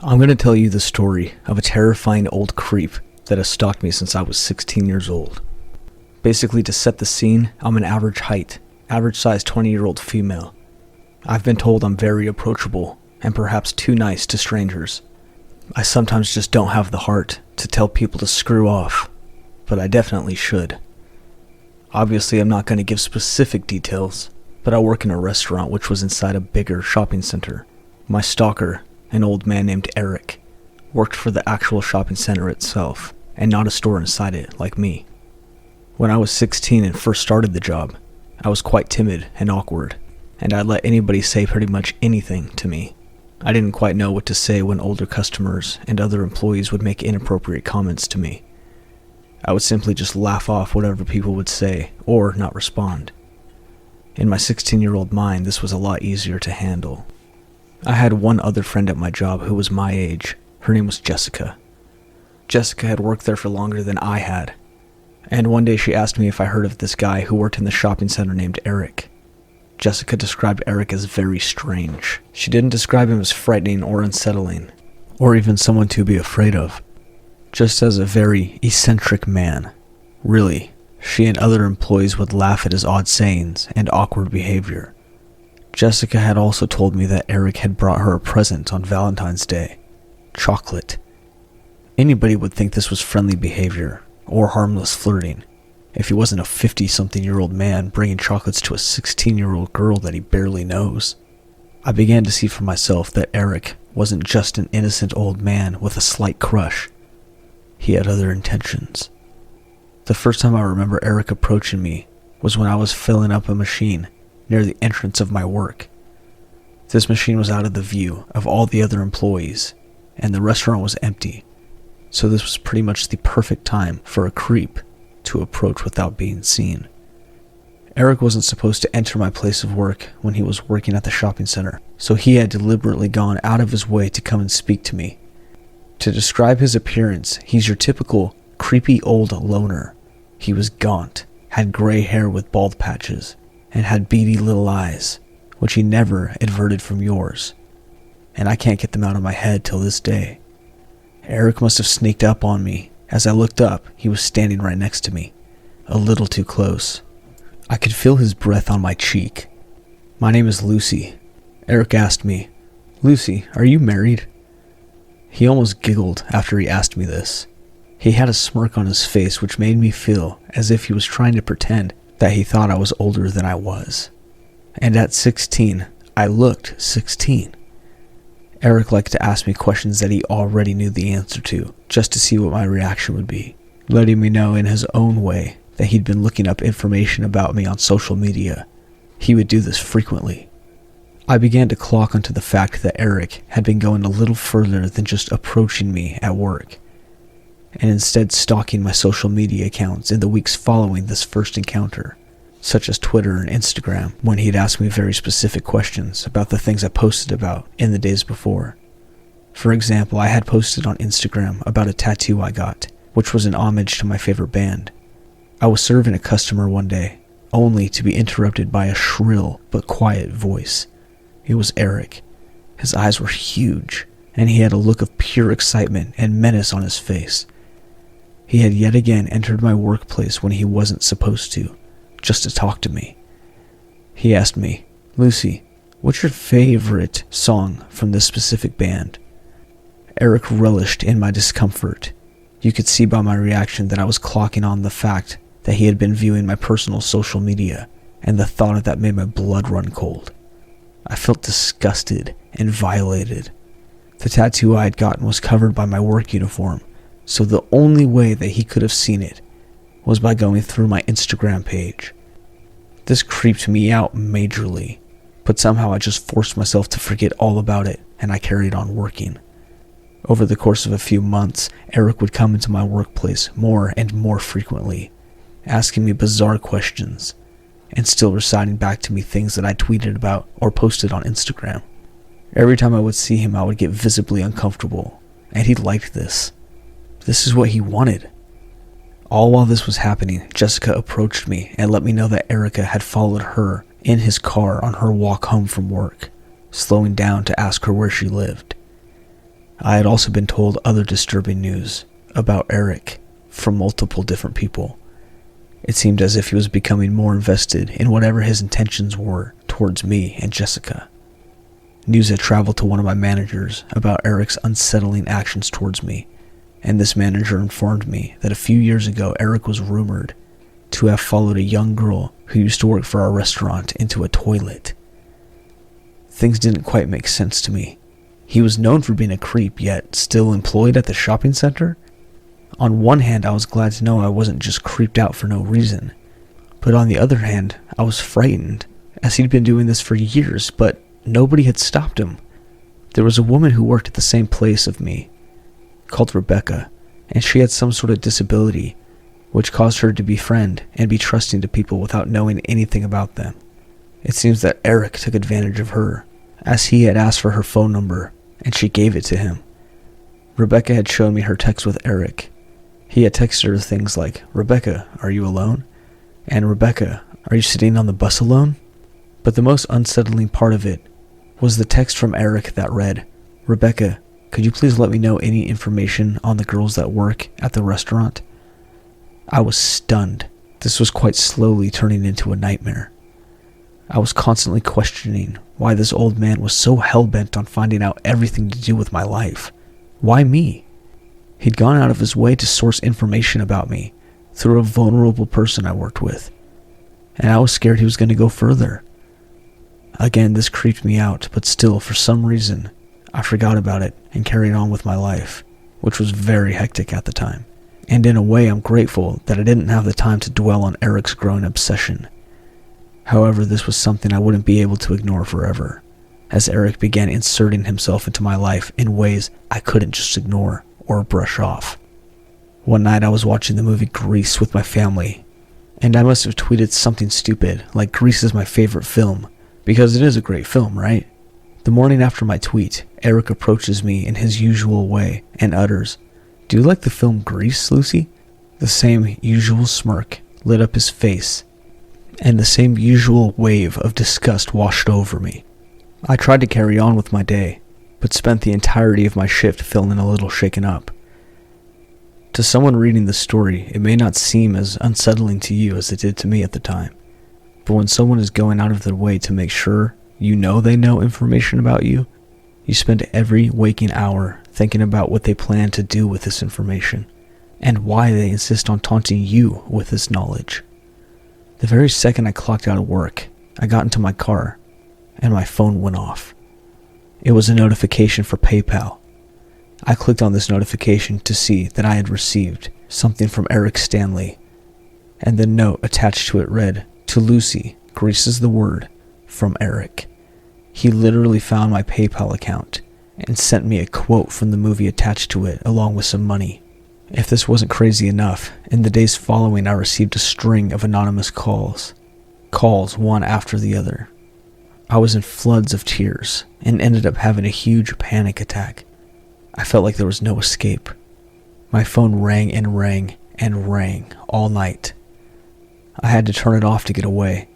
I'm going to tell you the story of a terrifying old creep that has stalked me since I was 16 years old. Basically, to set the scene, I'm an average height, average size 20-year-old female. I've been told I'm very approachable and perhaps too nice to strangers. I sometimes just don't have the heart to tell people to screw off, but I definitely should. Obviously, I'm not going to give specific details, but I work in a restaurant which was inside a bigger shopping center. My stalker, an old man named Eric, worked for the actual shopping center itself, and not a store inside it like me. When I was 16 and first started the job, I was quite timid and awkward, and I'd let anybody say pretty much anything to me. I didn't quite know what to say when older customers and other employees would make inappropriate comments to me. I would simply just laugh off whatever people would say, or not respond. In my 16-year-old mind, this was a lot easier to handle. I had one other friend at my job who was my age. Her name was Jessica. Jessica had worked there for longer than I had, and one day she asked me if I heard of this guy who worked in the shopping center named Eric. Jessica described Eric as very strange. She didn't describe him as frightening or unsettling, or even someone to be afraid of, just as a very eccentric man. Really, she and other employees would laugh at his odd sayings and awkward behavior. Jessica had also told me that Eric had brought her a present on Valentine's Day. Chocolate. Anybody would think this was friendly behavior, or harmless flirting, if he wasn't a 50-something-year-old man bringing chocolates to a 16-year-old girl that he barely knows. I began to see for myself that Eric wasn't just an innocent old man with a slight crush. He had other intentions. The first time I remember Eric approaching me was when I was filling up a machine near the entrance of my work. This machine was out of the view of all the other employees, and the restaurant was empty, so this was pretty much the perfect time for a creep to approach without being seen. Eric wasn't supposed to enter my place of work when he was working at the shopping center, so he had deliberately gone out of his way to come and speak to me. To describe his appearance, he's your typical creepy old loner. He was gaunt, had gray hair with bald patches, and had beady little eyes, which he never averted from yours, and I can't get them out of my head till this day. Eric must have sneaked up on me. As I looked up, he was standing right next to me, a little too close. I could feel his breath on my cheek. "My name is Lucy." Eric asked me, "Lucy, are you married?" He almost giggled after he asked me this. He had a smirk on his face which made me feel as if he was trying to pretend that he thought I was older than I was. And at 16, I looked 16. Eric liked to ask me questions that he already knew the answer to, just to see what my reaction would be, letting me know in his own way that he'd been looking up information about me on social media. He would do this frequently. I began to clock onto the fact that Eric had been going a little further than just approaching me at work, and instead stalking my social media accounts in the weeks following this first encounter, such as Twitter and Instagram, when he'd asked me very specific questions about the things I posted about in the days before. For example, I had posted on Instagram about a tattoo I got, which was an homage to my favorite band. I was serving a customer one day, only to be interrupted by a shrill but quiet voice. It was Eric. His eyes were huge, and he had a look of pure excitement and menace on his face. He had yet again entered my workplace when he wasn't supposed to, just to talk to me. He asked me, "Lucy, what's your favorite song from this specific band?" Eric relished in my discomfort. You could see by my reaction that I was clocking on the fact that he had been viewing my personal social media, and the thought of that made my blood run cold. I felt disgusted and violated. The tattoo I had gotten was covered by my work uniform, so the only way that he could have seen it was by going through my Instagram page. This creeped me out majorly, but somehow I just forced myself to forget all about it, and I carried on working. Over the course of a few months, Eric would come into my workplace more and more frequently, asking me bizarre questions, and still reciting back to me things that I tweeted about or posted on Instagram. Every time I would see him, I would get visibly uncomfortable, and he liked this. This is what he wanted. All while this was happening, Jessica approached me and let me know that Erica had followed her in his car on her walk home from work, slowing down to ask her where she lived. I had also been told other disturbing news about Eric from multiple different people. It seemed as if he was becoming more invested in whatever his intentions were towards me and Jessica. News had traveled to one of my managers about Eric's unsettling actions towards me, and this manager informed me that a few years ago Eric was rumored to have followed a young girl who used to work for our restaurant into a toilet. Things didn't quite make sense to me. He was known for being a creep, yet still employed at the shopping center? On one hand, I was glad to know I wasn't just creeped out for no reason. But on the other hand, I was frightened, as he'd been doing this for years, but nobody had stopped him. There was a woman who worked at the same place of me, called Rebecca, and she had some sort of disability, which caused her to befriend and be trusting to people without knowing anything about them. It seems that Eric took advantage of her, as he had asked for her phone number, and she gave it to him. Rebecca had shown me her text with Eric. He had texted her things like, "Rebecca, are you alone?" and "Rebecca, are you sitting on the bus alone?" But the most unsettling part of it was the text from Eric that read, "Rebecca, could you please let me know any information on the girls that work at the restaurant?" I was stunned. This was quite slowly turning into a nightmare. I was constantly questioning why this old man was so hell-bent on finding out everything to do with my life. Why me? He'd gone out of his way to source information about me through a vulnerable person I worked with, and I was scared he was going to go further. Again, this creeped me out, but still, for some reason, I forgot about it and carried on with my life, which was very hectic at the time. And in a way, I'm grateful that I didn't have the time to dwell on Eric's growing obsession. However, this was something I wouldn't be able to ignore forever, as Eric began inserting himself into my life in ways I couldn't just ignore or brush off. One night I was watching the movie Grease with my family, and I must have tweeted something stupid like Grease is my favorite film, because it is a great film, right? The morning after my tweet, Eric approaches me in his usual way and utters, "Do you like the film Grease, Lucy?" The same usual smirk lit up his face, and the same usual wave of disgust washed over me. I tried to carry on with my day, but spent the entirety of my shift feeling a little shaken up. To someone reading the story, it may not seem as unsettling to you as it did to me at the time, but when someone is going out of their way to make sure you know they know information about you, you spend every waking hour thinking about what they plan to do with this information, and why they insist on taunting you with this knowledge. The very second I clocked out of work, I got into my car, and my phone went off. It was a notification for PayPal. I clicked on this notification to see that I had received something from Eric Stanley, and the note attached to it read, "To Lucy, Grease is the word, from Eric." He literally found my PayPal account and sent me a quote from the movie attached to it, along with some money. If this wasn't crazy enough, in the days following I received a string of anonymous calls one after the other. I was in floods of tears and ended up having a huge panic attack. I felt like there was no escape. My phone rang and rang and rang all night. I had to turn it off to get away.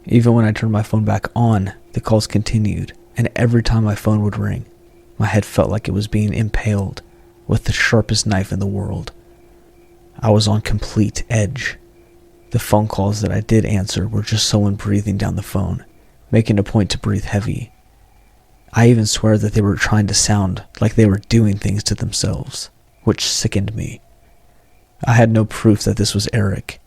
Even when I turned my phone back on, the calls continued, and every time my phone would ring, my head felt like it was being impaled with the sharpest knife in the world. I was on complete edge. The phone calls that I did answer were just someone breathing down the phone, making a point to breathe heavy. I even swear that they were trying to sound like they were doing things to themselves, which sickened me. I had no proof that this was Eric,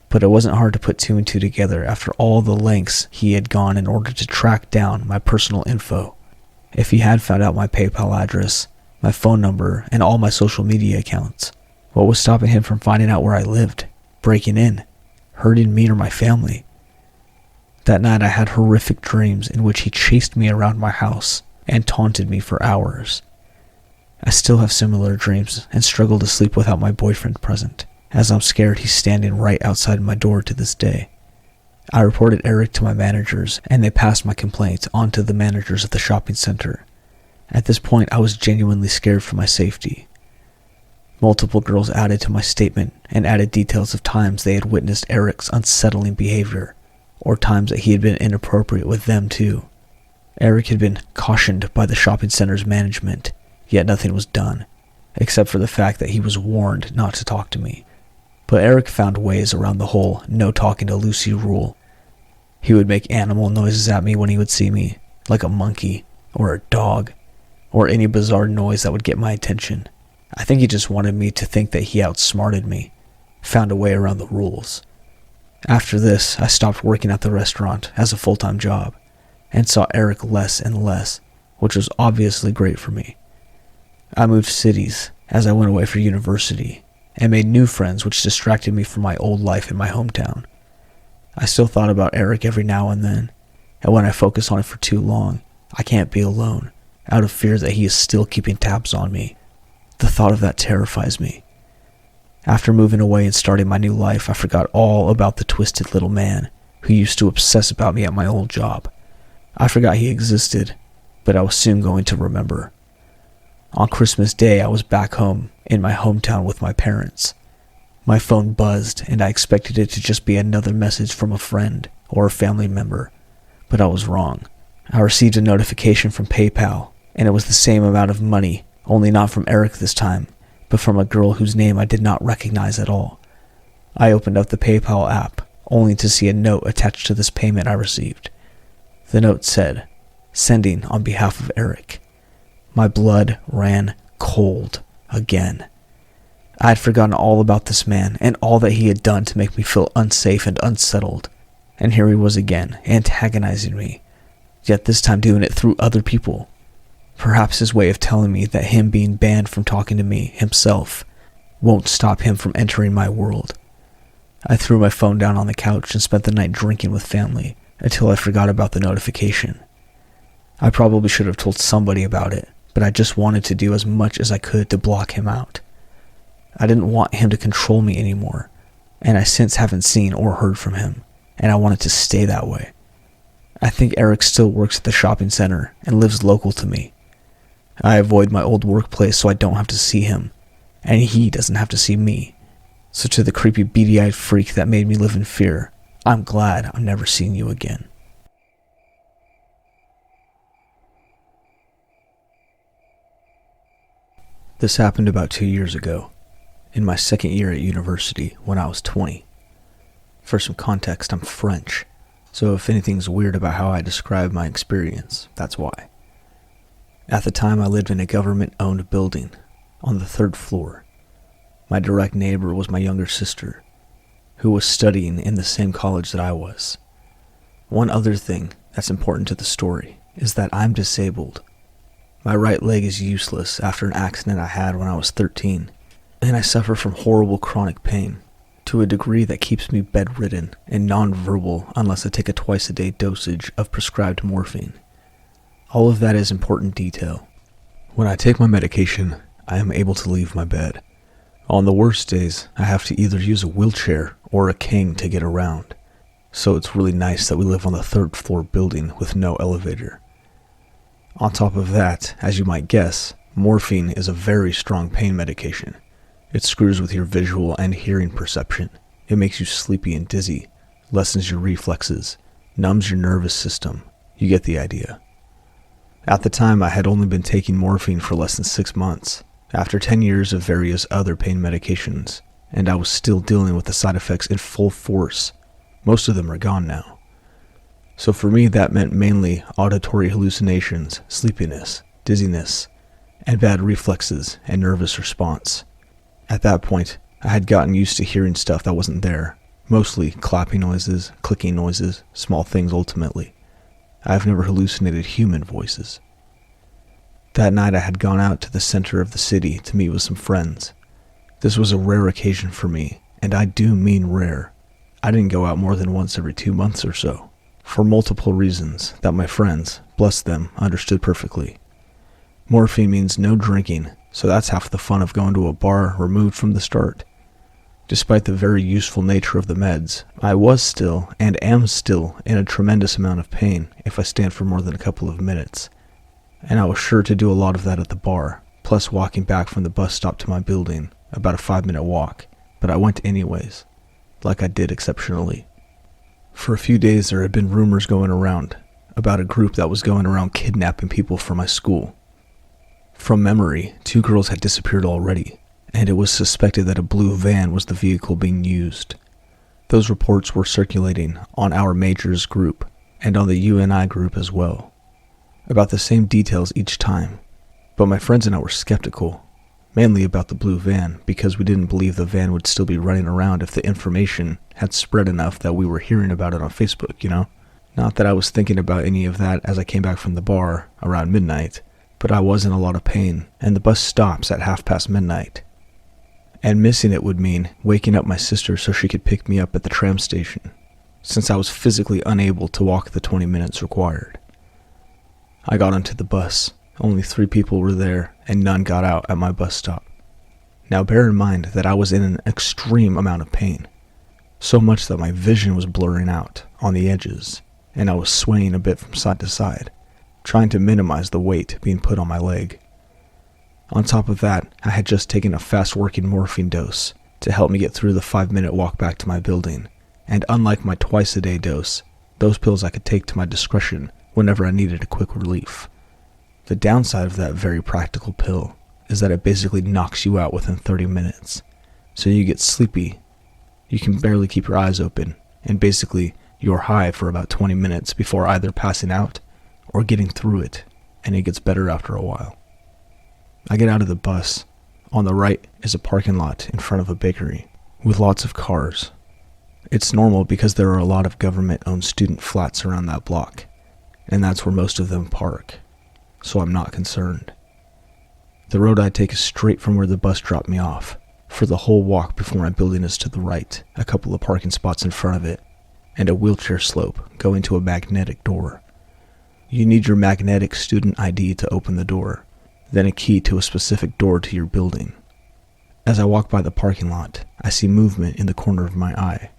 but it wasn't hard to put two and two together after all the lengths he had gone in order to track down my personal info. If he had found out my PayPal address, my phone number, and all my social media accounts, what was stopping him from finding out where I lived, breaking in, hurting me or my family? That night I had horrific dreams in which he chased me around my house and taunted me for hours. I still have similar dreams and struggle to sleep without my boyfriend present, as I'm scared he's standing right outside my door to this day. I reported Eric to my managers, and they passed my complaint on to the managers of the shopping center. At this point, I was genuinely scared for my safety. Multiple girls added to my statement and added details of times they had witnessed Eric's unsettling behavior, or times that he had been inappropriate with them too. Eric had been cautioned by the shopping center's management, yet nothing was done, except for the fact that he was warned not to talk to me. But Eric found ways around the whole no talking to Lucy rule. He would make animal noises at me when he would see me, like a monkey, or a dog, or any bizarre noise that would get my attention. I think he just wanted me to think that he outsmarted me, found a way around the rules. After this, I stopped working at the restaurant as a full-time job, and saw Eric less and less, which was obviously great for me. I moved cities as I went away for university, and made new friends which distracted me from my old life in my hometown. I still thought about Eric every now and then, and when I focus on it for too long, I can't be alone, out of fear that he is still keeping tabs on me. The thought of that terrifies me. After moving away and starting my new life, I forgot all about the twisted little man who used to obsess about me at my old job. I forgot he existed, but I was soon going to remember. On Christmas Day, I was back home in my hometown with my parents. My phone buzzed, and I expected it to just be another message from a friend or a family member, but I was wrong. I received a notification from PayPal, and it was the same amount of money, only not from Eric this time, but from a girl whose name I did not recognize at all. I opened up the PayPal app, only to see a note attached to this payment I received. The note said, "Sending on behalf of Eric." My blood ran cold again. I had forgotten all about this man and all that he had done to make me feel unsafe and unsettled. And here he was again, antagonizing me, yet this time doing it through other people. Perhaps his way of telling me that him being banned from talking to me himself won't stop him from entering my world. I threw my phone down on the couch and spent the night drinking with family until I forgot about the notification. I probably should have told somebody about it, but I just wanted to do as much as I could to block him out. I didn't want him to control me anymore, and I since haven't seen or heard from him, and I wanted to stay that way. I think Eric still works at the shopping center and lives local to me. I avoid my old workplace so I don't have to see him, and he doesn't have to see me. So to the creepy beady-eyed freak that made me live in fear, I'm glad I'm never seeing you again. This happened about 2 years ago, in my second year at university when I was 20. For some context, I'm French, so if anything's weird about how I describe my experience, that's why. At the time, I lived in a government-owned building on the 3rd floor. My direct neighbor was my younger sister, who was studying in the same college that I was. One other thing that's important to the story is that I'm disabled. My right leg is useless after an accident I had when I was 13, and I suffer from horrible chronic pain, to a degree that keeps me bedridden and nonverbal unless I take a twice-a-day dosage of prescribed morphine. All of that is important detail. When I take my medication, I am able to leave my bed. On the worst days, I have to either use a wheelchair or a cane to get around, so it's really nice that we live on the 3rd floor building with no elevator. On top of that, as you might guess, morphine is a very strong pain medication. It screws with your visual and hearing perception. It makes you sleepy and dizzy, lessens your reflexes, numbs your nervous system. You get the idea. At the time, I had only been taking morphine for less than 6 months, after 10 years of various other pain medications, and I was still dealing with the side effects in full force. Most of them are gone now. So for me, that meant mainly auditory hallucinations, sleepiness, dizziness, and bad reflexes and nervous response. At that point, I had gotten used to hearing stuff that wasn't there, mostly clapping noises, clicking noises, small things ultimately. I've never hallucinated human voices. That night I had gone out to the center of the city to meet with some friends. This was a rare occasion for me, and I do mean rare. I didn't go out more than once every 2 months or so, for multiple reasons that my friends, bless them, understood perfectly. Morphine means no drinking, so that's half the fun of going to a bar removed from the start. Despite the very useful nature of the meds, I was still, and am still, in a tremendous amount of pain if I stand for more than a couple of minutes. And I was sure to do a lot of that at the bar, plus walking back from the bus stop to my building, about a 5-minute walk, but I went anyways, like I did exceptionally. For a few days there had been rumors going around about a group that was going around kidnapping people from my school. From memory, 2 girls had disappeared already, and it was suspected that a blue van was the vehicle being used. Those reports were circulating on our majors group and on the UNI group as well, about the same details each time, but my friends and I were skeptical, mainly about the blue van because we didn't believe the van would still be running around if the information had spread enough that we were hearing about it on Facebook, you know? Not that I was thinking about any of that as I came back from the bar around midnight, but I was in a lot of pain, and the bus stops at midnight. And missing it would mean waking up my sister so she could pick me up at the tram station, since I was physically unable to walk the 20 minutes required. I got onto the bus. Only 3 people were there, and none got out at my bus stop. Now bear in mind that I was in an extreme amount of pain, so much that my vision was blurring out on the edges, and I was swaying a bit from side to side, trying to minimize the weight being put on my leg. On top of that, I had just taken a fast-working morphine dose to help me get through the 5-minute walk back to my building, and unlike my twice-a-day dose, those pills I could take to my discretion whenever I needed a quick relief. The downside of that very practical pill is that it basically knocks you out within 30 minutes, so you get sleepy, you can barely keep your eyes open, and basically you're high for about 20 minutes before either passing out or getting through it, and it gets better after a while. I get out of the bus. On the right is a parking lot in front of a bakery with lots of cars. It's normal because there are a lot of government-owned student flats around that block, and that's where most of them park, so I'm not concerned. The road I take is straight from where the bus dropped me off. For the whole walk before my building is to the right, a couple of parking spots in front of it, and a wheelchair slope going to a magnetic door. You need your magnetic student ID to open the door, then a key to a specific door to your building. As I walk by the parking lot, I see movement in the corner of my eye,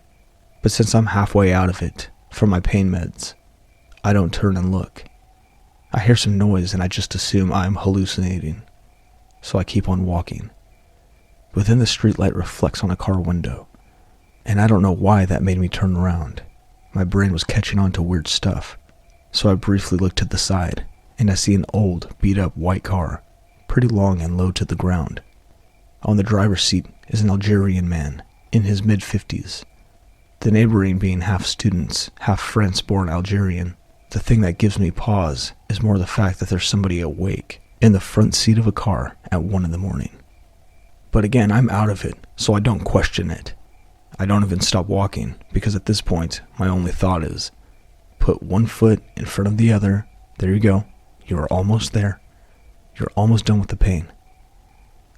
but since I'm halfway out of it from my pain meds, I don't turn and look. I hear some noise and I just assume I'm hallucinating, so I keep on walking. But then the streetlight reflects on a car window, and I don't know why that made me turn around. My brain was catching on to weird stuff, so I briefly look to the side, and I see an old, beat-up white car, pretty long and low to the ground. On the driver's seat is an Algerian man, in his mid-50s. The neighboring being half students, half French-born Algerian. The thing that gives me pause is more the fact that there's somebody awake in the front seat of a car at 1 a.m. But again, I'm out of it, so I don't question it. I don't even stop walking, because at this point, my only thought is, put one foot in front of the other, there you go, you are almost there. You're almost done with the pain.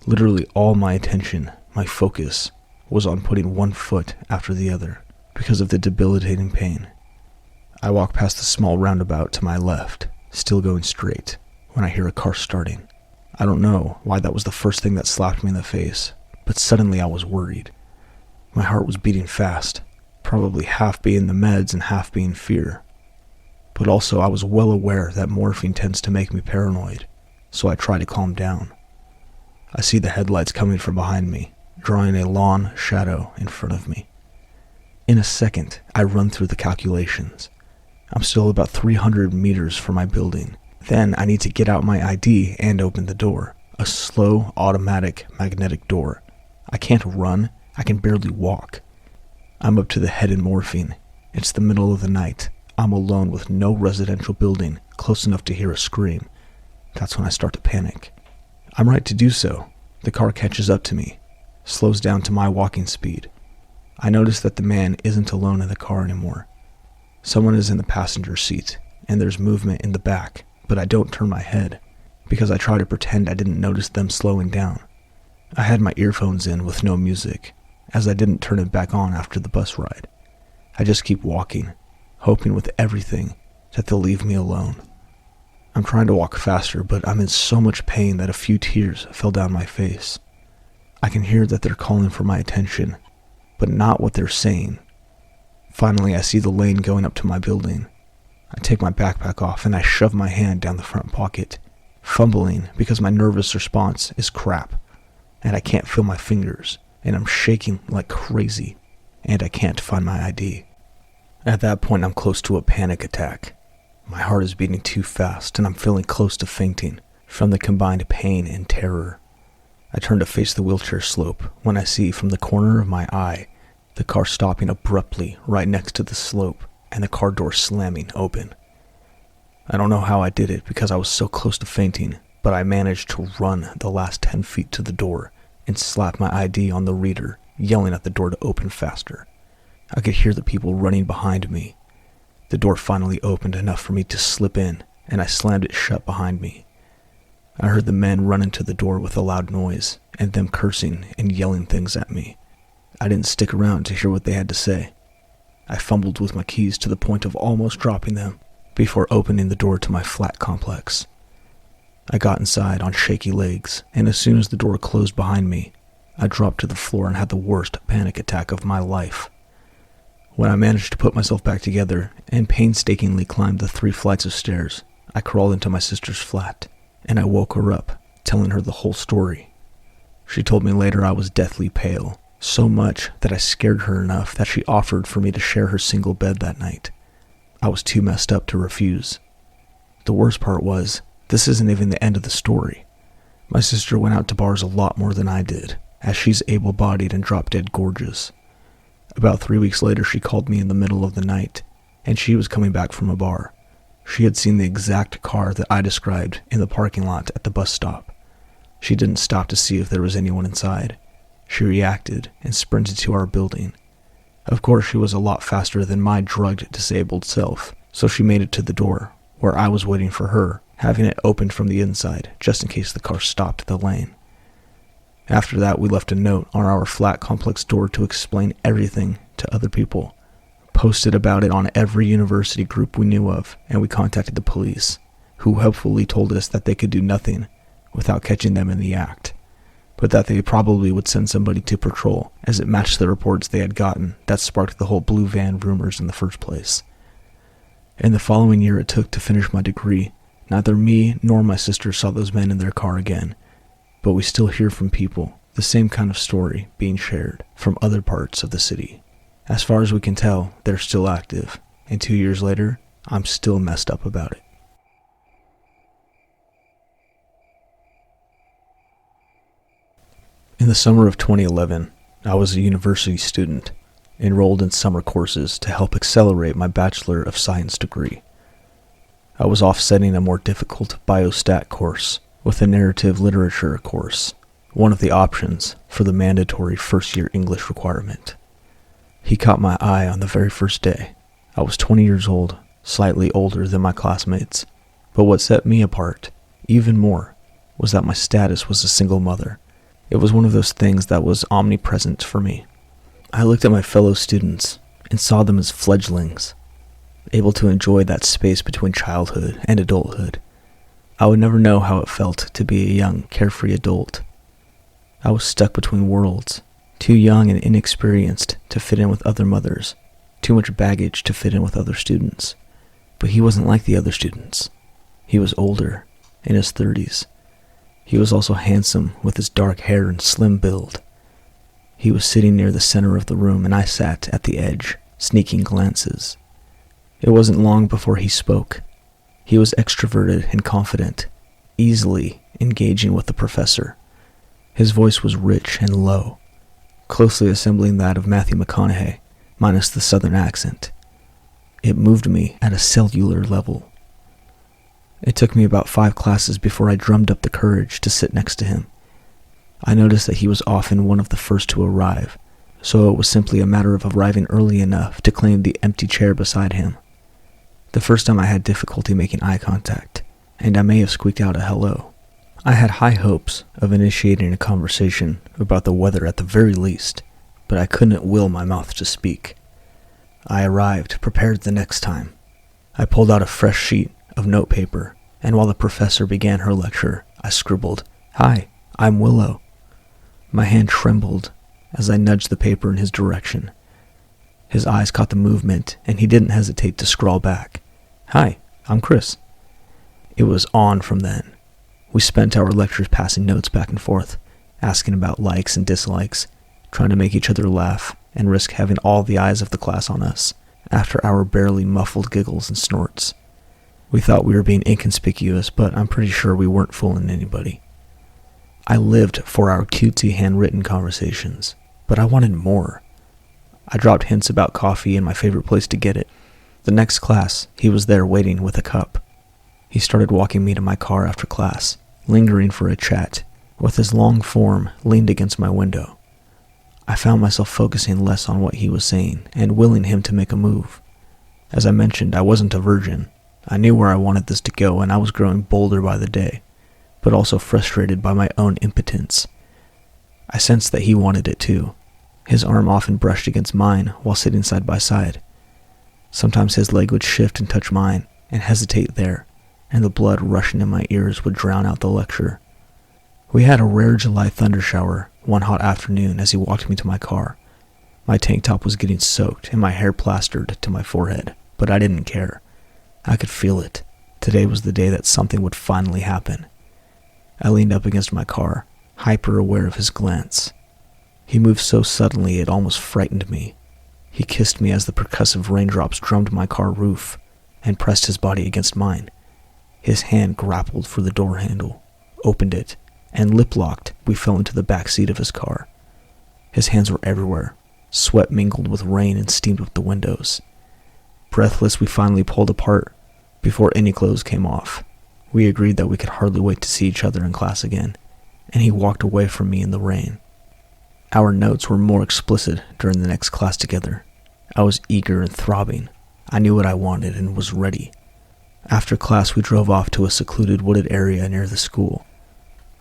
Literally all my attention, my focus, was on putting one foot after the other, because of the debilitating pain. I walk past the small roundabout to my left, still going straight, when I hear a car starting. I don't know why that was the first thing that slapped me in the face, but suddenly I was worried. My heart was beating fast, probably half being the meds and half being fear. But also I was well aware that morphine tends to make me paranoid, so I try to calm down. I see the headlights coming from behind me, drawing a long shadow in front of me. In a second, I run through the calculations. I'm still about 300 meters from my building. Then I need to get out my ID and open the door. A slow, automatic, magnetic door. I can't run. I can barely walk. I'm up to the head in morphine. It's the middle of the night. I'm alone with no residential building close enough to hear a scream. That's when I start to panic. I'm right to do so. The car catches up to me, slows down to my walking speed. I notice that the man isn't alone in the car anymore. Someone is in the passenger seat, and there's movement in the back, but I don't turn my head, because I try to pretend I didn't notice them slowing down. I had my earphones in with no music, as I didn't turn it back on after the bus ride. I just keep walking, hoping with everything that they'll leave me alone. I'm trying to walk faster, but I'm in so much pain that a few tears fell down my face. I can hear that they're calling for my attention, but not what they're saying. Finally, I see the lane going up to my building. I take my backpack off and I shove my hand down the front pocket, fumbling because my nervous response is crap, and I can't feel my fingers, and I'm shaking like crazy, and I can't find my ID. At that point, I'm close to a panic attack. My heart is beating too fast, and I'm feeling close to fainting, from the combined pain and terror. I turn to face the wheelchair slope when I see from the corner of my eye the car stopping abruptly right next to the slope and the car door slamming open. I don't know how I did it because I was so close to fainting, but I managed to run the last 10 feet to the door and slap my ID on the reader, yelling at the door to open faster. I could hear the people running behind me. The door finally opened enough for me to slip in, and I slammed it shut behind me. I heard the men run into the door with a loud noise, and them cursing and yelling things at me. I didn't stick around to hear what they had to say. I fumbled with my keys to the point of almost dropping them before opening the door to my flat complex. I got inside on shaky legs, and as soon as the door closed behind me, I dropped to the floor and had the worst panic attack of my life. When I managed to put myself back together and painstakingly climbed the 3 flights of stairs, I crawled into my sister's flat, and I woke her up, telling her the whole story. She told me later I was deathly pale, so much that I scared her enough that she offered for me to share her single bed that night. I was too messed up to refuse. The worst part was, this isn't even the end of the story. My sister went out to bars a lot more than I did, as she's able-bodied and drop-dead gorgeous. About 3 weeks later, she called me in the middle of the night, and she was coming back from a bar. She had seen the exact car that I described in the parking lot at the bus stop. She didn't stop to see if there was anyone inside. She reacted and sprinted to our building. Of course, she was a lot faster than my drugged, disabled self, so she made it to the door, where I was waiting for her, having it opened from the inside, just in case the car stopped the lane. After that, we left a note on our flat complex door to explain everything to other people, posted about it on every university group we knew of, and we contacted the police, who helpfully told us that they could do nothing without catching them in the act, but that they probably would send somebody to patrol, as it matched the reports they had gotten that sparked the whole blue van rumors in the first place. In the following year it took to finish my degree, neither me nor my sister saw those men in their car again, but we still hear from people the same kind of story being shared from other parts of the city. As far as we can tell, they're still active, and 2 years later, I'm still messed up about it. In the summer of 2011, I was a university student, enrolled in summer courses to help accelerate my Bachelor of Science degree. I was offsetting a more difficult biostat course with a narrative literature course, one of the options for the mandatory first-year English requirement. He caught my eye on the very first day. I was 20 years old, slightly older than my classmates, but what set me apart, even more, was that my status was a single mother. It was one of those things that was omnipresent for me. I looked at my fellow students and saw them as fledglings, able to enjoy that space between childhood and adulthood. I would never know how it felt to be a young, carefree adult. I was stuck between worlds, too young and inexperienced to fit in with other mothers, too much baggage to fit in with other students. But he wasn't like the other students. He was older, in his 30s. He was also handsome with his dark hair and slim build. He was sitting near the center of the room, and I sat at the edge, sneaking glances. It wasn't long before he spoke. He was extroverted and confident, easily engaging with the professor. His voice was rich and low, closely resembling that of Matthew McConaughey, minus the southern accent. It moved me at a cellular level. It took me about 5 classes before I drummed up the courage to sit next to him. I noticed that he was often one of the first to arrive, so it was simply a matter of arriving early enough to claim the empty chair beside him. The first time I had difficulty making eye contact, and I may have squeaked out a hello. I had high hopes of initiating a conversation about the weather at the very least, but I couldn't will my mouth to speak. I arrived prepared the next time. I pulled out a fresh sheet of notepaper, and while the professor began her lecture, I scribbled, "Hi, I'm Willow." My hand trembled as I nudged the paper in his direction. His eyes caught the movement, and he didn't hesitate to scrawl back. "Hi, I'm Chris." It was on from then. We spent our lectures passing notes back and forth, asking about likes and dislikes, trying to make each other laugh, and risk having all the eyes of the class on us, after our barely muffled giggles and snorts. We thought we were being inconspicuous, but I'm pretty sure we weren't fooling anybody. I lived for our cutesy handwritten conversations, but I wanted more. I dropped hints about coffee and my favorite place to get it. The next class, he was there waiting with a cup. He started walking me to my car after class, lingering for a chat, with his long form leaned against my window. I found myself focusing less on what he was saying and willing him to make a move. As I mentioned, I wasn't a virgin. I knew where I wanted this to go, and I was growing bolder by the day, but also frustrated by my own impotence. I sensed that he wanted it too. His arm often brushed against mine while sitting side by side. Sometimes his leg would shift and touch mine, and hesitate there, and the blood rushing in my ears would drown out the lecture. We had a rare July thundershower one hot afternoon as he walked me to my car. My tank top was getting soaked and my hair plastered to my forehead, but I didn't care. I could feel it. Today was the day that something would finally happen. I leaned up against my car, hyper aware of his glance. He moved so suddenly it almost frightened me. He kissed me as the percussive raindrops drummed my car roof and pressed his body against mine. His hand grappled for the door handle, opened it, and lip-locked, we fell into the back seat of his car. His hands were everywhere. Sweat mingled with rain and steamed up the windows. Breathless, we finally pulled apart before any clothes came off. We agreed that we could hardly wait to see each other in class again, and he walked away from me in the rain. Our notes were more explicit during the next class together. I was eager and throbbing. I knew what I wanted and was ready. After class, we drove off to a secluded wooded area near the school.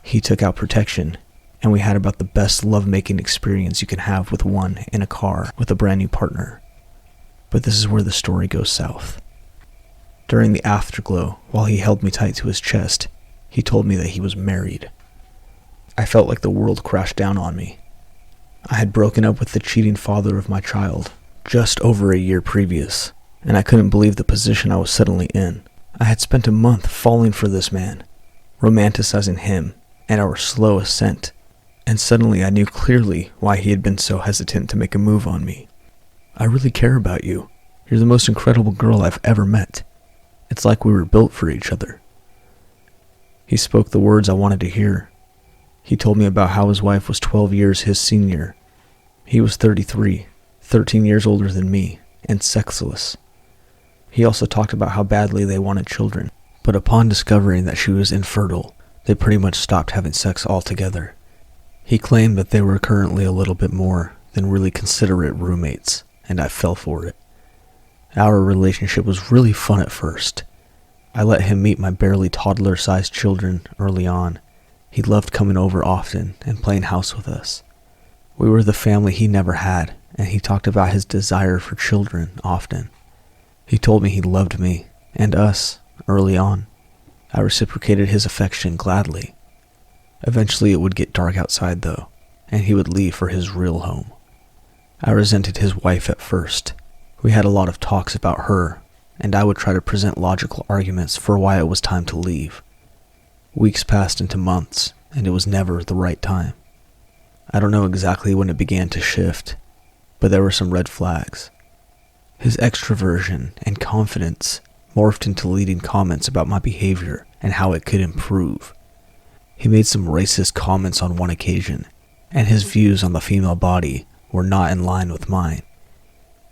He took out protection, and we had about the best lovemaking experience you can have with one in a car with a brand new partner. But this is where the story goes south. During the afterglow, while he held me tight to his chest, he told me that he was married. I felt like the world crashed down on me. I had broken up with the cheating father of my child just over a year previous, and I couldn't believe the position I was suddenly in. I had spent a month falling for this man, romanticizing him and our slow ascent, and suddenly I knew clearly why he had been so hesitant to make a move on me. I really care about you. You're the most incredible girl I've ever met. It's like we were built for each other. He spoke the words I wanted to hear. He told me about how his wife was 12 years his senior. He was 33, 13 years older than me, and sexless. He also talked about how badly they wanted children, but upon discovering that she was infertile, they pretty much stopped having sex altogether. He claimed that they were currently a little bit more than really considerate roommates, and I fell for it. Our relationship was really fun at first. I let him meet my barely toddler-sized children early on. He loved coming over often and playing house with us. We were the family he never had, and he talked about his desire for children often. He told me he loved me and us early on. I reciprocated his affection gladly. Eventually it would get dark outside though, and he would leave for his real home. I resented his wife at first. We had a lot of talks about her, and I would try to present logical arguments for why it was time to leave. Weeks passed into months, and it was never the right time. I don't know exactly when it began to shift, but there were some red flags. His extroversion and confidence morphed into leading comments about my behavior and how it could improve. He made some racist comments on one occasion, and his views on the female body were not in line with mine.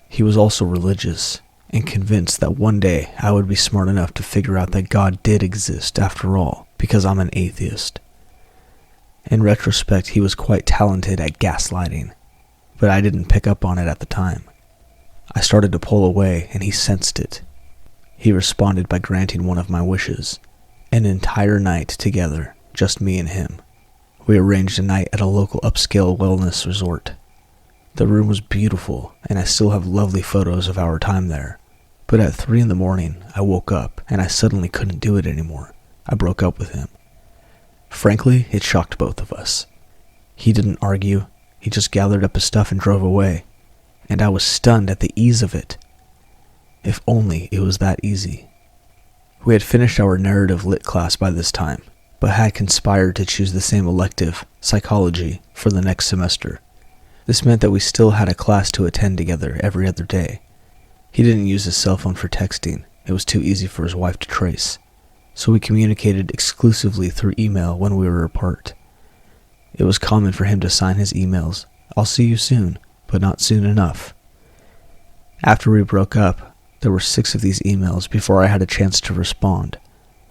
He was also religious and convinced that one day I would be smart enough to figure out that God did exist after all, because I'm an atheist. In retrospect, he was quite talented at gaslighting, but I didn't pick up on it at the time. I started to pull away, and he sensed it. He responded by granting one of my wishes, an entire night together, just me and him. We arranged a night at a local upscale wellness resort. The room was beautiful, and I still have lovely photos of our time there. But at 3 a.m, I woke up, and I suddenly couldn't do it anymore. I broke up with him. Frankly, it shocked both of us. He didn't argue, he just gathered up his stuff and drove away. And I was stunned at the ease of it. If only it was that easy. We had finished our narrative lit class by this time, but had conspired to choose the same elective, psychology, for the next semester. This meant that we still had a class to attend together every other day. He didn't use his cell phone for texting, it was too easy for his wife to trace, so we communicated exclusively through email when we were apart. It was common for him to sign his emails, "I'll see you soon, but not soon enough." After we broke up, there were 6 of these emails before I had a chance to respond,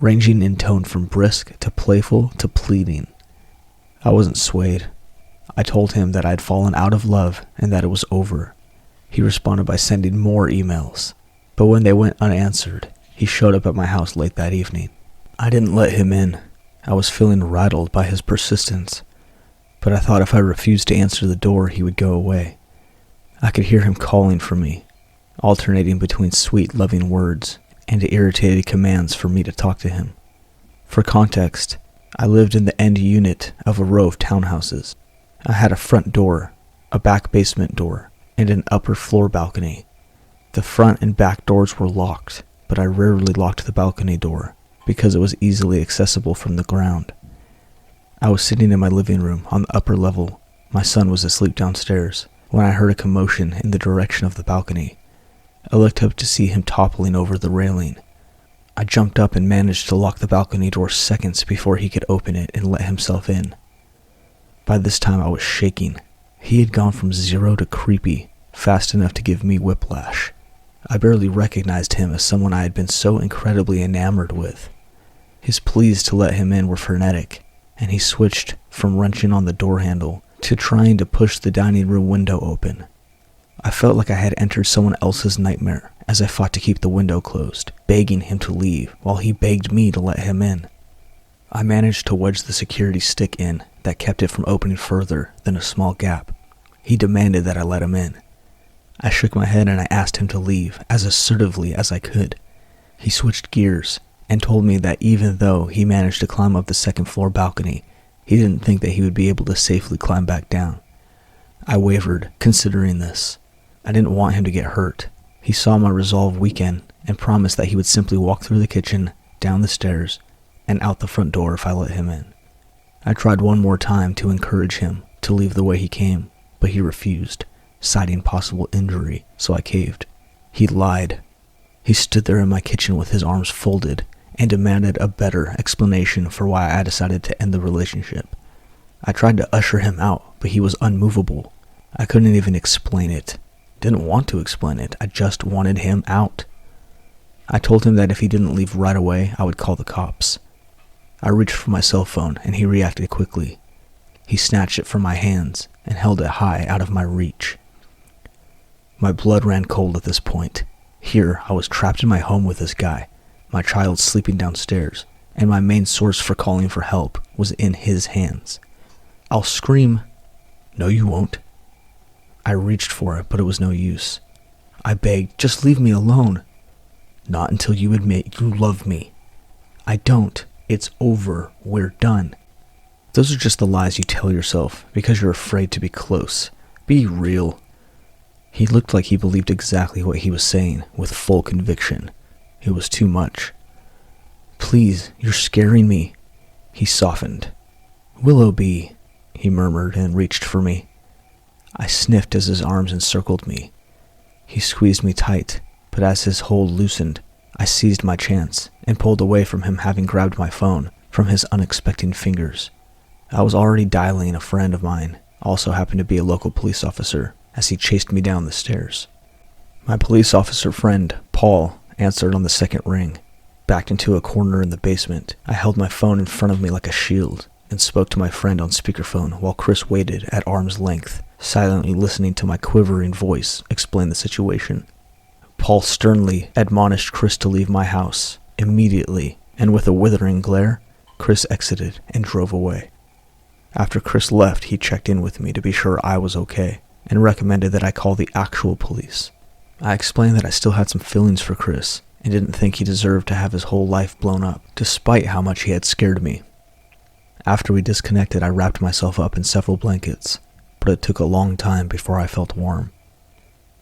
ranging in tone from brisk to playful to pleading. I wasn't swayed. I told him that I had fallen out of love and that it was over. He responded by sending more emails, but when they went unanswered, he showed up at my house late that evening. I didn't let him in. I was feeling rattled by his persistence, but I thought if I refused to answer the door, he would go away. I could hear him calling for me, alternating between sweet, loving words and irritated commands for me to talk to him. For context, I lived in the end unit of a row of townhouses. I had a front door, a back basement door, and an upper floor balcony. The front and back doors were locked, but I rarely locked the balcony door because it was easily accessible from the ground. I was sitting in my living room on the upper level. My son was asleep downstairs when I heard a commotion in the direction of the balcony. I looked up to see him toppling over the railing. I jumped up and managed to lock the balcony door seconds before he could open it and let himself in. By this time I was shaking. He had gone from 0 to creepy, fast enough to give me whiplash. I barely recognized him as someone I had been so incredibly enamored with. His pleas to let him in were frenetic, and he switched from wrenching on the door handle to trying to push the dining room window open. I felt like I had entered someone else's nightmare as I fought to keep the window closed, begging him to leave while he begged me to let him in. I managed to wedge the security stick in that kept it from opening further than a small gap. He demanded that I let him in. I shook my head and I asked him to leave as assertively as I could. He switched gears and told me that even though he managed to climb up the second floor balcony, he didn't think that he would be able to safely climb back down. I wavered, considering this. I didn't want him to get hurt. He saw my resolve weaken and promised that he would simply walk through the kitchen, down the stairs, and out the front door if I let him in. I tried one more time to encourage him to leave the way he came, but he refused, citing possible injury, so I caved. He lied. He stood there in my kitchen with his arms folded and demanded a better explanation for why I decided to end the relationship. I tried to usher him out, but he was unmovable. I couldn't even explain it. Didn't want to explain it. I just wanted him out. I told him that if he didn't leave right away, I would call the cops. I reached for my cell phone, and he reacted quickly. He snatched it from my hands and held it high out of my reach. My blood ran cold at this point. Here, I was trapped in my home with this guy, my child sleeping downstairs, and my main source for calling for help was in his hands. I'll scream, "No, you won't." I reached for it, but it was no use. I begged, "Just leave me alone." "Not until you admit you love me." "I don't. It's over. We're done." Those are just the lies you tell yourself because you're afraid to be close. Be real. He looked like he believed exactly what he was saying, with full conviction. It was too much. "Please, you're scaring me." He softened. "Willoughby," he murmured and reached for me. I sniffed as his arms encircled me. He squeezed me tight, but as his hold loosened, I seized my chance and pulled away from him, having grabbed my phone from his unexpected fingers. I was already dialing a friend of mine, also happened to be a local police officer, as he chased me down the stairs. My police officer friend, Paul, answered on the second ring. Backed into a corner in the basement, I held my phone in front of me like a shield and spoke to my friend on speakerphone while Chris waited at arm's length, silently listening to my quivering voice explain the situation. Paul sternly admonished Chris to leave my house immediately, and with a withering glare, Chris exited and drove away. After Chris left, he checked in with me to be sure I was okay, and recommended that I call the actual police. I explained that I still had some feelings for Chris, and didn't think he deserved to have his whole life blown up, despite how much he had scared me. After we disconnected, I wrapped myself up in several blankets, but it took a long time before I felt warm.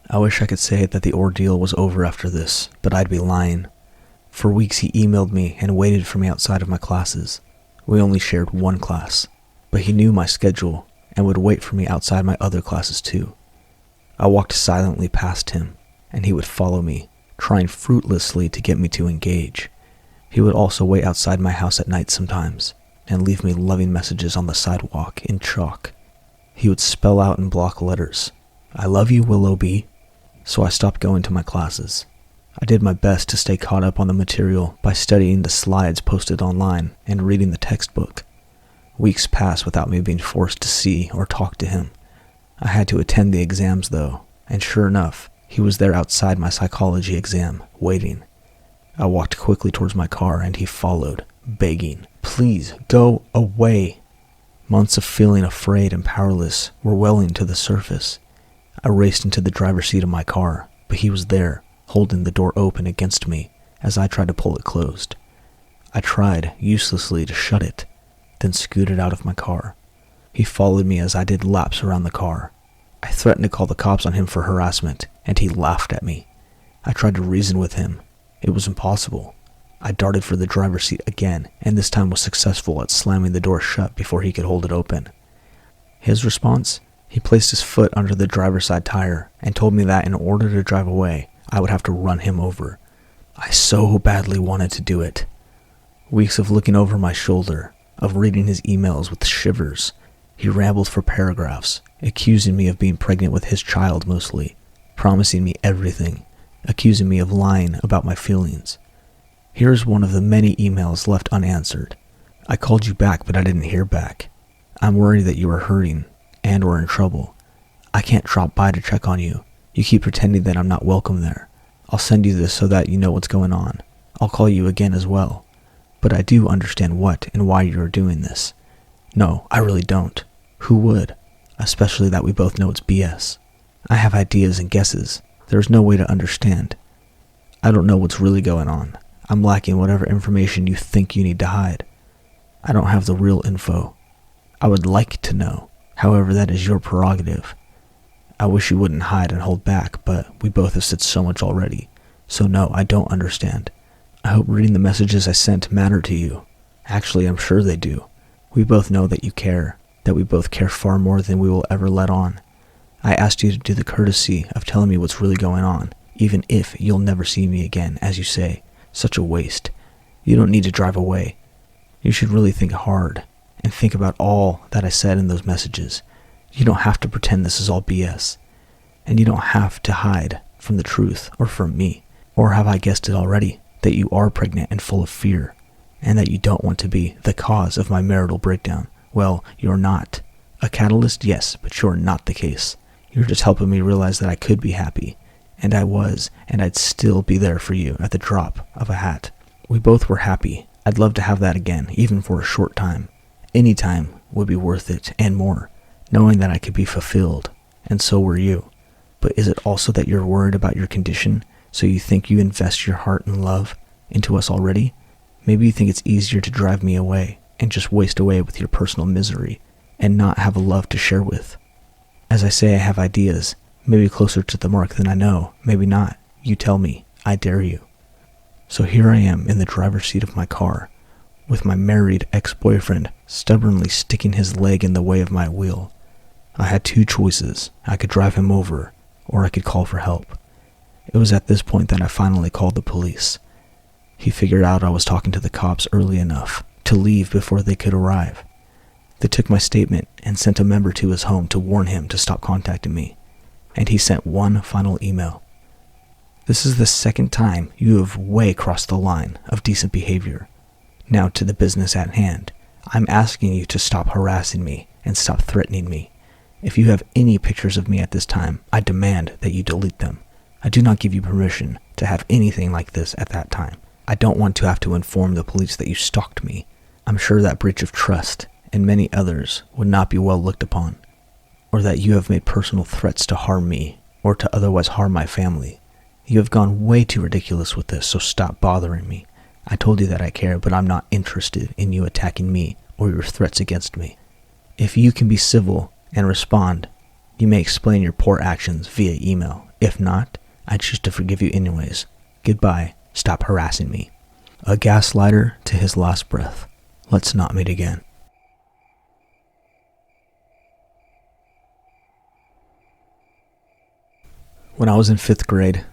I wish I could say that the ordeal was over after this, but I'd be lying. For weeks he emailed me and waited for me outside of my classes. We only shared one class, but he knew my schedule and would wait for me outside my other classes too. I walked silently past him, and he would follow me, trying fruitlessly to get me to engage. He would also wait outside my house at night sometimes, and leave me loving messages on the sidewalk in chalk. He would spell out in block letters, "I love you, Willoughby," so I stopped going to my classes. I did my best to stay caught up on the material by studying the slides posted online and reading the textbook. Weeks passed without me being forced to see or talk to him. I had to attend the exams though, and sure enough, he was there outside my psychology exam, waiting. I walked quickly towards my car and he followed, begging, "Please, go away." Months of feeling afraid and powerless were welling to the surface. I raced into the driver's seat of my car, but he was there, holding the door open against me as I tried to pull it closed. I tried, uselessly, to shut it, then scooted out of my car. He followed me as I did laps around the car. I threatened to call the cops on him for harassment, and he laughed at me. I tried to reason with him. It was impossible. I darted for the driver's seat again, and this time was successful at slamming the door shut before he could hold it open. His response? He placed his foot under the driver's side tire and told me that in order to drive away, I would have to run him over. I so badly wanted to do it. Weeks of looking over my shoulder, of reading his emails with shivers. He rambled for paragraphs, accusing me of being pregnant with his child mostly, promising me everything, accusing me of lying about my feelings. Here's one of the many emails left unanswered. "I called you back, but I didn't hear back. I'm worried that you are hurting and or in trouble. I can't drop by to check on you. You keep pretending that I'm not welcome there. I'll send you this so that you know what's going on. I'll call you again as well. But I do understand what and why you are doing this. No, I really don't. Who would? Especially that we both know it's BS. I have ideas and guesses. There's no way to understand. I don't know what's really going on. I'm lacking whatever information you think you need to hide. I don't have the real info. I would like to know. However, that is your prerogative. I wish you wouldn't hide and hold back, but we both have said so much already. So no, I don't understand. I hope reading the messages I sent matter to you. Actually, I'm sure they do. We both know that you care, that we both care far more than we will ever let on. I asked you to do the courtesy of telling me what's really going on, even if you'll never see me again, as you say. Such a waste. You don't need to drive away. You should really think hard and think about all that I said in those messages. You don't have to pretend this is all BS. And you don't have to hide from the truth or from me. Or have I guessed it already, that you are pregnant and full of fear, and that you don't want to be the cause of my marital breakdown? Well, you're not. A catalyst, yes, but you're not the case. You're just helping me realize that I could be happy. And I was, and I'd still be there for you at the drop of a hat. We both were happy. I'd love to have that again, even for a short time. Any time would be worth it, and more, knowing that I could be fulfilled, and so were you. But is it also that you're worried about your condition, so you think you invest your heart and love into us already? Maybe you think it's easier to drive me away, and just waste away with your personal misery, and not have a love to share with. As I say, I have ideas, maybe closer to the mark than I know, maybe not. You tell me. I dare you. So here I am in the driver's seat of my car, with my married ex-boyfriend stubbornly sticking his leg in the way of my wheel. I had two choices. I could drive him over, or I could call for help. It was at this point that I finally called the police. He figured out I was talking to the cops early enough to leave before they could arrive. They took my statement and sent a member to his home to warn him to stop contacting me. And he sent one final email. "This is the second time you have way crossed the line of decent behavior. Now to the business at hand. I'm asking you to stop harassing me and stop threatening me. If you have any pictures of me at this time, I demand that you delete them. I do not give you permission to have anything like this at that time. I don't want to have to inform the police that you stalked me. I'm sure that breach of trust and many others would not be well looked upon, or that you have made personal threats to harm me or to otherwise harm my family. You have gone way too ridiculous with this, so stop bothering me. I told you that I care, but I'm not interested in you attacking me or your threats against me. If you can be civil and respond, you may explain your poor actions via email. If not, I choose to forgive you anyways. Goodbye. Stop harassing me." A gaslighter to his last breath. Let's not meet again. When I was in 5th grade,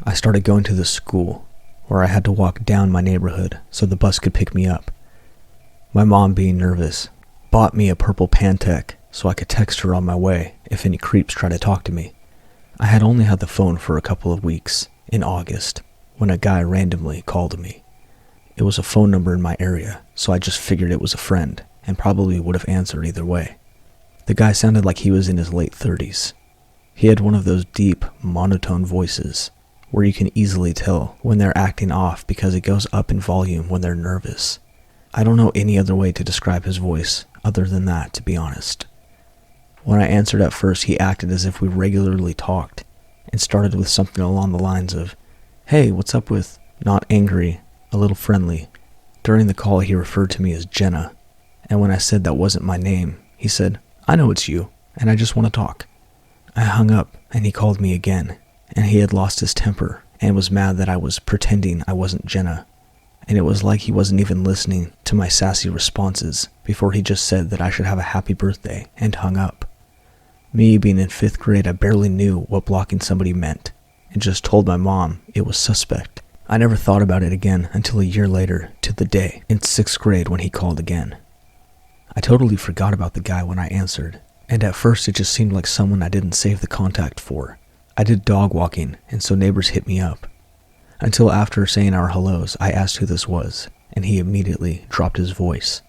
I started going to the school, where I had to walk down my neighborhood so the bus could pick me up. My mom, being nervous, bought me a purple Pantech so I could text her on my way if any creeps tried to talk to me. I had only had the phone for a couple of weeks, in August, when a guy randomly called me. It was a phone number in my area, so I just figured it was a friend, and probably would have answered either way. The guy sounded like he was in his late 30s. He had one of those deep, monotone voices, where you can easily tell when they're acting off because it goes up in volume when they're nervous. I don't know any other way to describe his voice other than that, to be honest. When I answered at first, he acted as if we regularly talked, and started with something along the lines of, "Hey, what's up with?" Not angry, a little friendly. During the call, he referred to me as Jenna, and when I said that wasn't my name, he said, "I know it's you, and I just want to talk." I hung up, and he called me again, and he had lost his temper, and was mad that I was pretending I wasn't Jenna, and it was like he wasn't even listening to my sassy responses before he just said that I should have a happy birthday, and hung up. Me, being in 5th grade, I barely knew what blocking somebody meant, and just told my mom it was suspect. I never thought about it again until a year later, to the day, in 6th grade when he called again. I totally forgot about the guy when I answered, and at first it just seemed like someone I didn't save the contact for. I did dog walking, and so neighbors hit me up. Until after saying our hellos, I asked who this was, and he immediately dropped his voice.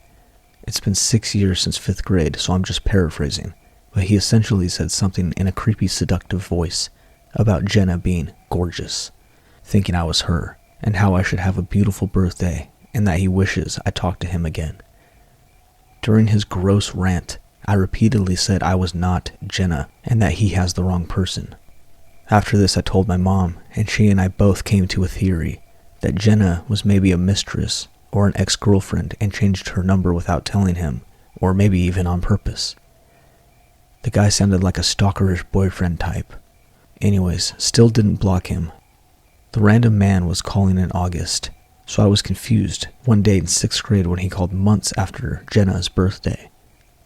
It's been 6 years since 5th grade, so I'm just paraphrasing, but he essentially said something in a creepy, seductive voice about Jenna being gorgeous, thinking I was her, and how I should have a beautiful birthday, and that he wishes I talked to him again. During his gross rant, I repeatedly said I was not Jenna, and that he has the wrong person. After this, I told my mom, and she and I both came to a theory that Jenna was maybe a mistress or an ex-girlfriend and changed her number without telling him, or maybe even on purpose. The guy sounded like a stalkerish boyfriend type. Anyways, still didn't block him. The random man was calling in August, so I was confused one day in 6th grade when he called months after Jenna's birthday.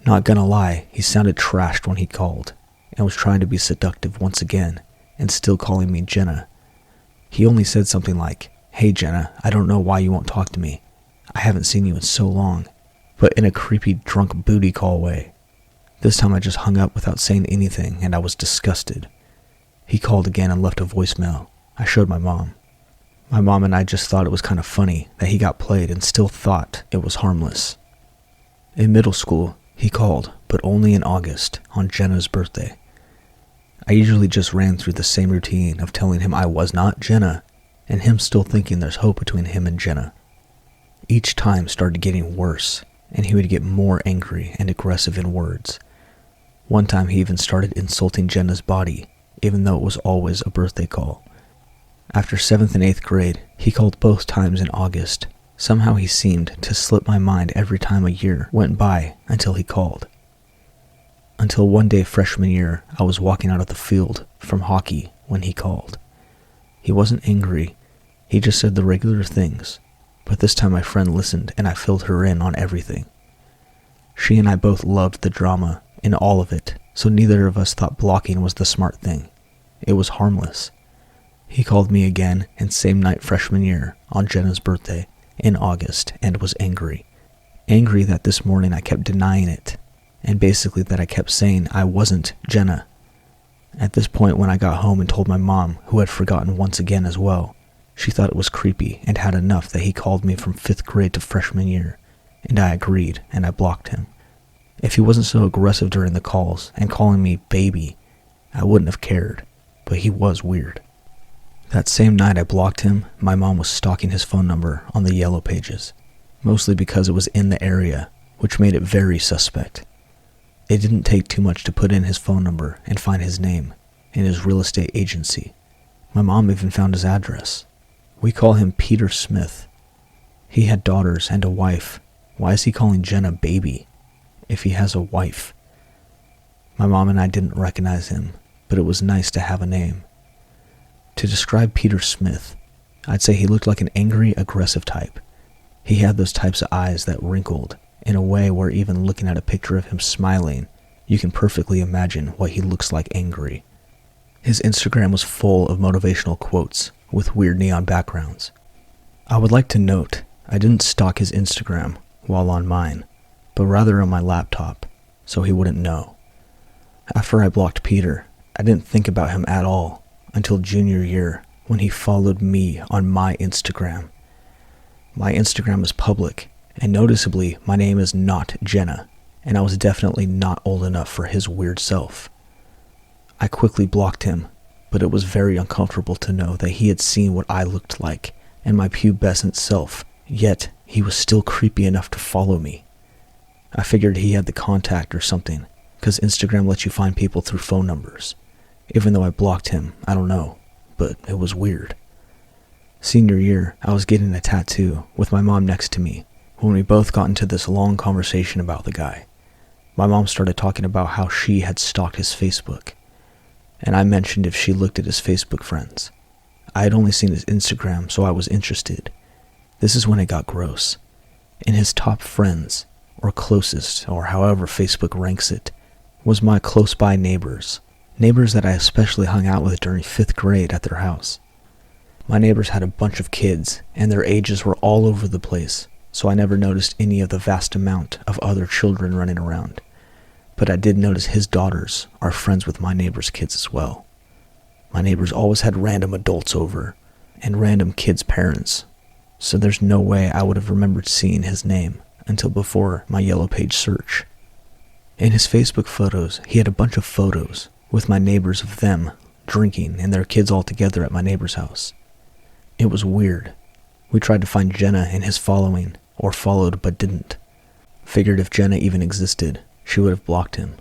Not gonna lie, he sounded trashed when he called, and was trying to be seductive once again, and still calling me Jenna. He only said something like, "Hey Jenna, I don't know why you won't talk to me. I haven't seen you in so long," but in a creepy drunk booty call way. This time I just hung up without saying anything, and I was disgusted. He called again and left a voicemail. I showed my mom. My mom and I just thought it was kind of funny that he got played and still thought it was harmless. In middle school, he called, but only in August, on Jenna's birthday. I usually just ran through the same routine of telling him I was not Jenna, and him still thinking there's hope between him and Jenna. Each time started getting worse, and he would get more angry and aggressive in words. One time he even started insulting Jenna's body, even though it was always a birthday call. After 7th and 8th grade, he called both times in August. Somehow he seemed to slip my mind every time a year went by until he called. Until one day freshman year, I was walking out of the field from hockey when he called. He wasn't angry, he just said the regular things, but this time my friend listened and I filled her in on everything. She and I both loved the drama in all of it, so neither of us thought blocking was the smart thing. It was harmless. He called me again, and same night freshman year, on Jenna's birthday, in August, and was angry. Angry that this morning I kept denying it, and basically that I kept saying I wasn't Jenna. At this point, when I got home and told my mom, who had forgotten once again as well, she thought it was creepy and had enough that he called me from 5th grade to freshman year, and I agreed, and I blocked him. If he wasn't so aggressive during the calls and calling me baby, I wouldn't have cared, but he was weird. That same night I blocked him, my mom was stalking his phone number on the yellow pages, mostly because it was in the area, which made it very suspect. It didn't take too much to put in his phone number and find his name in his real estate agency. My mom even found his address. We call him Peter Smith. He had daughters and a wife. Why is he calling Jenna baby if he has a wife? My mom and I didn't recognize him, but it was nice to have a name. To describe Peter Smith, I'd say he looked like an angry, aggressive type. He had those types of eyes that wrinkled in a way where even looking at a picture of him smiling, you can perfectly imagine what he looks like angry. His Instagram was full of motivational quotes with weird neon backgrounds. I would like to note, I didn't stalk his Instagram while on mine, but rather on my laptop, so he wouldn't know. After I blocked Peter, I didn't think about him at all until junior year when he followed me on my Instagram. My Instagram is public, and noticeably my name is not Jenna, and I was definitely not old enough for his weird self. I quickly blocked him, but it was very uncomfortable to know that he had seen what I looked like and my pubescent self, yet he was still creepy enough to follow me. I figured he had the contact or something, because Instagram lets you find people through phone numbers. Even though I blocked him, I don't know, but it was weird. Senior year, I was getting a tattoo with my mom next to me when we both got into this long conversation about the guy. My mom started talking about how she had stalked his Facebook, and I mentioned if she looked at his Facebook friends. I had only seen his Instagram, so I was interested. This is when it got gross. In his top friends, or closest, or however Facebook ranks it, was my close-by neighbors. Neighbors that I especially hung out with during 5th grade at their house. My neighbors had a bunch of kids, and their ages were all over the place, so I never noticed any of the vast amount of other children running around. But I did notice his daughters are friends with my neighbors' kids as well. My neighbors always had random adults over, and random kids' parents, so there's no way I would have remembered seeing his name until before my Yellow Page search. In his Facebook photos, he had a bunch of photos with my neighbors of them drinking and their kids all together at my neighbor's house. It was weird. We tried to find Jenna in his following, or followed but didn't. Figured if Jenna even existed, she would have blocked him.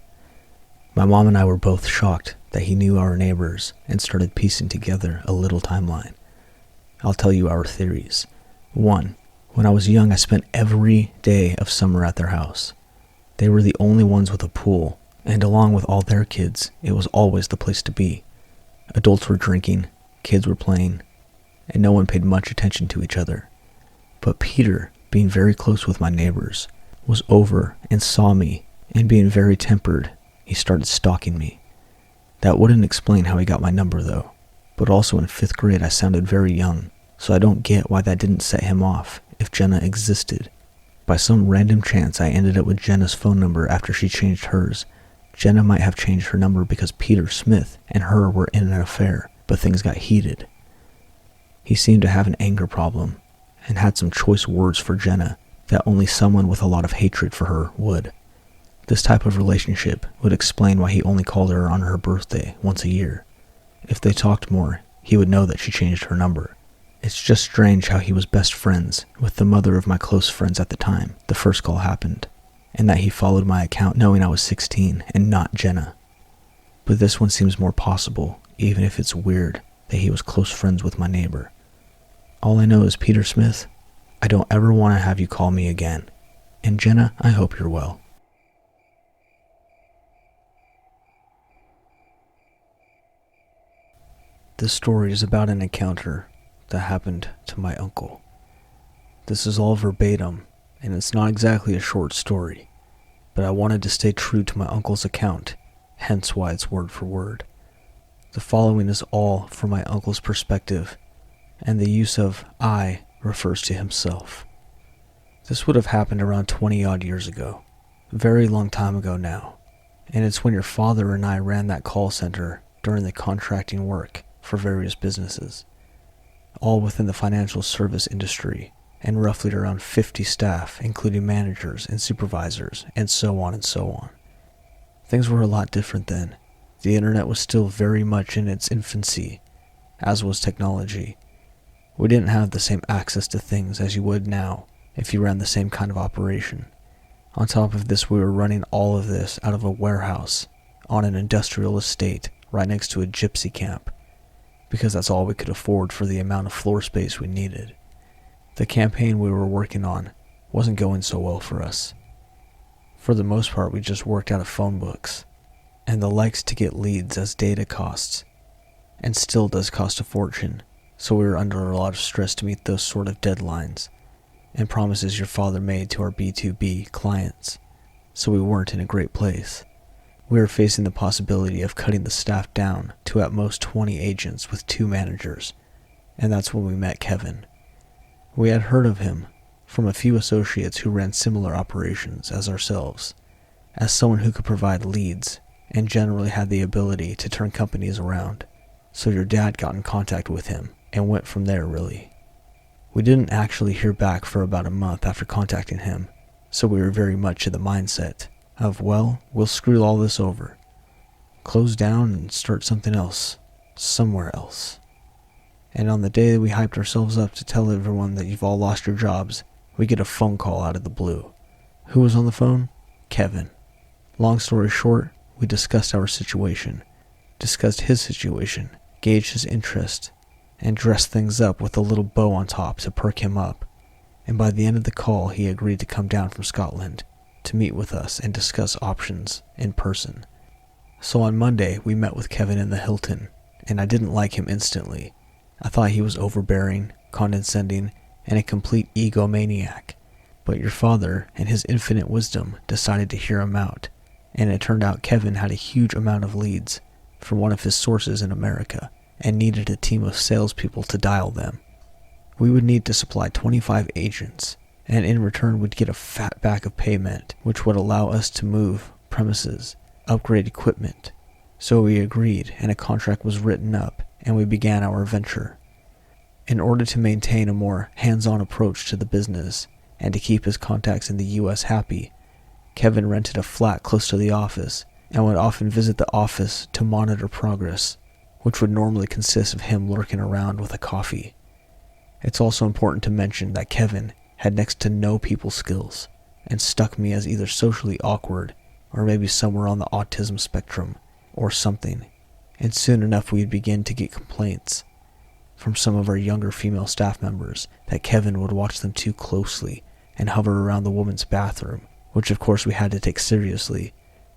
My mom and I were both shocked that he knew our neighbors and started piecing together a little timeline. I'll tell you our theories. 1. When I was young, I spent every day of summer at their house. They were the only ones with a pool, and along with all their kids, it was always the place to be. Adults were drinking, kids were playing, and no one paid much attention to each other. But Peter, being very close with my neighbors, was over and saw me, and being very tempered, he started stalking me. That wouldn't explain how he got my number though, but also in 5th grade I sounded very young, so I don't get why that didn't set him off if Jenna existed. By some random chance I ended up with Jenna's phone number after she changed hers. Jenna might have changed her number because Peter Smith and her were in an affair, but things got heated. He seemed to have an anger problem, and had some choice words for Jenna that only someone with a lot of hatred for her would. This type of relationship would explain why he only called her on her birthday once a year. If they talked more, he would know that she changed her number. It's just strange how he was best friends with the mother of my close friends at the time the first call happened, and that he followed my account knowing I was 16 and not Jenna. But this one seems more possible, even if it's weird that he was close friends with my neighbor. All I know is, Peter Smith, I don't ever want to have you call me again. And Jenna, I hope you're well. This story is about an encounter that happened to my uncle. This is all verbatim, and it's not exactly a short story, but I wanted to stay true to my uncle's account, hence why it's word for word. The following is all from my uncle's perspective, and the use of I refers to himself. This would have happened around 20 odd years ago, a very long time ago now, and it's when your father and I ran that call center during the contracting work for various businesses, all within the financial service industry, and roughly around 50 staff, including managers and supervisors, and so on and so on. Things were a lot different then. The internet was still very much in its infancy, as was technology. We didn't have the same access to things as you would now if you ran the same kind of operation. On top of this, we were running all of this out of a warehouse on an industrial estate right next to a gypsy camp, because that's all we could afford for the amount of floor space we needed. The campaign we were working on wasn't going so well for us. For the most part, we just worked out of phone books, and the likes to get leads as data costs, and still does cost a fortune. So we were under a lot of stress to meet those sort of deadlines and promises your father made to our B2B clients, so we weren't in a great place. We were facing the possibility of cutting the staff down to at most 20 agents with 2 managers, and that's when we met Kevin. We had heard of him from a few associates who ran similar operations as ourselves, as someone who could provide leads and generally had the ability to turn companies around. So your dad got in contact with him and went from there, really. We didn't actually hear back for about a month after contacting him, so we were very much in the mindset of, well, we'll screw all this over, close down and start something else, somewhere else. And on the day that we hyped ourselves up to tell everyone that you've all lost your jobs, we get a phone call out of the blue. Who was on the phone? Kevin. Long story short, we discussed our situation, discussed his situation, gauged his interest, and dressed things up with a little bow on top to perk him up. And by the end of the call, he agreed to come down from Scotland to meet with us and discuss options in person. So on Monday, we met with Kevin in the Hilton, and I didn't like him instantly. I thought he was overbearing, condescending, and a complete egomaniac. But your father, in his infinite wisdom, decided to hear him out, and it turned out Kevin had a huge amount of leads from one of his sources in America, and needed a team of salespeople to dial them. We would need to supply 25 agents, and in return would get a fat back of payment, which would allow us to move premises, upgrade equipment. So we agreed, and a contract was written up, and we began our venture. In order to maintain a more hands-on approach to the business, and to keep his contacts in the US happy, Kevin rented a flat close to the office, and would often visit the office to monitor progress, which would normally consist of him lurking around with a coffee. It's also important to mention that Kevin had next to no people skills, and struck me as either socially awkward, or maybe somewhere on the autism spectrum, or something, and soon enough we'd begin to get complaints from some of our younger female staff members that Kevin would watch them too closely and hover around the woman's bathroom, which of course we had to take seriously,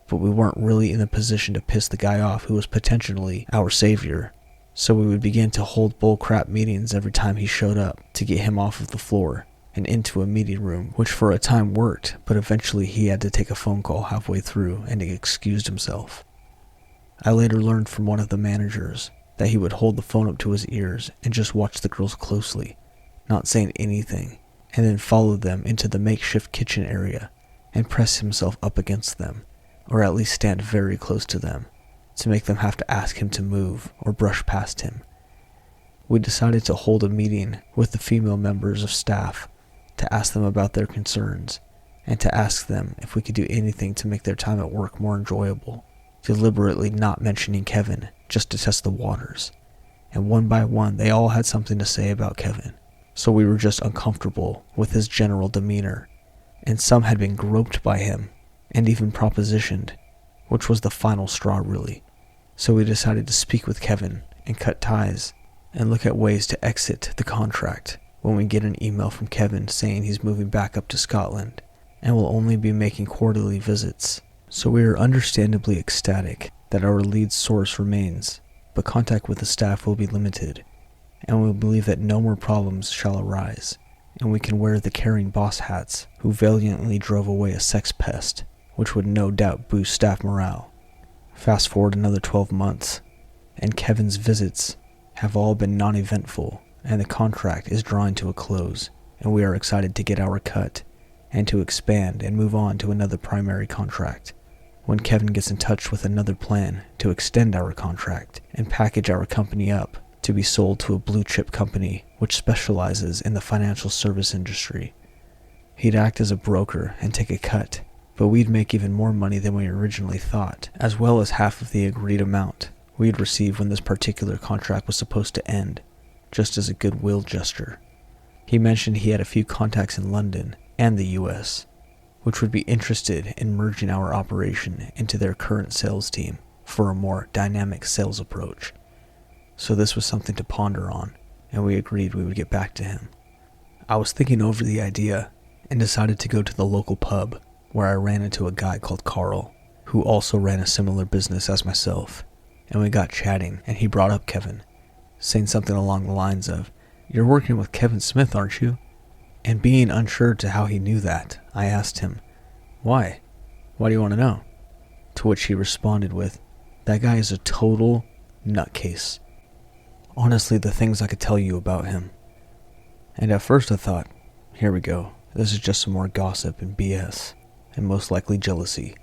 but we weren't really in the position to piss the guy off who was potentially our savior, so we would begin to hold bullcrap meetings every time he showed up to get him off of the floor and into a meeting room, which for a time worked, but eventually he had to take a phone call halfway through and he excused himself. I later learned from one of the managers that he would hold the phone up to his ears and just watch the girls closely, not saying anything, and then follow them into the makeshift kitchen area and press himself up against them, or at least stand very close to them, to make them have to ask him to move or brush past him. We decided to hold a meeting with the female members of staff to ask them about their concerns, and to ask them if we could do anything to make their time at work more enjoyable, deliberately not mentioning Kevin just to test the waters. And one by one, they all had something to say about Kevin, so we were just uncomfortable with his general demeanor, and some had been groped by him, and even propositioned, which was the final straw really. So we decided to speak with Kevin and cut ties, and look at ways to exit the contract when we get an email from Kevin saying he's moving back up to Scotland, and will only be making quarterly visits. So we are understandably ecstatic that our lead source remains, but contact with the staff will be limited, and we believe that no more problems shall arise, and we can wear the caring boss hats who valiantly drove away a sex pest, which would no doubt boost staff morale. Fast forward another 12 months, and Kevin's visits have all been non-eventful, and the contract is drawing to a close, and we are excited to get our cut, and to expand and move on to another primary contract, when Kevin gets in touch with another plan to extend our contract and package our company up to be sold to a blue-chip company which specializes in the financial service industry. He'd act as a broker and take a cut, but we'd make even more money than we originally thought, as well as half of the agreed amount we'd receive when this particular contract was supposed to end, just as a goodwill gesture. He mentioned he had a few contacts in London and the US, which would be interested in merging our operation into their current sales team for a more dynamic sales approach. So this was something to ponder on, and we agreed we would get back to him. I was thinking over the idea and decided to go to the local pub, where I ran into a guy called Carl, who also ran a similar business as myself, and we got chatting, and he brought up Kevin, saying something along the lines of, "You're working with Kevin Smith, aren't you?" And being unsure to how he knew that, I asked him, "Why? Why do you want to know?" To which he responded with, "That guy is a total nutcase. Honestly, the things I could tell you about him." And at first I thought, here we go, this is just some more gossip and BS, and most likely jealousy.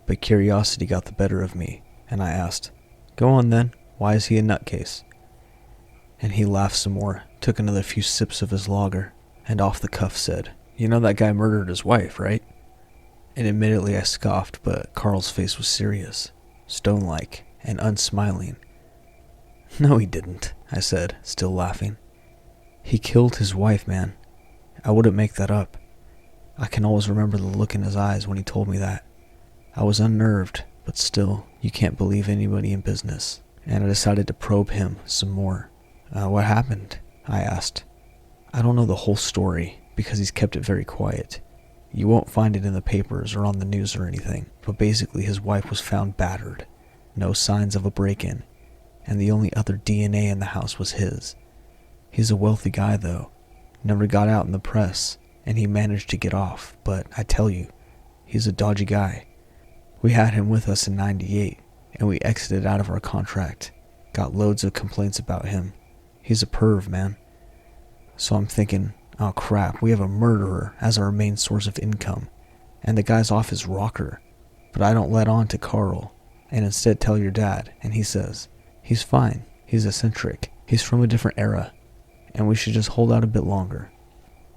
But curiosity got the better of me, and I asked, "Go on then, why is he a nutcase?" And he laughed some more, took another few sips of his lager, and off the cuff said, "You know that guy murdered his wife, right?" And admittedly I scoffed, but Carl's face was serious, stone-like, and unsmiling. "No, he didn't," I said, still laughing. "He killed his wife, man. I wouldn't make that up. I can always remember the look in his eyes when he told me that. I was unnerved, but still, you can't believe anybody in business, and I decided to probe him some more. What happened?" I asked. "I don't know the whole story, because he's kept it very quiet. You won't find it in the papers or on the news or anything, but basically his wife was found battered, no signs of a break-in, and the only other DNA in the house was his. He's a wealthy guy though, never got out in the press, and he managed to get off, but I tell you, he's a dodgy guy. We had him with us in '98, and we exited out of our contract, got loads of complaints about him. He's a perv, man. So I'm thinking, oh crap, we have a murderer as our main source of income, and the guy's off his rocker, but I don't let on to Carl, and instead tell your dad, and he says, he's fine, he's eccentric, he's from a different era, and we should just hold out a bit longer.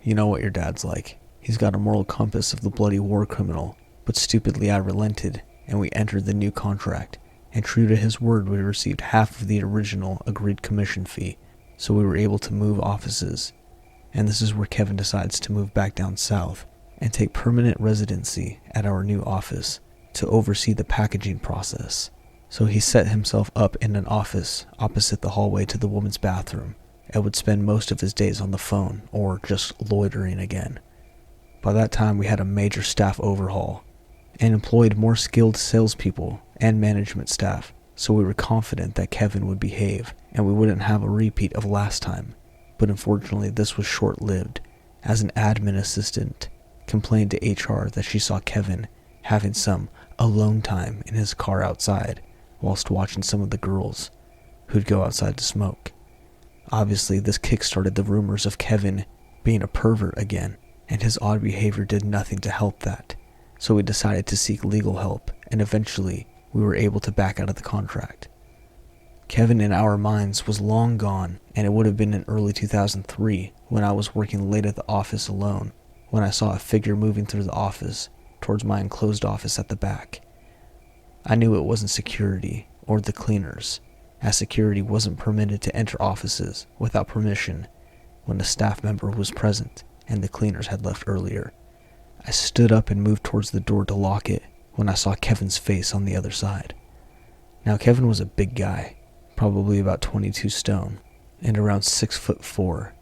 You know what your dad's like. He's got a moral compass of the bloody war criminal, but stupidly I relented, and we entered the new contract, and true to his word we received half of the original agreed commission fee, so we were able to move offices. And this is where Kevin decides to move back down south and take permanent residency at our new office to oversee the packaging process. So he set himself up in an office opposite the hallway to the woman's bathroom and would spend most of his days on the phone or just loitering again. By that time we had a major staff overhaul and employed more skilled salespeople and management staff, so we were confident that Kevin would behave and we wouldn't have a repeat of last time. But unfortunately this was short-lived, as an admin assistant complained to HR that she saw Kevin having some alone time in his car outside whilst watching some of the girls who'd go outside to smoke. Obviously this kick-started the rumors of Kevin being a pervert again, and his odd behavior did nothing to help that, so we decided to seek legal help, and eventually we were able to back out of the contract. Kevin in our minds was long gone, and it would have been in early 2003 when I was working late at the office alone when I saw a figure moving through the office towards my enclosed office at the back. I knew it wasn't security or the cleaners, as security wasn't permitted to enter offices without permission when a staff member was present and the cleaners had left earlier. I stood up and moved towards the door to lock it when I saw Kevin's face on the other side. Now Kevin was a big guy, probably about 22 stone, and around 6'4",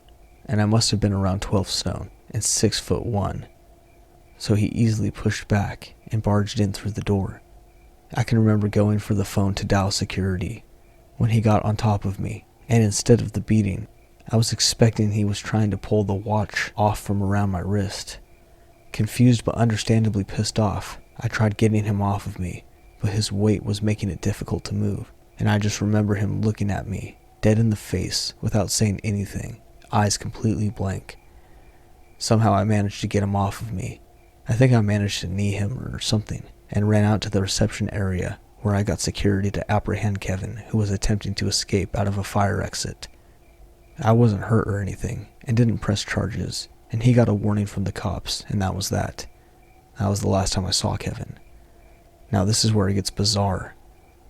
and I must have been around 12 stone and 6'1", so he easily pushed back and barged in through the door. I can remember going for the phone to dial security when he got on top of me, and instead of the beating, I was expecting he was trying to pull the watch off from around my wrist. Confused but understandably pissed off, I tried getting him off of me, but his weight was making it difficult to move, and I just remember him looking at me, dead in the face, without saying anything, eyes completely blank. Somehow I managed to get him off of me. I think I managed to knee him or something, and ran out to the reception area where I got security to apprehend Kevin, who was attempting to escape out of a fire exit. I wasn't hurt or anything, and didn't press charges, and he got a warning from the cops, and that was that. That was the last time I saw Kevin. Now this is where it gets bizarre.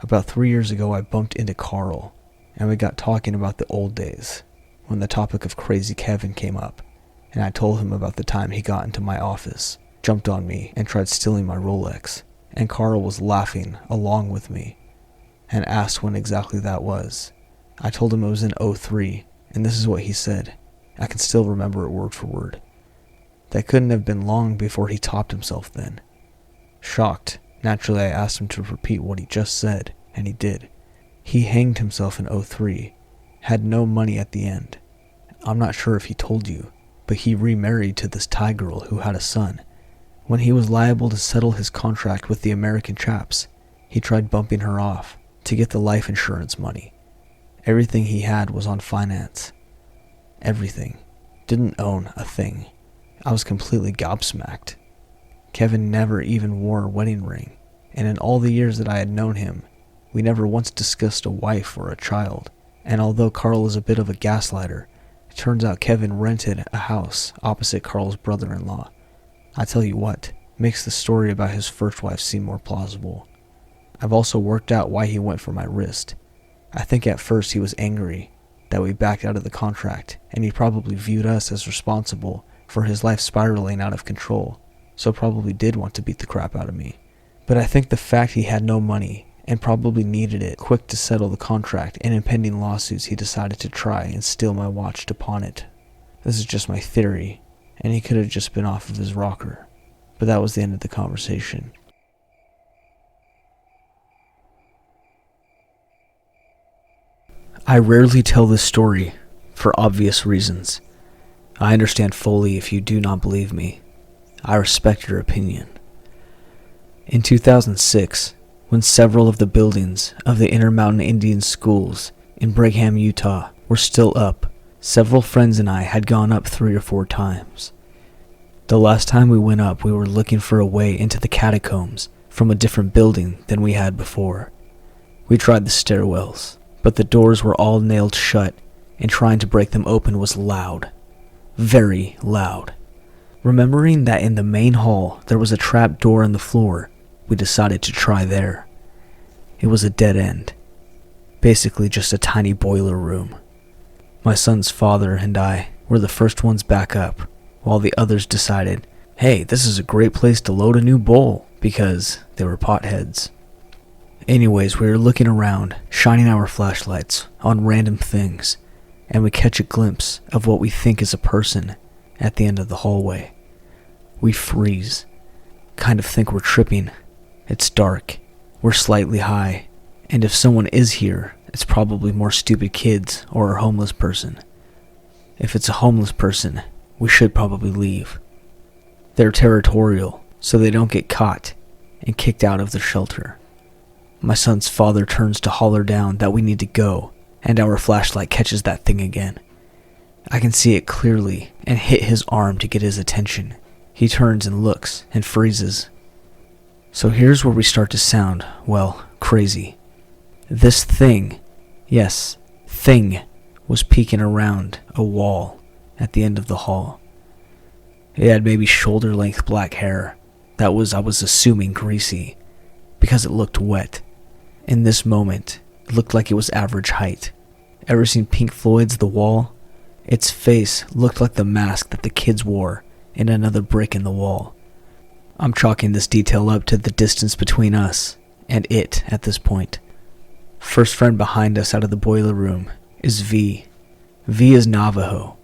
About 3 years ago I bumped into Carl, and we got talking about the old days, when the topic of Crazy Kevin came up, and I told him about the time he got into my office, jumped on me, and tried stealing my Rolex, and Carl was laughing along with me, and asked when exactly that was. I told him it was in '03, and this is what he said. I can still remember it word for word. That couldn't have been long before he topped himself then. Shocked, naturally I asked him to repeat what he just said, and he did. He hanged himself in '03, had no money at the end. I'm not sure if he told you, but he remarried to this Thai girl who had a son. When he was liable to settle his contract with the American chaps, he tried bumping her off to get the life insurance money. Everything he had was on finance. Everything. Didn't own a thing. I was completely gobsmacked. Kevin never even wore a wedding ring, and in all the years that I had known him, we never once discussed a wife or a child. And although Carl is a bit of a gaslighter, it turns out Kevin rented a house opposite Carl's brother-in-law. I tell you what, makes the story about his first wife seem more plausible. I've also worked out why he went for my wrist. I think at first he was angry that we backed out of the contract, and he probably viewed us as responsible for his life spiraling out of control, so probably did want to beat the crap out of me. But I think the fact he had no money and probably needed it quick to settle the contract and impending lawsuits, he decided to try and steal my watch to pawn it. This is just my theory, and he could have just been off of his rocker. But that was the end of the conversation. I rarely tell this story for obvious reasons. I understand fully if you do not believe me. I respect your opinion. In 2006, when several of the buildings of the Intermountain Indian schools in Brigham, Utah were still up, several friends and I had gone up 3 or 4 times. The last time we went up, we were looking for a way into the catacombs from a different building than we had before. We tried the stairwells, but the doors were all nailed shut, and trying to break them open was loud. Very loud. Remembering that in the main hall there was a trap door in the floor, we decided to try there. It was a dead end. Basically just a tiny boiler room. My son's father and I were the first ones back up, while the others decided, hey, this is a great place to load a new bowl, because they were potheads. Anyways, we were looking around, shining our flashlights on random things, and we catch a glimpse of what we think is a person at the end of the hallway. We freeze. Kind of think we're tripping. It's dark. We're slightly high. And if someone is here, it's probably more stupid kids or a homeless person. If it's a homeless person, we should probably leave. They're territorial, so they don't get caught and kicked out of their shelter. My son's father turns to holler down that we need to go, and our flashlight catches that thing again. I can see it clearly and hit his arm to get his attention. He turns and looks and freezes. So here's where we start to sound, well, crazy. This thing, yes, thing, was peeking around a wall at the end of the hall. It had maybe shoulder-length black hair that I was assuming greasy, because it looked wet. In this moment, it looked like it was average height. Ever seen Pink Floyd's The Wall? Its face looked like the mask that the kids wore in Another Brick in the Wall. I'm chalking this detail up to the distance between us and it at this point. First friend behind us out of the boiler room is V. V is Navajo.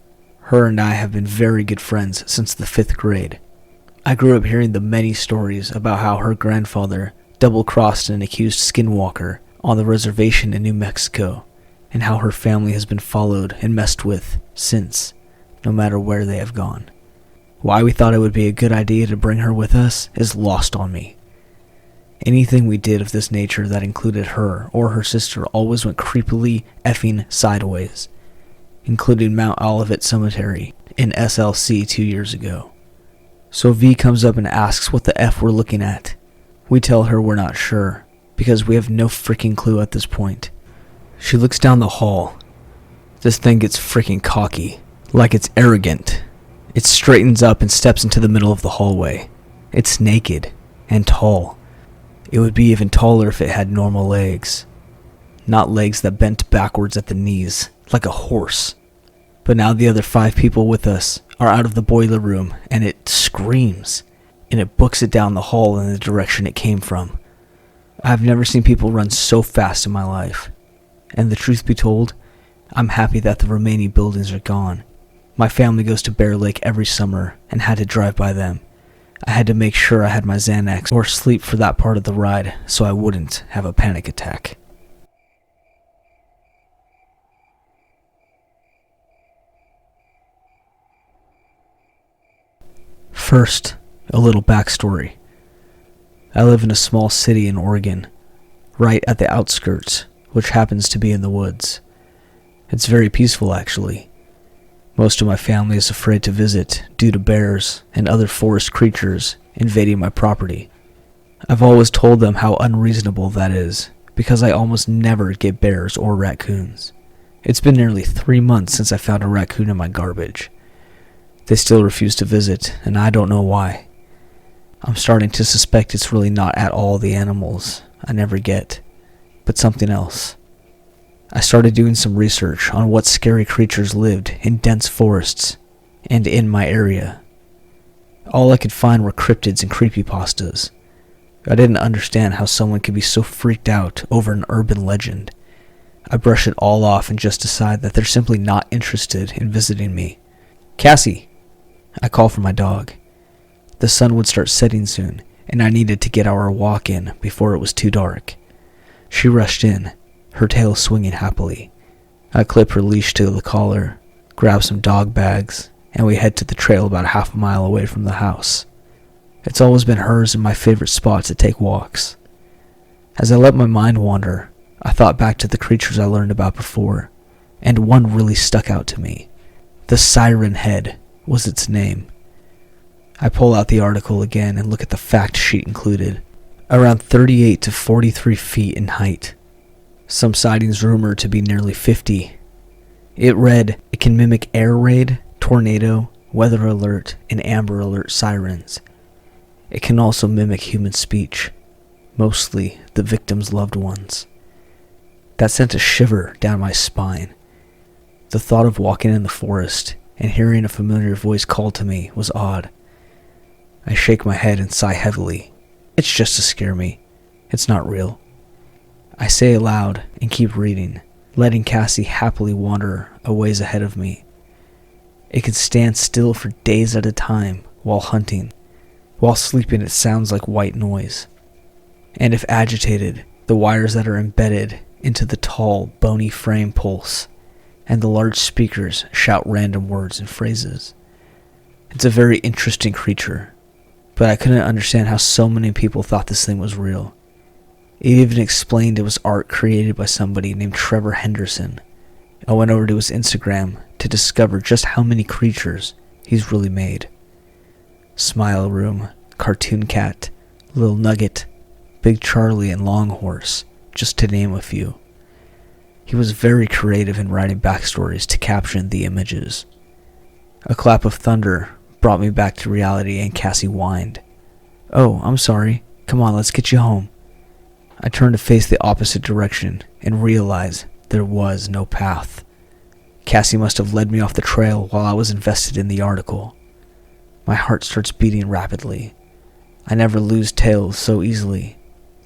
Her and I have been very good friends since the 5th grade. I grew up hearing the many stories about how her grandfather double-crossed an accused skinwalker on the reservation in New Mexico, and how her family has been followed and messed with since, no matter where they have gone. Why we thought it would be a good idea to bring her with us is lost on me. Anything we did of this nature that included her or her sister always went creepily effing sideways, including Mount Olivet Cemetery in SLC 2 years ago. So V comes up and asks what the F we're looking at. We tell her we're not sure, because we have no freaking clue at this point. She looks down the hall. This thing gets freaking cocky, like it's arrogant. It straightens up and steps into the middle of the hallway. It's naked and tall. It would be even taller if it had normal legs. Not legs that bent backwards at the knees, like a horse. But now the other 5 people with us are out of the boiler room, and it screams, and it books it down the hall in the direction it came from. I've never seen people run so fast in my life. And the truth be told, I'm happy that the remaining buildings are gone. My family goes to Bear Lake every summer and had to drive by them. I had to make sure I had my Xanax or sleep for that part of the ride so I wouldn't have a panic attack. First, A little backstory. I live in a small city in Oregon, right at the outskirts, which happens to be in the woods. It's very peaceful, actually. Most of my family is afraid to visit due to bears and other forest creatures invading my property. I've always told them how unreasonable that is, because I almost never get bears or raccoons. It's been nearly 3 months since I found a raccoon in my garbage. They still refuse to visit, and I don't know why. I'm starting to suspect it's really not at all the animals I never get, but something else. I started doing some research on what scary creatures lived in dense forests and in my area. All I could find were cryptids and creepypastas. I didn't understand how someone could be so freaked out over an urban legend. I brush it all off and just decide that they're simply not interested in visiting me. Cassie! I call for my dog. The sun would start setting soon, and I needed to get our walk in before it was too dark. She rushed in, her tail swinging happily. I clip her leash to the collar, grab some dog bags, and we head to the trail about half a mile away from the house. It's always been hers and my favorite spot to take walks. As I let my mind wander, I thought back to the creatures I learned about before, and one really stuck out to me. The Siren Head was its name. I pull out the article again and look at the fact sheet included. Around 38 to 43 feet in height. Some sightings rumored to be nearly 50. It read, it can mimic air raid, tornado, weather alert, and amber alert sirens. It can also mimic human speech, mostly the victim's loved ones. That sent a shiver down my spine. The thought of walking in the forest and hearing a familiar voice call to me was odd. I shake my head and sigh heavily. It's just to scare me. It's not real. I say aloud and keep reading, letting Cassie happily wander a ways ahead of me. It can stand still for days at a time while hunting. While sleeping, it sounds like white noise. And if agitated, the wires that are embedded into the tall, bony frame pulse, and the large speakers shout random words and phrases. It's a very interesting creature, but I couldn't understand how so many people thought this thing was real. It even explained it was art created by somebody named Trevor Henderson. I went over to his Instagram to discover just how many creatures he's really made. Smile Room, Cartoon Cat, Lil Nugget, Big Charlie, and Long Horse, just to name a few. He was very creative in writing backstories to caption the images. A clap of thunder brought me back to reality and Cassie whined. "Oh, I'm sorry. Come on, let's get you home." I turned to face the opposite direction and realized there was no path. Cassie must have led me off the trail while I was invested in the article. My heart starts beating rapidly. I never lose tales so easily.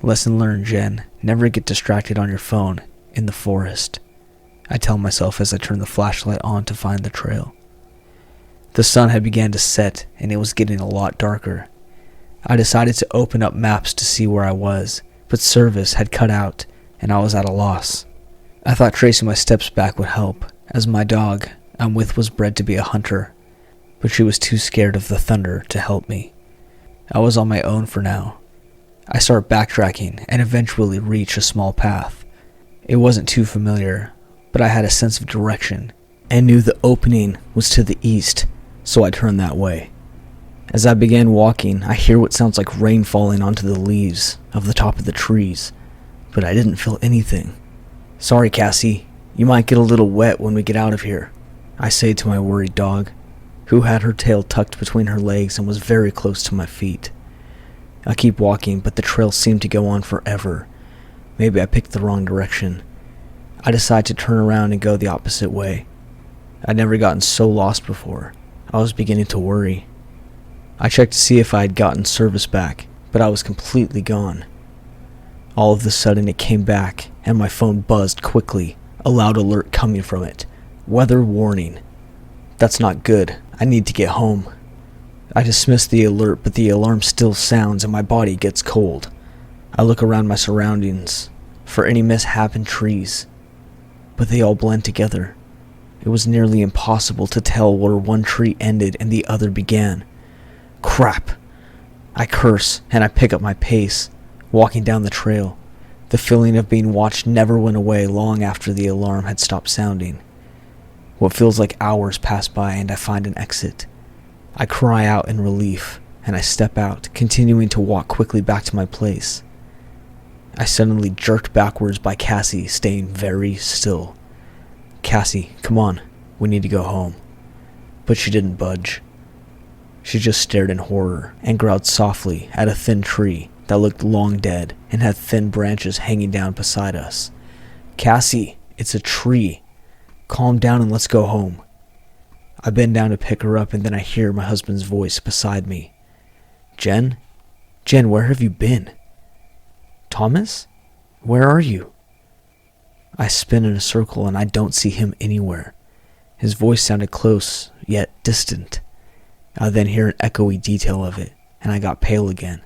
Lesson learned, Jen. Never get distracted on your phone in the forest. I tell myself as I turn the flashlight on to find the trail. The sun had begun to set and it was getting a lot darker. I decided to open up maps to see where I was, but service had cut out and I was at a loss. I thought tracing my steps back would help, as my dog I'm with was bred to be a hunter, but she was too scared of the thunder to help me. I was on my own for now. I start backtracking and eventually reach a small path. It wasn't too familiar, but I had a sense of direction and knew the opening was to the east, so I turned that way. As I began walking, I hear what sounds like rain falling onto the leaves of the top of the trees, but I didn't feel anything. "Sorry, Cassie, you might get a little wet when we get out of here," I say to my worried dog, who had her tail tucked between her legs and was very close to my feet. I keep walking, but the trail seemed to go on forever. Maybe I picked the wrong direction. I decide to turn around and go the opposite way. I'd never gotten so lost before. I was beginning to worry. I checked to see if I had gotten service back, but I was completely gone. All of a sudden it came back, and my phone buzzed quickly, a loud alert coming from it. Weather warning. That's not good. I need to get home. I dismiss the alert, but the alarm still sounds and my body gets cold. I look around my surroundings for any misshapen trees, but they all blend together. It was nearly impossible to tell where one tree ended and the other began. Crap! I curse, and I pick up my pace, walking down the trail. The feeling of being watched never went away long after the alarm had stopped sounding. What feels like hours pass by and I find an exit. I cry out in relief, and I step out, continuing to walk quickly back to my place. I suddenly jerked backwards by Cassie, staying very still. "Cassie, come on, we need to go home." But she didn't budge. She just stared in horror and growled softly at a thin tree that looked long dead and had thin branches hanging down beside us. "Cassie, it's a tree. Calm down and let's go home." I bend down to pick her up, and then I hear my husband's voice beside me. "Jen? Jen, where have you been?" "Thomas? Where are you?" I spin in a circle and I don't see him anywhere. His voice sounded close, yet distant. I then hear an echoey detail of it, and I got pale again.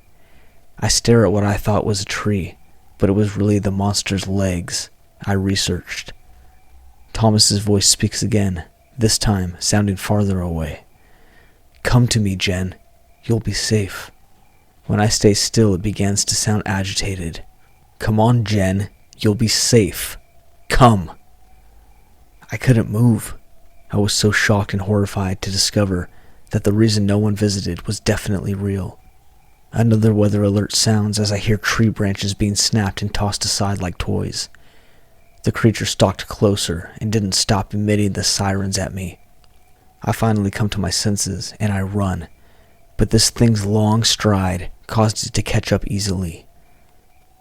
I stare at what I thought was a tree, but it was really the monster's legs. I researched. Thomas's voice speaks again, this time sounding farther away. "Come to me, Jen. You'll be safe." When I stay still, it begins to sound agitated. "Come on, Jen. You'll be safe. Come." I couldn't move. I was so shocked and horrified to discover that the reason no one visited was definitely real. Another weather alert sounds as I hear tree branches being snapped and tossed aside like toys. The creature stalked closer and didn't stop emitting the sirens at me. I finally come to my senses and I run, but this thing's long stride caused it to catch up easily.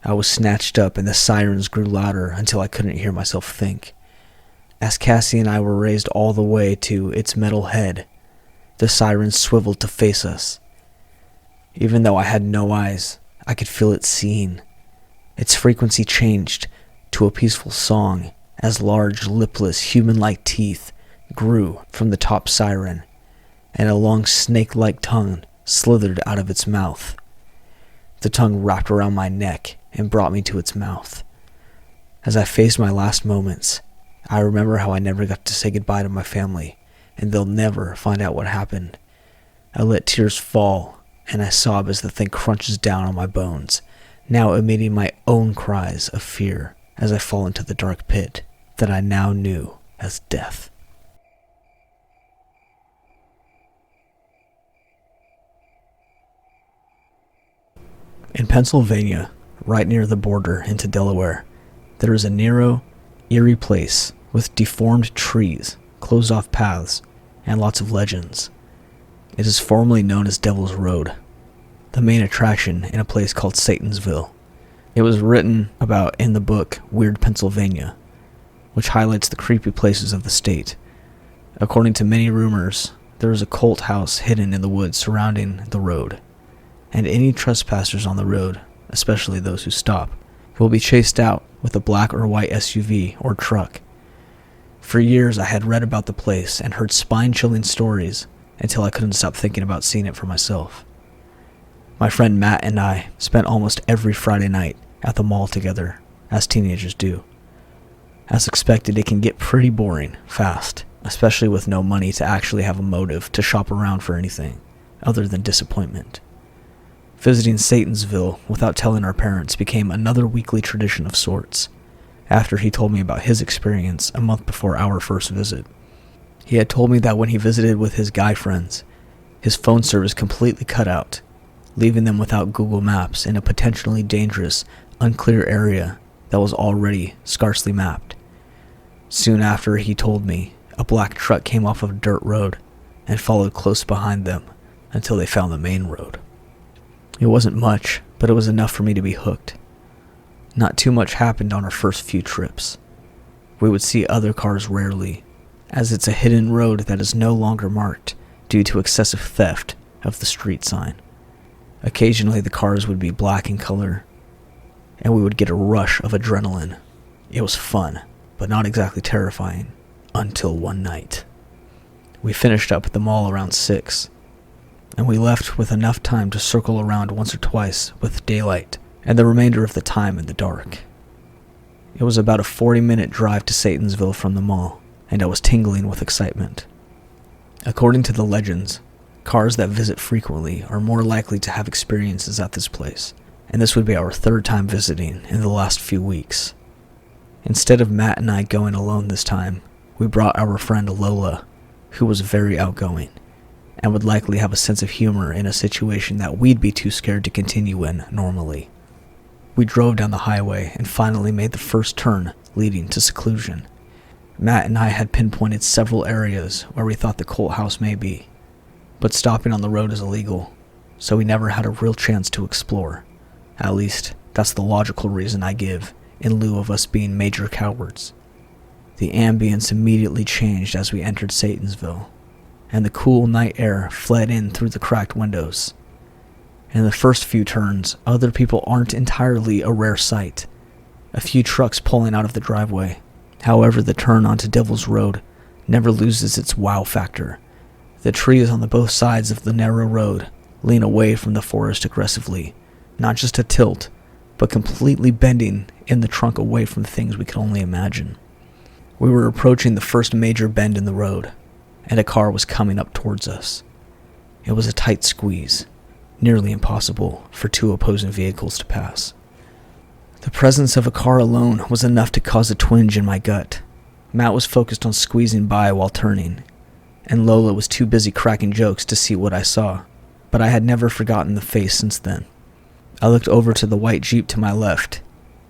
I was snatched up and the sirens grew louder until I couldn't hear myself think. As Cassie and I were raised all the way to its metal head, the sirens swiveled to face us. Even though I had no eyes, I could feel it seeing. Its frequency changed to a peaceful song as large, lipless, human-like teeth grew from the top siren, and a long snake-like tongue slithered out of its mouth. The tongue wrapped around my neck and brought me to its mouth. As I faced my last moments, I remember how I never got to say goodbye to my family, and they'll never find out what happened. I let tears fall, and I sob as the thing crunches down on my bones, now emitting my own cries of fear as I fall into the dark pit that I now knew as death. In Pennsylvania, right near the border into Delaware, there is a narrow, eerie place with deformed trees, closed-off paths, and lots of legends. It is formerly known as Devil's Road, the main attraction in a place called Satansville. It was written about in the book Weird Pennsylvania, which highlights the creepy places of the state. According to many rumors, there is a cult house hidden in the woods surrounding the road, and any trespassers on the road, especially those who stop, will be chased out with a black or white SUV or truck. For years I had read about the place and heard spine-chilling stories until I couldn't stop thinking about seeing it for myself. My friend Matt and I spent almost every Friday night at the mall together, as teenagers do. As expected, it can get pretty boring fast, especially with no money to actually have a motive to shop around for anything other than disappointment. Visiting Satansville without telling our parents became another weekly tradition of sorts, after he told me about his experience a month before our first visit. He had told me that when he visited with his guy friends, his phone service completely cut out, leaving them without Google Maps in a potentially dangerous, unclear area that was already scarcely mapped. Soon after he told me, a black truck came off of a dirt road and followed close behind them until they found the main road. It wasn't much, but it was enough for me to be hooked. Not too much happened on our first few trips. We would see other cars rarely, as it's a hidden road that is no longer marked due to excessive theft of the street sign. Occasionally the cars would be black in color, and we would get a rush of adrenaline. It was fun, but not exactly terrifying, until one night. We finished up at the mall around 6, and we left with enough time to circle around once or twice with daylight, and the remainder of the time in the dark. It was about a 40-minute drive to Satansville from the mall, and I was tingling with excitement. According to the legends, Cars that visit frequently are more likely to have experiences at this place, and this would be our third time visiting in the last few weeks. Instead of Matt and I going alone this time, we brought our friend Lola, who was very outgoing, and would likely have a sense of humor in a situation that we'd be too scared to continue in normally. We drove down the highway and finally made the first turn leading to seclusion. Matt and I had pinpointed several areas where we thought the cult house may be, but stopping on the road is illegal, so we never had a real chance to explore. At least, that's the logical reason I give, in lieu of us being major cowards. The ambience immediately changed as we entered Satansville, and the cool night air fled in through the cracked windows. In the first few turns, other people aren't entirely a rare sight. A few trucks pulling out of the driveway. However, the turn onto Devil's Road never loses its wow factor. The trees on the both sides of the narrow road lean away from the forest aggressively, not just a tilt, but completely bending in the trunk away from things we could only imagine. We were approaching the first major bend in the road, and a car was coming up towards us. It was a tight squeeze, nearly impossible for two opposing vehicles to pass. The presence of a car alone was enough to cause a twinge in my gut. Matt was focused on squeezing by while turning, and Lola was too busy cracking jokes to see what I saw, but I had never forgotten the face since then. I looked over to the white Jeep to my left,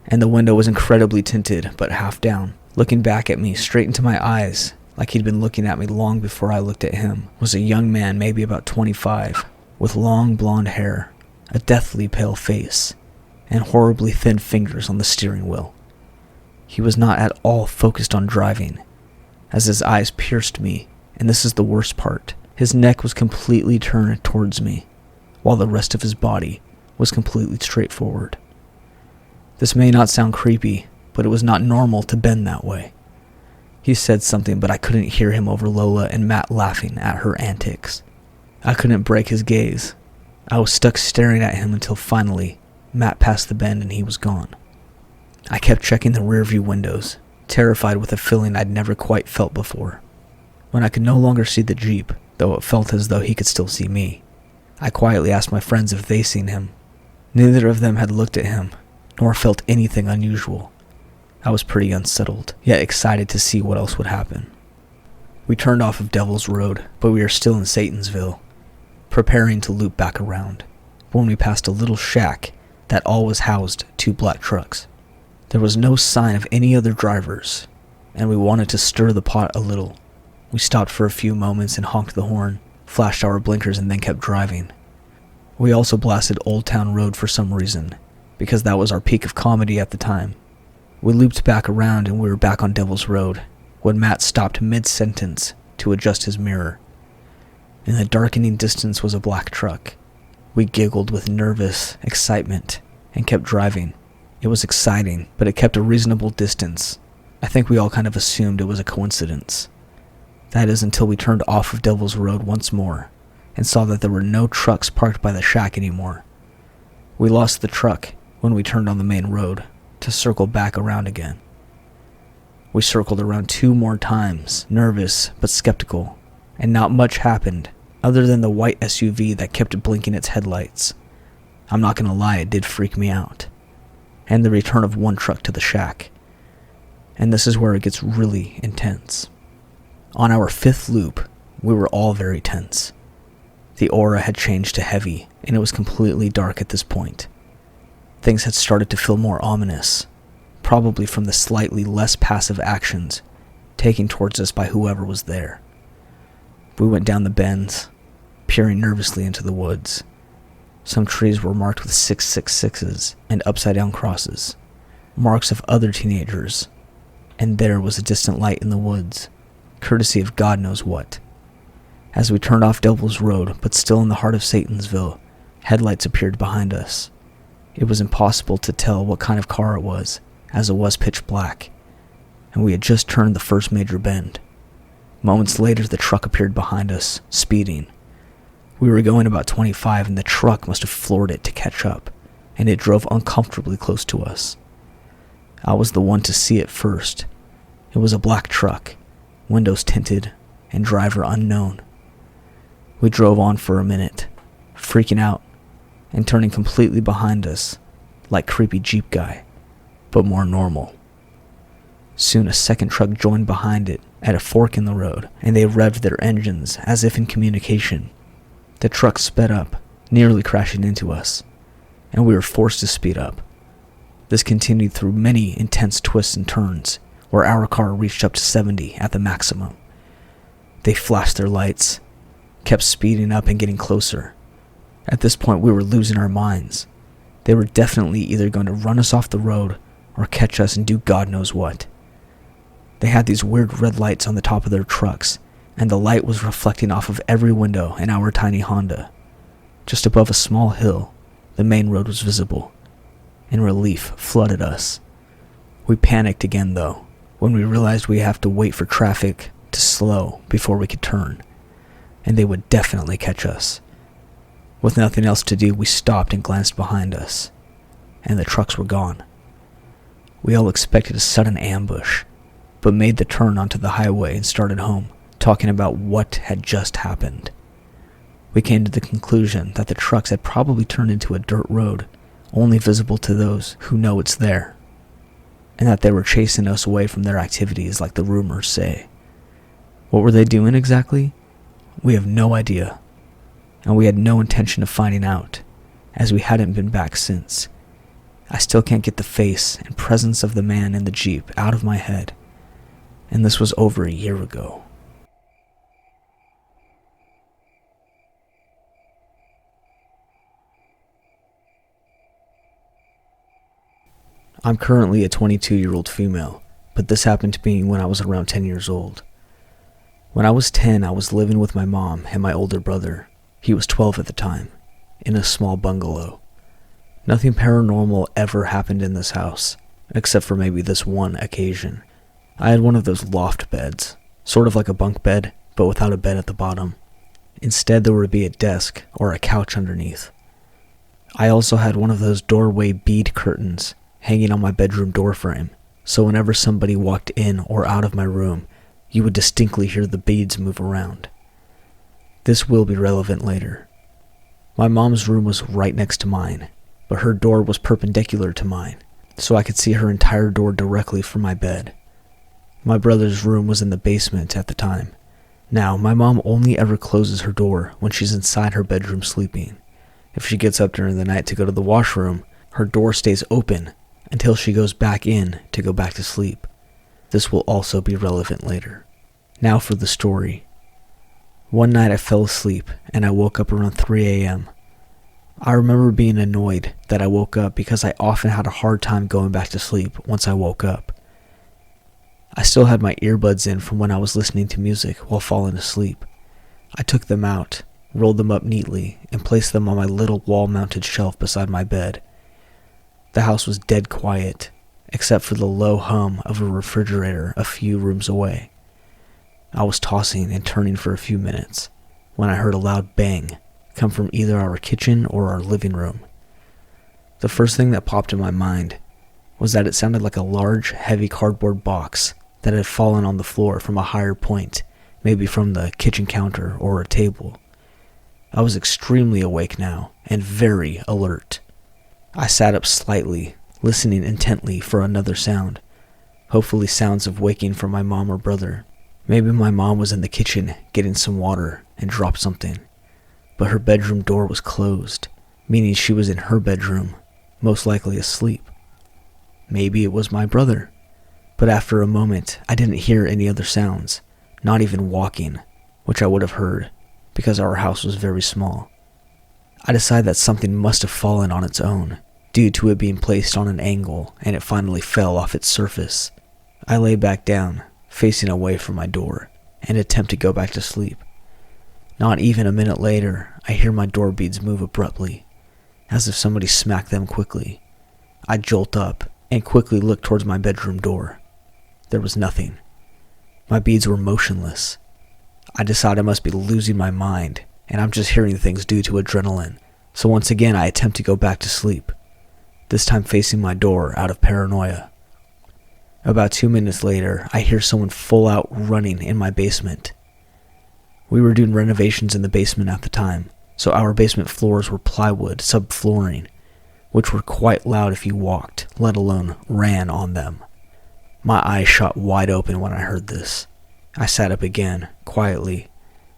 and the window was incredibly tinted, but half down. Looking back at me, straight into my eyes, like he'd been looking at me long before I looked at him, was a young man maybe about 25, with long blonde hair, a deathly pale face, and horribly thin fingers on the steering wheel. He was not at all focused on driving, as his eyes pierced me, and this is the worst part. His neck was completely turned towards me, while the rest of his body was completely straightforward. This may not sound creepy, but it was not normal to bend that way. He said something, but I couldn't hear him over Lola and Matt laughing at her antics. I couldn't break his gaze. I was stuck staring at him until finally, Matt passed the bend and he was gone. I kept checking the rearview windows, terrified with a feeling I'd never quite felt before. When I could no longer see the Jeep, though it felt as though he could still see me, I quietly asked my friends if they seen him. Neither of them had looked at him, nor felt anything unusual. I was pretty unsettled, yet excited to see what else would happen. We turned off of Devil's Road, but we were still in Satansville, preparing to loop back around, when we passed a little shack that always housed 2 black trucks. There was no sign of any other drivers, and we wanted to stir the pot a little. We stopped for a few moments and honked the horn, flashed our blinkers, and then kept driving. We also blasted Old Town Road for some reason, because that was our peak of comedy at the time. We looped back around and we were back on Devil's Road, when Matt stopped mid-sentence to adjust his mirror. In the darkening distance was a black truck. We giggled with nervous excitement and kept driving. It was exciting, but it kept a reasonable distance. I think we all kind of assumed it was a coincidence. That is until we turned off of Devil's Road once more and saw that there were no trucks parked by the shack anymore. We lost the truck when we turned on the main road to circle back around again. We circled around 2 more times, nervous but skeptical, and not much happened other than the white SUV that kept blinking its headlights. I'm not gonna lie, it did freak me out. And the return of 1 truck to the shack. And this is where it gets really intense. On our 5th loop, we were all very tense. The aura had changed to heavy, and it was completely dark at this point. Things had started to feel more ominous, probably from the slightly less passive actions taken towards us by whoever was there. We went down the bends, peering nervously into the woods. Some trees were marked with 666s and upside-down crosses, marks of other teenagers, and there was a distant light in the woods, courtesy of God knows what. As we turned off Devil's Road, but still in the heart of Satansville, headlights appeared behind us. It was impossible to tell what kind of car it was, as it was pitch black, and we had just turned the first major bend. Moments later, the truck appeared behind us, speeding. We were going about 25, and the truck must have floored it to catch up, and it drove uncomfortably close to us. I was the one to see it first. It was a black truck, windows tinted, and driver unknown. We drove on for a minute, freaking out and turning completely behind us like creepy Jeep guy, but more normal. Soon a second truck joined behind it at a fork in the road, and they revved their engines as if in communication. The truck sped up, nearly crashing into us, and we were forced to speed up. This continued through many intense twists and turns, where our car reached up to 70 at the maximum. They flashed their lights, kept speeding up and getting closer. At this point, we were losing our minds. They were definitely either going to run us off the road or catch us and do God knows what. They had these weird red lights on the top of their trucks, and the light was reflecting off of every window in our tiny Honda. Just above a small hill, the main road was visible, and relief flooded us. We panicked again, though, when we realized we have to wait for traffic to slow before we could turn, and they would definitely catch us. With nothing else to do, we stopped and glanced behind us, and the trucks were gone. We all expected a sudden ambush, but made the turn onto the highway and started home, talking about what had just happened. We came to the conclusion that the trucks had probably turned into a dirt road, only visible to those who know it's there, and that they were chasing us away from their activities like the rumors say. What were they doing exactly? We have no idea, and we had no intention of finding out, as we hadn't been back since. I still can't get the face and presence of the man in the Jeep out of my head, and this was over a year ago. I'm currently a 22-year-old female, but this happened to me when I was around 10 years old. When I was 10, I was living with my mom and my older brother. He was 12 at the time, in a small bungalow. Nothing paranormal ever happened in this house, except for maybe this one occasion. I had one of those loft beds, sort of like a bunk bed, but without a bed at the bottom. Instead, there would be a desk or a couch underneath. I also had one of those doorway bead curtains hanging on my bedroom door frame, so whenever somebody walked in or out of my room, you would distinctly hear the beads move around. This will be relevant later. My mom's room was right next to mine, but her door was perpendicular to mine, so I could see her entire door directly from my bed. My brother's room was in the basement at the time. Now, my mom only ever closes her door when she's inside her bedroom sleeping. If she gets up during the night to go to the washroom, her door stays open until she goes back in to go back to sleep. This will also be relevant later. Now for the story. One night I fell asleep and I woke up around 3 a.m. I remember being annoyed that I woke up because I often had a hard time going back to sleep once I woke up. I still had my earbuds in from when I was listening to music while falling asleep. I took them out, rolled them up neatly, and placed them on my little wall-mounted shelf beside my bed. The house was dead quiet, except for the low hum of a refrigerator a few rooms away. I was tossing and turning for a few minutes when I heard a loud bang come from either our kitchen or our living room. The first thing that popped in my mind was that it sounded like a large, heavy cardboard box that had fallen on the floor from a higher point, maybe from the kitchen counter or a table. I was extremely awake now and very alert. I sat up slightly, listening intently for another sound, hopefully sounds of waking from my mom or brother. Maybe my mom was in the kitchen getting some water and dropped something, but her bedroom door was closed, meaning she was in her bedroom, most likely asleep. Maybe it was my brother, but after a moment I didn't hear any other sounds, not even walking, which I would have heard because our house was very small. I decided that something must have fallen on its own, due to it being placed on an angle and it finally fell off its surface. I lay back down, facing away from my door, and attempt to go back to sleep. Not even a minute later, I hear my door beads move abruptly, as if somebody smacked them quickly. I jolt up and quickly look towards my bedroom door. There was nothing. My beads were motionless. I decide I must be losing my mind, and I'm just hearing things due to adrenaline, so once again I attempt to go back to sleep, this time facing my door out of paranoia. About 2 minutes later, I hear someone full out running in my basement. We were doing renovations in the basement at the time, so our basement floors were plywood subflooring, which were quite loud if you walked, let alone ran on them. My eyes shot wide open when I heard this. I sat up again, quietly,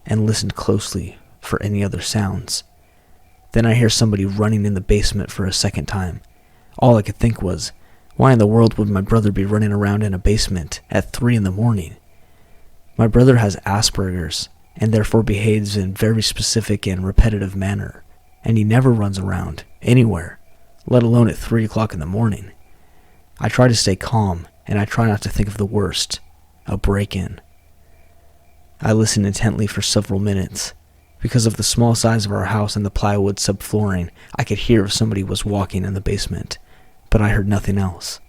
and listened closely for any other sounds. Then I hear somebody running in the basement for a second time. All I could think was, why in the world would my brother be running around in a basement at 3 in the morning? My brother has Asperger's, and therefore behaves in very specific and repetitive manner, and he never runs around, anywhere, let alone at 3 o'clock in the morning. I try to stay calm, and I try not to think of the worst, a break-in. I listened intently for several minutes. Because of the small size of our house and the plywood subflooring, I could hear if somebody was walking in the basement, but I heard nothing else.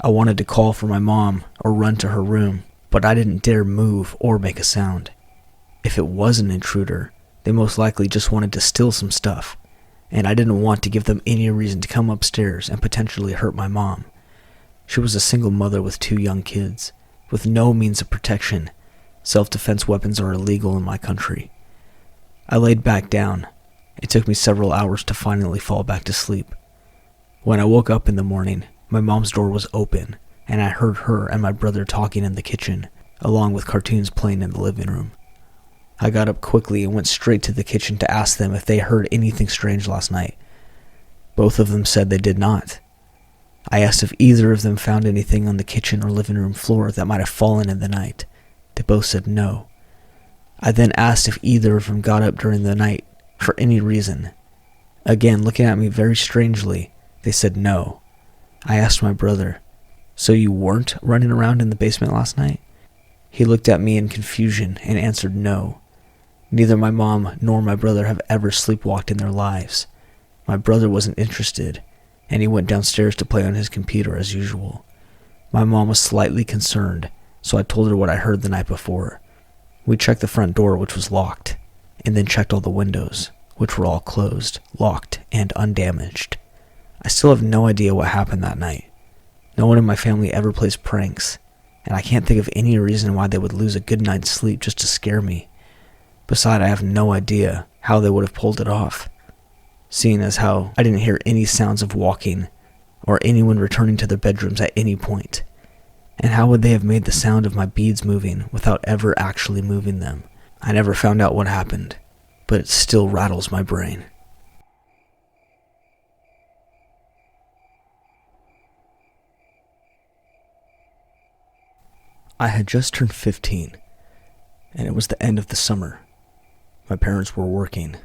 I wanted to call for my mom or run to her room, but I didn't dare move or make a sound. If it was an intruder, they most likely just wanted to steal some stuff, and I didn't want to give them any reason to come upstairs and potentially hurt my mom. She was a single mother with 2 young kids, with no means of protection. Self-defense weapons are illegal in my country. I laid back down. It took me several hours to finally fall back to sleep. When I woke up in the morning, my mom's door was open, and I heard her and my brother talking in the kitchen, along with cartoons playing in the living room. I got up quickly and went straight to the kitchen to ask them if they heard anything strange last night. Both of them said they did not. I asked if either of them found anything on the kitchen or living room floor that might have fallen in the night. They both said no. I then asked if either of them got up during the night for any reason. Again, looking at me very strangely, they said no. I asked my brother, "So you weren't running around in the basement last night?" He looked at me in confusion and answered no. Neither my mom nor my brother have ever sleepwalked in their lives. My brother wasn't interested, and he went downstairs to play on his computer as usual. My mom was slightly concerned, so I told her what I heard the night before. We checked the front door, which was locked, and then checked all the windows, which were all closed, locked, and undamaged. I still have no idea what happened that night. No one in my family ever plays pranks, and I can't think of any reason why they would lose a good night's sleep just to scare me. Besides, I have no idea how they would have pulled it off, seeing as how I didn't hear any sounds of walking or anyone returning to their bedrooms at any point. And how would they have made the sound of my beads moving without ever actually moving them? I never found out what happened, but it still rattles my brain. I had just turned 15, and it was the end of the summer. My parents were working.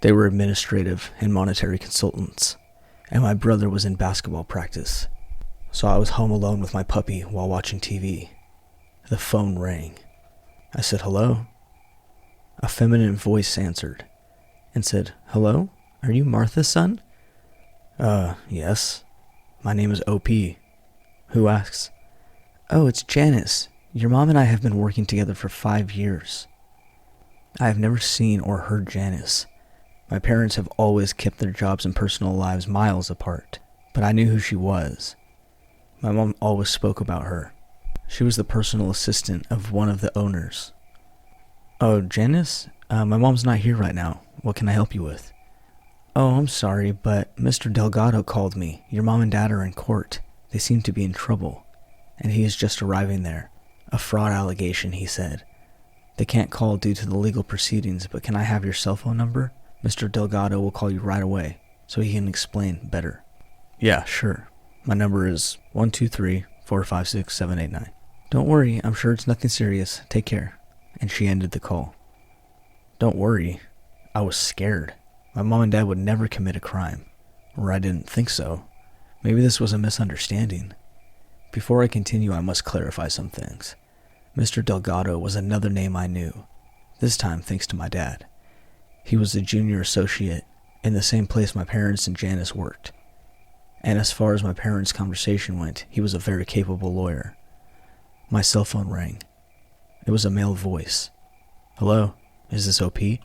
They were administrative and monetary consultants, and my brother was in basketball practice. So I was home alone with my puppy while watching TV. The phone rang. I said, "Hello?" A feminine voice answered and said, "Hello? Are you Martha's son?" Yes. My name is OP. Who asks? "Oh, it's Janice. Your mom and I have been working together for 5 years." I have never seen or heard Janice. My parents have always kept their jobs and personal lives miles apart, but I knew who she was. My mom always spoke about her. She was the personal assistant of one of the owners. "Oh, Janice? My mom's not here right now. What can I help you with?" "Oh, I'm sorry, but Mr. Delgado called me. Your mom and dad are in court. They seem to be in trouble, and he is just arriving there. A fraud allegation," he said. "They can't call due to the legal proceedings, but can I have your cell phone number? Mr. Delgado will call you right away, so he can explain better." "Yeah, sure. My number is 123-456-789. "Don't worry, I'm sure it's nothing serious. Take care." And she ended the call. Don't worry. I was scared. My mom and dad would never commit a crime. Or I didn't think so. Maybe this was a misunderstanding. Before I continue, I must clarify some things. Mr. Delgado was another name I knew, this time thanks to my dad. He was a junior associate in the same place my parents and Janice worked. And as far as my parents' conversation went, he was a very capable lawyer. My cell phone rang. It was a male voice. "Hello, is this OP?"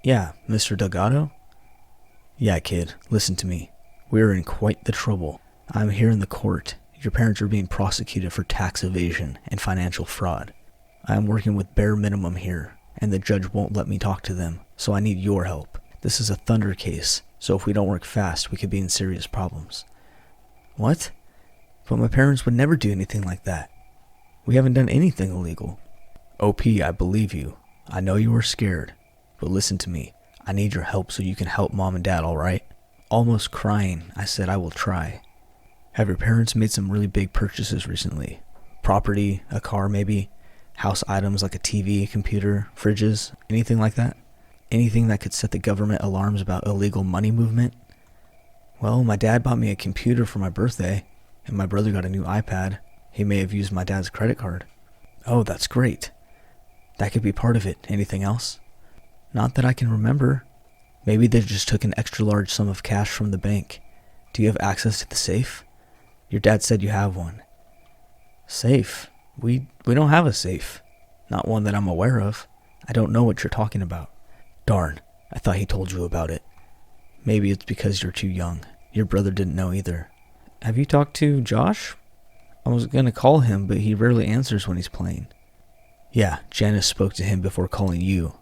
"Yeah, Mr. Delgado?" "Yeah, kid, listen to me. We are in quite the trouble. I'm here in the court. Your parents are being prosecuted for tax evasion and financial fraud. I am working with bare minimum here, and the judge won't let me talk to them, so I need your help. This is a thunder case, so if we don't work fast, we could be in serious problems. What? But my parents would never do anything like that. We haven't done anything illegal. OP, I believe you. I know you are scared, but listen to me. I need your help so you can help Mom and Dad, alright? Almost crying, I said I will try. Have your parents made some really big purchases recently? Property, a car maybe? House items like a TV, computer, fridges, anything like that? Anything that could set the government alarms about illegal money movement? Well, my dad bought me a computer for my birthday, and my brother got a new iPad. He may have used my dad's credit card. Oh, that's great. That could be part of it. Anything else? Not that I can remember. Maybe they just took an extra large sum of cash from the bank. Do you have access to the safe? Your dad said you have one. Safe? We don't have a safe. Not one that I'm aware of. I don't know what you're talking about. Darn, I thought he told you about it. Maybe it's because you're too young. Your brother didn't know either. Have you talked to Josh? I was gonna call him, but he rarely answers when he's playing. Yeah, Janice spoke to him before calling you.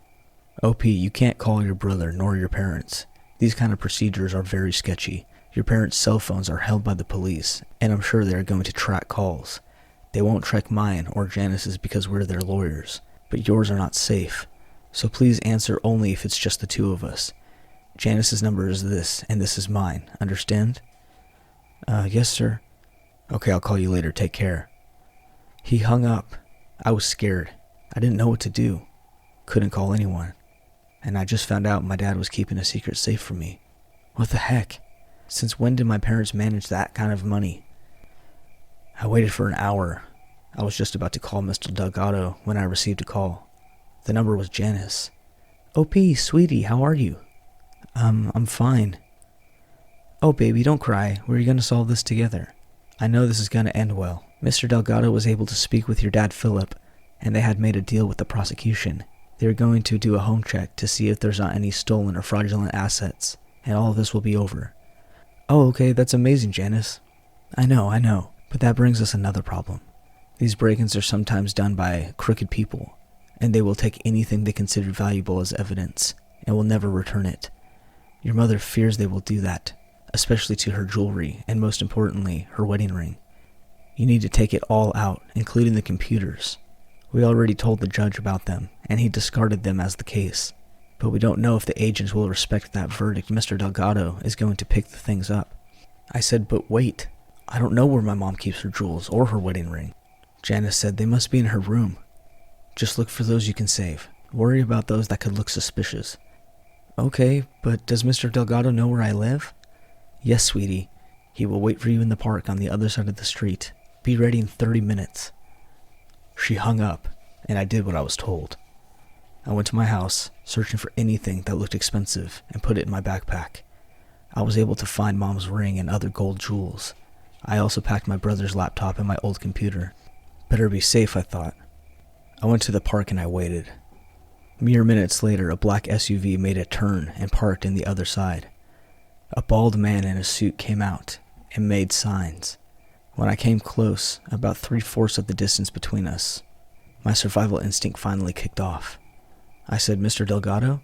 OP, you can't call your brother nor your parents. These kind of procedures are very sketchy. Your parents' cell phones are held by the police, and I'm sure they're going to track calls. They won't track mine or Janice's because we're their lawyers, but yours are not safe. So please answer only if it's just the two of us. Janice's number is this, and this is mine. Understand? Yes, sir. Okay, I'll call you later. Take care. He hung up. I was scared. I didn't know what to do. Couldn't call anyone. And I just found out my dad was keeping a secret safe from me. What the heck? Since when did my parents manage that kind of money? I waited for an hour. I was just about to call Mr. Delgado when I received a call. The number was Janice. OP, sweetie, how are you? I'm fine. Oh, baby, don't cry. We're gonna solve this together. I know this is gonna end well. Mr. Delgado was able to speak with your dad, Philip, and they had made a deal with the prosecution. They were going to do a home check to see if there's not any stolen or fraudulent assets, and all of this will be over. Oh, okay, that's amazing, Janice. I know, but that brings us another problem. These break-ins are sometimes done by crooked people, and they will take anything they consider valuable as evidence, and will never return it. Your mother fears they will do that, especially to her jewelry, and most importantly, her wedding ring. You need to take it all out, including the computers. We already told the judge about them, and he discarded them as the case. But we don't know if the agents will respect that verdict. Mr. Delgado is going to pick the things up. I said, but wait. I don't know where my mom keeps her jewels or her wedding ring. Janice said they must be in her room. Just look for those you can save. Worry about those that could look suspicious. Okay, but does Mr. Delgado know where I live? Yes, sweetie. He will wait for you in the park on the other side of the street. Be ready in 30 minutes. She hung up, and I did what I was told. I went to my house, searching for anything that looked expensive, and put it in my backpack. I was able to find Mom's ring and other gold jewels. I also packed my brother's laptop and my old computer. Better be safe, I thought. I went to the park and I waited. Mere minutes later, a black SUV made a turn and parked in the other side. A bald man in a suit came out and made signs. When I came close, about 3/4 of the distance between us, my survival instinct finally kicked off. I said, Mr. Delgado?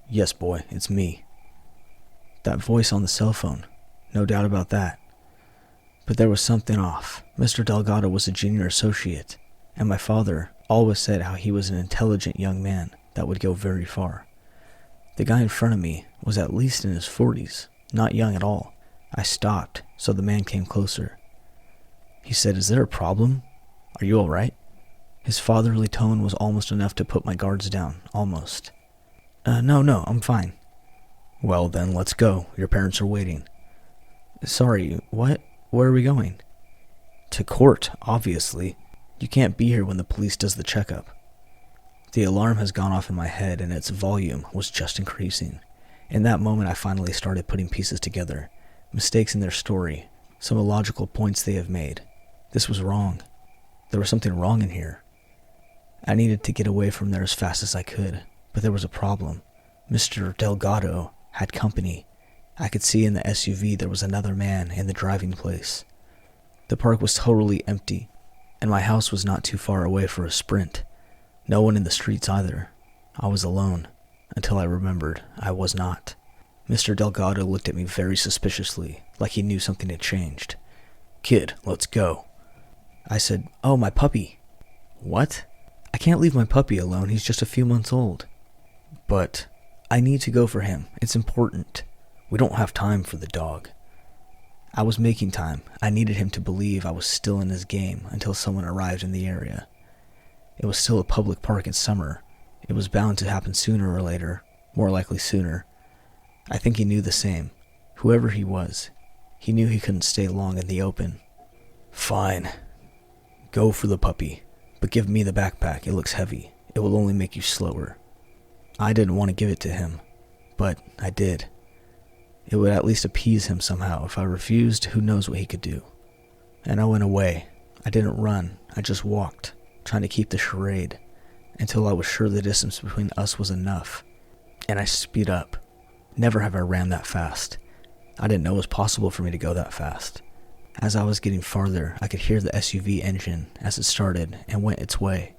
Yes, boy, it's me. That voice on the cell phone, no doubt about that. But there was something off. Mr. Delgado was a junior associate, and my father always said how he was an intelligent young man that would go very far. The guy in front of me was at least in his 40s, not young at all. I stopped, so the man came closer. He said, is there a problem? Are you alright? His fatherly tone was almost enough to put my guards down, almost. No, I'm fine. Well then, let's go. Your parents are waiting. Sorry, what? Where are we going? To court, obviously. You can't be here when the police does the checkup. The alarm has gone off in my head and its volume was just increasing. In that moment I finally started putting pieces together. Mistakes in their story, some illogical points they have made. This was wrong. There was something wrong in here. I needed to get away from there as fast as I could, but there was a problem. Mr. Delgado had company. I could see in the SUV there was another man in the driving place. The park was totally empty, and my house was not too far away for a sprint. No one in the streets either. I was alone, until I remembered I was not. Mr. Delgado looked at me very suspiciously, like he knew something had changed. "Kid, let's go." I said, "Oh, my puppy." "What? I can't leave my puppy alone, he's just a few months old." "But I need to go for him, it's important. We don't have time for the dog." I was making time. I needed him to believe I was still in his game until someone arrived in the area. It was still a public park in summer. It was bound to happen sooner or later, more likely sooner. I think he knew the same. Whoever he was, he knew he couldn't stay long in the open. "Fine. Go for the puppy, but give me the backpack. It looks heavy. It will only make you slower." I didn't want to give it to him, but I did. It would at least appease him somehow. If I refused, who knows what he could do. And I went away. I didn't run. I just walked, trying to keep the charade, until I was sure the distance between us was enough. And I speed up. Never have I ran that fast. I didn't know it was possible for me to go that fast. As I was getting farther, I could hear the SUV engine as it started and went its way.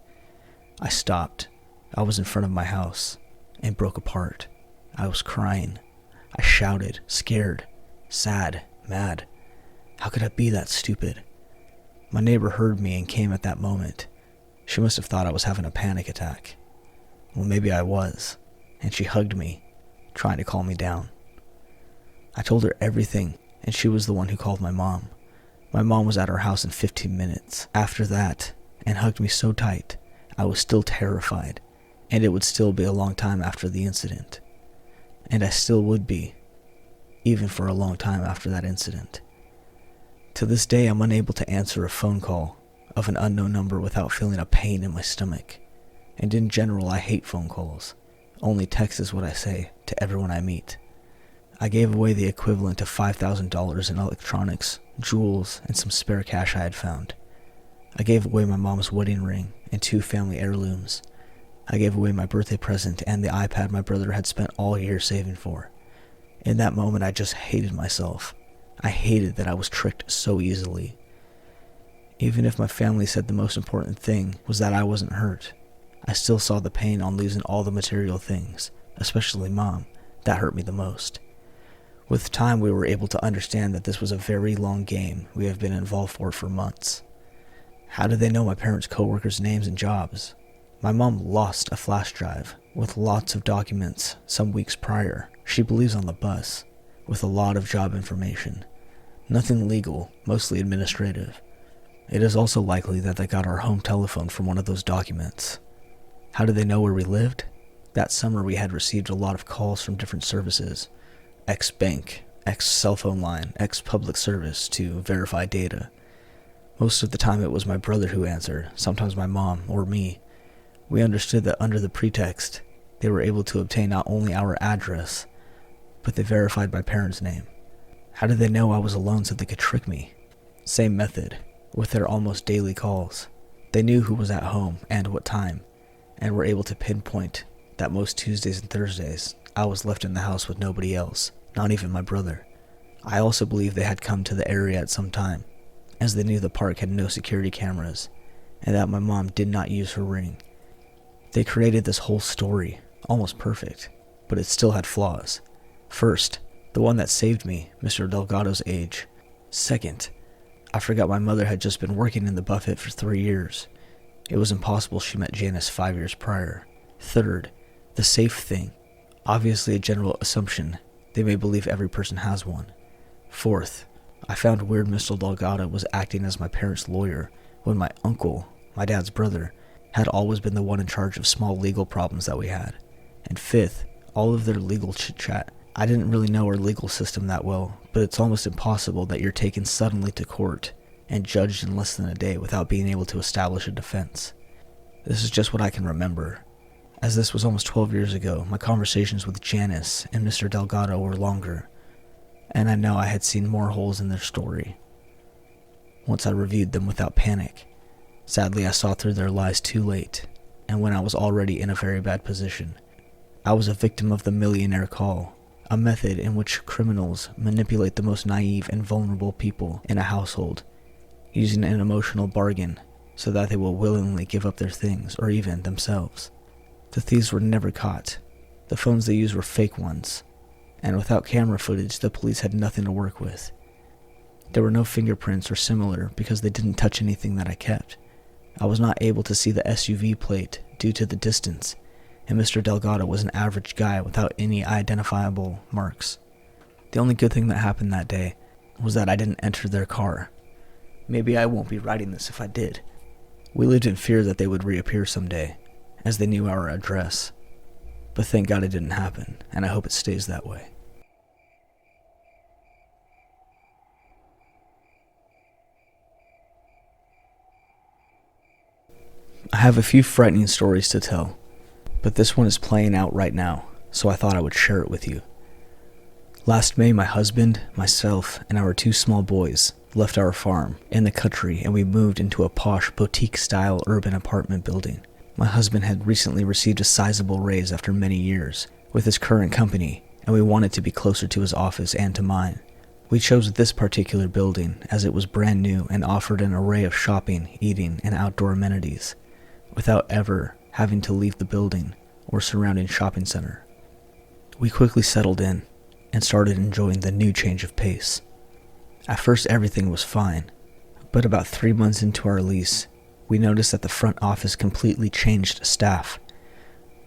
I stopped. I was in front of my house and broke apart. I was crying. I shouted, scared, sad, mad. How could I be that stupid? My neighbor heard me and came at that moment. She must have thought I was having a panic attack. Well, maybe I was, and she hugged me, trying to calm me down. I told her everything, and she was the one who called my mom. My mom was at our house in 15 minutes after that and hugged me so tight. I was still terrified, and it would still be a long time after the incident. And I still would be, even for a long time after that incident. To this day, I'm unable to answer a phone call of an unknown number without feeling a pain in my stomach. And in general, I hate phone calls. Only text is what I say to everyone I meet. I gave away the equivalent of $5,000 in electronics, jewels, and some spare cash I had found. I gave away my mom's wedding ring and 2 family heirlooms. I gave away my birthday present and the iPad my brother had spent all year saving for. In that moment, I just hated myself. I hated that I was tricked so easily. Even if my family said the most important thing was that I wasn't hurt, I still saw the pain on losing all the material things, especially Mom. That hurt me the most. With time, we were able to understand that this was a very long game we have been involved for months. How did they know my parents' co-workers' names and jobs? My mom lost a flash drive with lots of documents some weeks prior. She believes on the bus, with a lot of job information. Nothing legal, mostly administrative. It is also likely that they got our home telephone from one of those documents. How did they know where we lived? That summer we had received a lot of calls from different services. Ex-bank, ex-cell phone line, ex-public service to verify data. Most of the time it was my brother who answered, sometimes my mom or me. We understood that under the pretext, they were able to obtain not only our address, but they verified my parents' name. How did they know I was alone so they could trick me? Same method, with their almost daily calls. They knew who was at home and what time, and were able to pinpoint that most Tuesdays and Thursdays I was left in the house with nobody else, not even my brother. I also believe they had come to the area at some time, as they knew the park had no security cameras, and that my mom did not use her ring. They created this whole story, almost perfect, but it still had flaws. First, the one that saved me, Mr. Delgado's age. Second, I forgot my mother had just been working in the buffet for 3 years. It was impossible she met Janice 5 years prior. Third, the safe thing. Obviously a general assumption. They may believe every person has one. Fourth, I found weird Mr. Delgado was acting as my parents' lawyer when my uncle, my dad's brother, had always been the one in charge of small legal problems that we had. And fifth, all of their legal chit-chat. I didn't really know our legal system that well, but it's almost impossible that you're taken suddenly to court and judged in less than a day without being able to establish a defense. This is just what I can remember. As this was almost 12 years ago, my conversations with Janice and Mr. Delgado were longer, and I know I had seen more holes in their story. Once I reviewed them without panic, sadly I saw through their lies too late, and when I was already in a very bad position. I was a victim of the millionaire call, a method in which criminals manipulate the most naive and vulnerable people in a household, using an emotional bargain so that they will willingly give up their things or even themselves. The thieves were never caught. The phones they used were fake ones, and without camera footage, the police had nothing to work with. There were no fingerprints or similar because they didn't touch anything that I kept. I was not able to see the SUV plate due to the distance, and Mr. Delgado was an average guy without any identifiable marks. The only good thing that happened that day was that I didn't enter their car. Maybe I won't be writing this if I did. We lived in fear that they would reappear someday, as they knew our address. But thank God it didn't happen, and I hope it stays that way. I have a few frightening stories to tell, but this one is playing out right now, so I thought I would share it with you. Last May, my husband, myself, and our 2 small boys left our farm in the country and we moved into a posh boutique-style urban apartment building. My husband had recently received a sizable raise after many years with his current company, and we wanted to be closer to his office and to mine. We chose this particular building as it was brand new and offered an array of shopping, eating, and outdoor amenities, without ever having to leave the building or surrounding shopping center. We quickly settled in and started enjoying the new change of pace. At first everything was fine, but about 3 months into our lease, we noticed that the front office completely changed staff.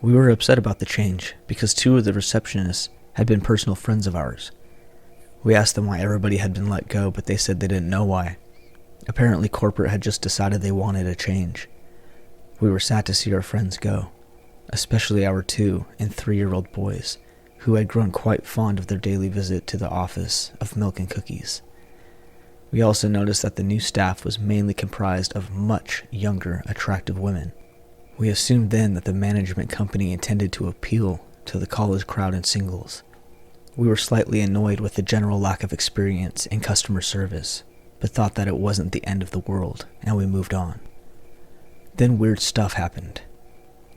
We were upset about the change because 2 of the receptionists had been personal friends of ours. We asked them why everybody had been let go, but they said they didn't know why. Apparently corporate had just decided they wanted a change. We were sad to see our friends go, especially our 2 and 3-year-old boys, who had grown quite fond of their daily visit to the office of milk and cookies. We also noticed that the new staff was mainly comprised of much younger, attractive women. We assumed then that the management company intended to appeal to the college crowd and singles. We were slightly annoyed with the general lack of experience in customer service, but thought that it wasn't the end of the world, and we moved on. Then weird stuff happened.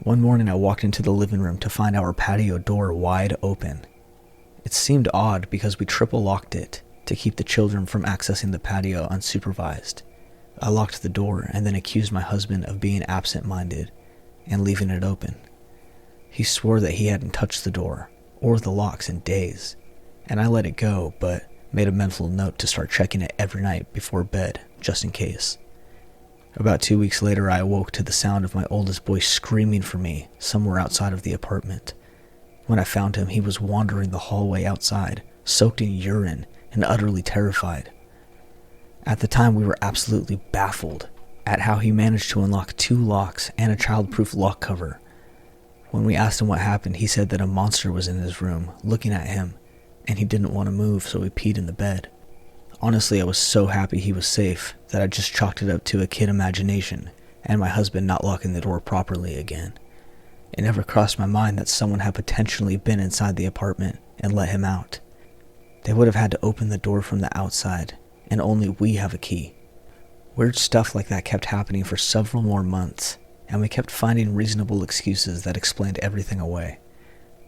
One morning I walked into the living room to find our patio door wide open. It seemed odd because we triple locked it to keep the children from accessing the patio unsupervised. I locked the door and then accused my husband of being absent-minded and leaving it open. He swore that he hadn't touched the door or the locks in days, and I let it go, but made a mental note to start checking it every night before bed, just in case. About 2 weeks later, I awoke to the sound of my oldest boy screaming for me somewhere outside of the apartment. When I found him, he was wandering the hallway outside, soaked in urine and utterly terrified. At the time, we were absolutely baffled at how he managed to unlock 2 locks and a child-proof lock cover. When we asked him what happened, he said that a monster was in his room, looking at him, and he didn't want to move, so he peed in the bed. Honestly, I was so happy he was safe that I just chalked it up to a kid imagination and my husband not locking the door properly again. It never crossed my mind that someone had potentially been inside the apartment and let him out. They would have had to open the door from the outside, and only we have a key. Weird stuff like that kept happening for several more months, and we kept finding reasonable excuses that explained everything away.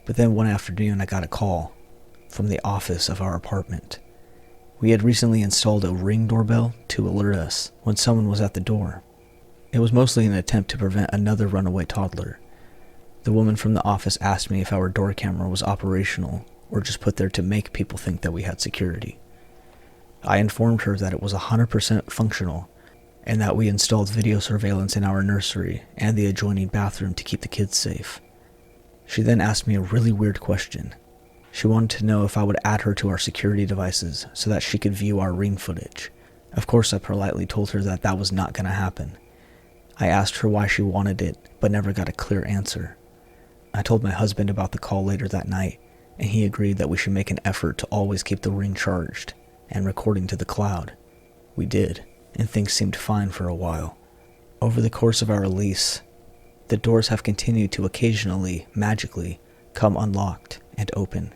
But then one afternoon I got a call from the office of our apartment. We had recently installed a Ring doorbell to alert us when someone was at the door. It was mostly an attempt to prevent another runaway toddler. The woman from the office asked me if our door camera was operational or just put there to make people think that we had security. I informed her that it was 100% functional and that we installed video surveillance in our nursery and the adjoining bathroom to keep the kids safe. She then asked me a really weird question. She wanted to know if I would add her to our security devices so that she could view our Ring footage. Of course, I politely told her that that was not going to happen. I asked her why she wanted it, but never got a clear answer. I told my husband about the call later that night, and he agreed that we should make an effort to always keep the Ring charged and recording to the cloud. We did, and things seemed fine for a while. Over the course of our lease, the doors have continued to occasionally, magically, come unlocked and open.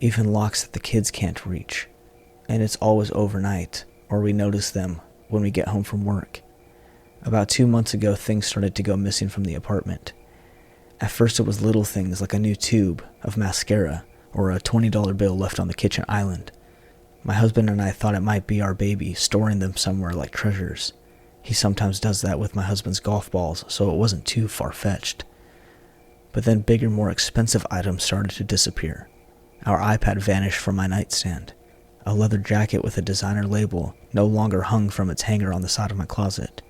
Even locks that the kids can't reach. And it's always overnight, or we notice them when we get home from work. About 2 months ago, things started to go missing from the apartment. At first it was little things like a new tube of mascara or a $20 bill left on the kitchen island. My husband and I thought it might be our baby storing them somewhere like treasures. He sometimes does that with my husband's golf balls, so it wasn't too far-fetched. But then bigger, more expensive items started to disappear. Our iPad vanished from my nightstand. A leather jacket with a designer label no longer hung from its hanger on the side of my closet.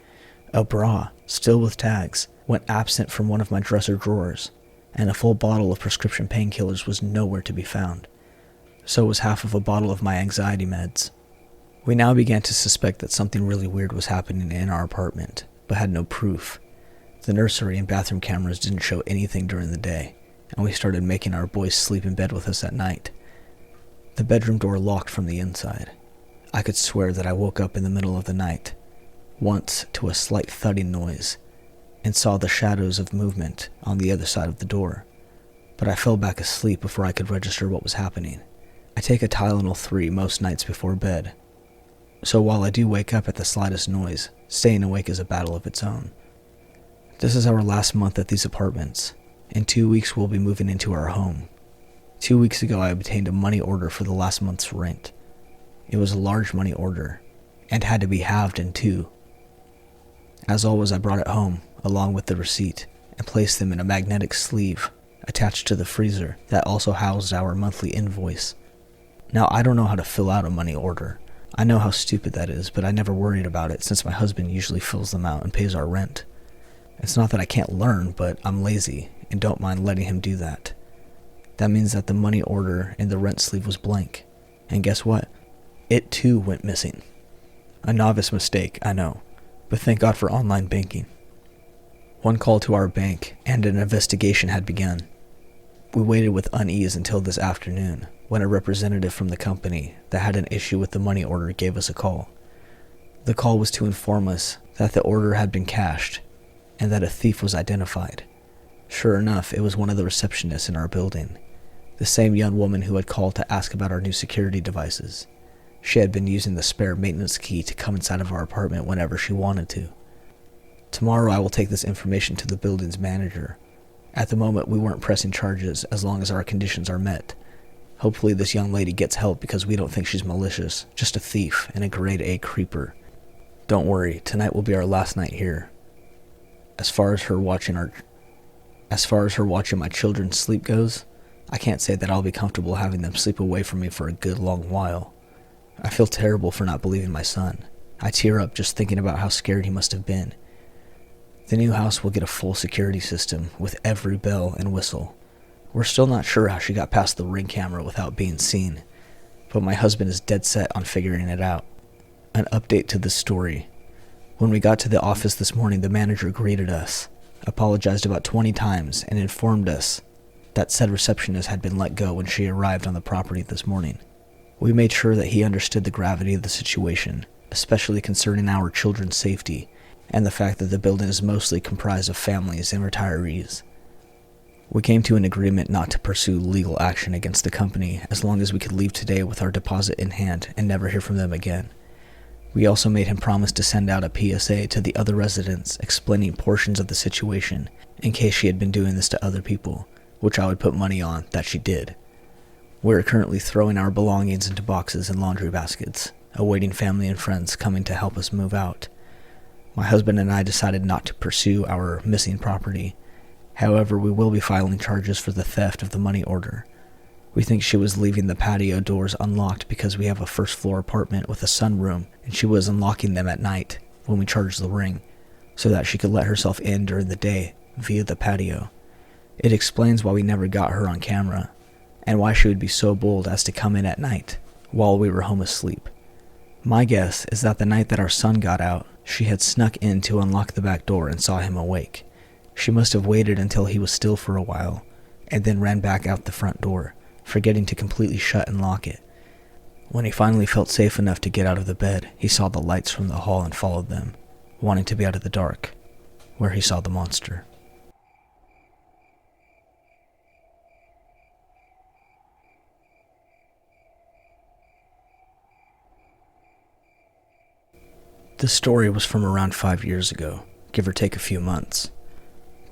A bra, still with tags, went absent from one of my dresser drawers, and a full bottle of prescription painkillers was nowhere to be found. So was half of a bottle of my anxiety meds. We now began to suspect that something really weird was happening in our apartment, but had no proof. The nursery and bathroom cameras didn't show anything during the day, and we started making our boys sleep in bed with us at night. The bedroom door locked from the inside. I could swear that I woke up in the middle of the night, once to a slight thudding noise, and saw the shadows of movement on the other side of the door, but I fell back asleep before I could register what was happening. I take a Tylenol 3 most nights before bed, so while I do wake up at the slightest noise, staying awake is a battle of its own. This is our last month at these apartments. In 2 weeks we'll be moving into our home. 2 weeks ago I obtained a money order for the last month's rent. It was a large money order, and had to be halved in two. As always, I brought it home, along with the receipt, and placed them in a magnetic sleeve attached to the freezer that also housed our monthly invoice. Now, I don't know how to fill out a money order. I know how stupid that is, but I never worried about it since my husband usually fills them out and pays our rent. It's not that I can't learn, but I'm lazy and don't mind letting him do that. That means that the money order in the rent sleeve was blank. And guess what? It too went missing. A novice mistake, I know, but thank God for online banking. One call to our bank and an investigation had begun. We waited with unease until this afternoon, when a representative from the company that had an issue with the money order gave us a call. The call was to inform us that the order had been cashed, and that a thief was identified. Sure enough, it was one of the receptionists in our building, the same young woman who had called to ask about our new security devices. She had been using the spare maintenance key to come inside of our apartment whenever she wanted to. Tomorrow I will take this information to the building's manager. At the moment, we weren't pressing charges as long as our conditions are met. Hopefully this young lady gets help because we don't think she's malicious, just a thief and a grade A creeper. Don't worry, tonight will be our last night here. As far as her watching my children sleep goes, I can't say that I'll be comfortable having them sleep away from me for a good long while. I feel terrible for not believing my son. I tear up just thinking about how scared he must have been. The new house will get a full security system with every bell and whistle. We're still not sure how she got past the Ring camera without being seen, but my husband is dead set on figuring it out. An update to this story. When we got to the office this morning, the manager greeted us, apologized about 20 times, and informed us that said receptionist had been let go when she arrived on the property this morning. We made sure that he understood the gravity of the situation, especially concerning our children's safety, and the fact that the building is mostly comprised of families and retirees. We came to an agreement not to pursue legal action against the company as long as we could leave today with our deposit in hand and never hear from them again. We also made him promise to send out a PSA to the other residents explaining portions of the situation in case she had been doing this to other people, which I would put money on that she did. We are currently throwing our belongings into boxes and laundry baskets, awaiting family and friends coming to help us move out. My husband and I decided not to pursue our missing property. However, we will be filing charges for the theft of the money order. We think she was leaving the patio doors unlocked because we have a first-floor apartment with a sunroom, and she was unlocking them at night when we charged the ring, so that she could let herself in during the day via the patio. It explains why we never got her on camera, and why she would be so bold as to come in at night while we were home asleep. My guess is that the night that our son got out, she had snuck in to unlock the back door and saw him awake. She must have waited until he was still for a while, and then ran back out the front door, forgetting to completely shut and lock it. When he finally felt safe enough to get out of the bed, he saw the lights from the hall and followed them, wanting to be out of the dark, where he saw the monster. This story was from around 5 years ago, give or take a few months.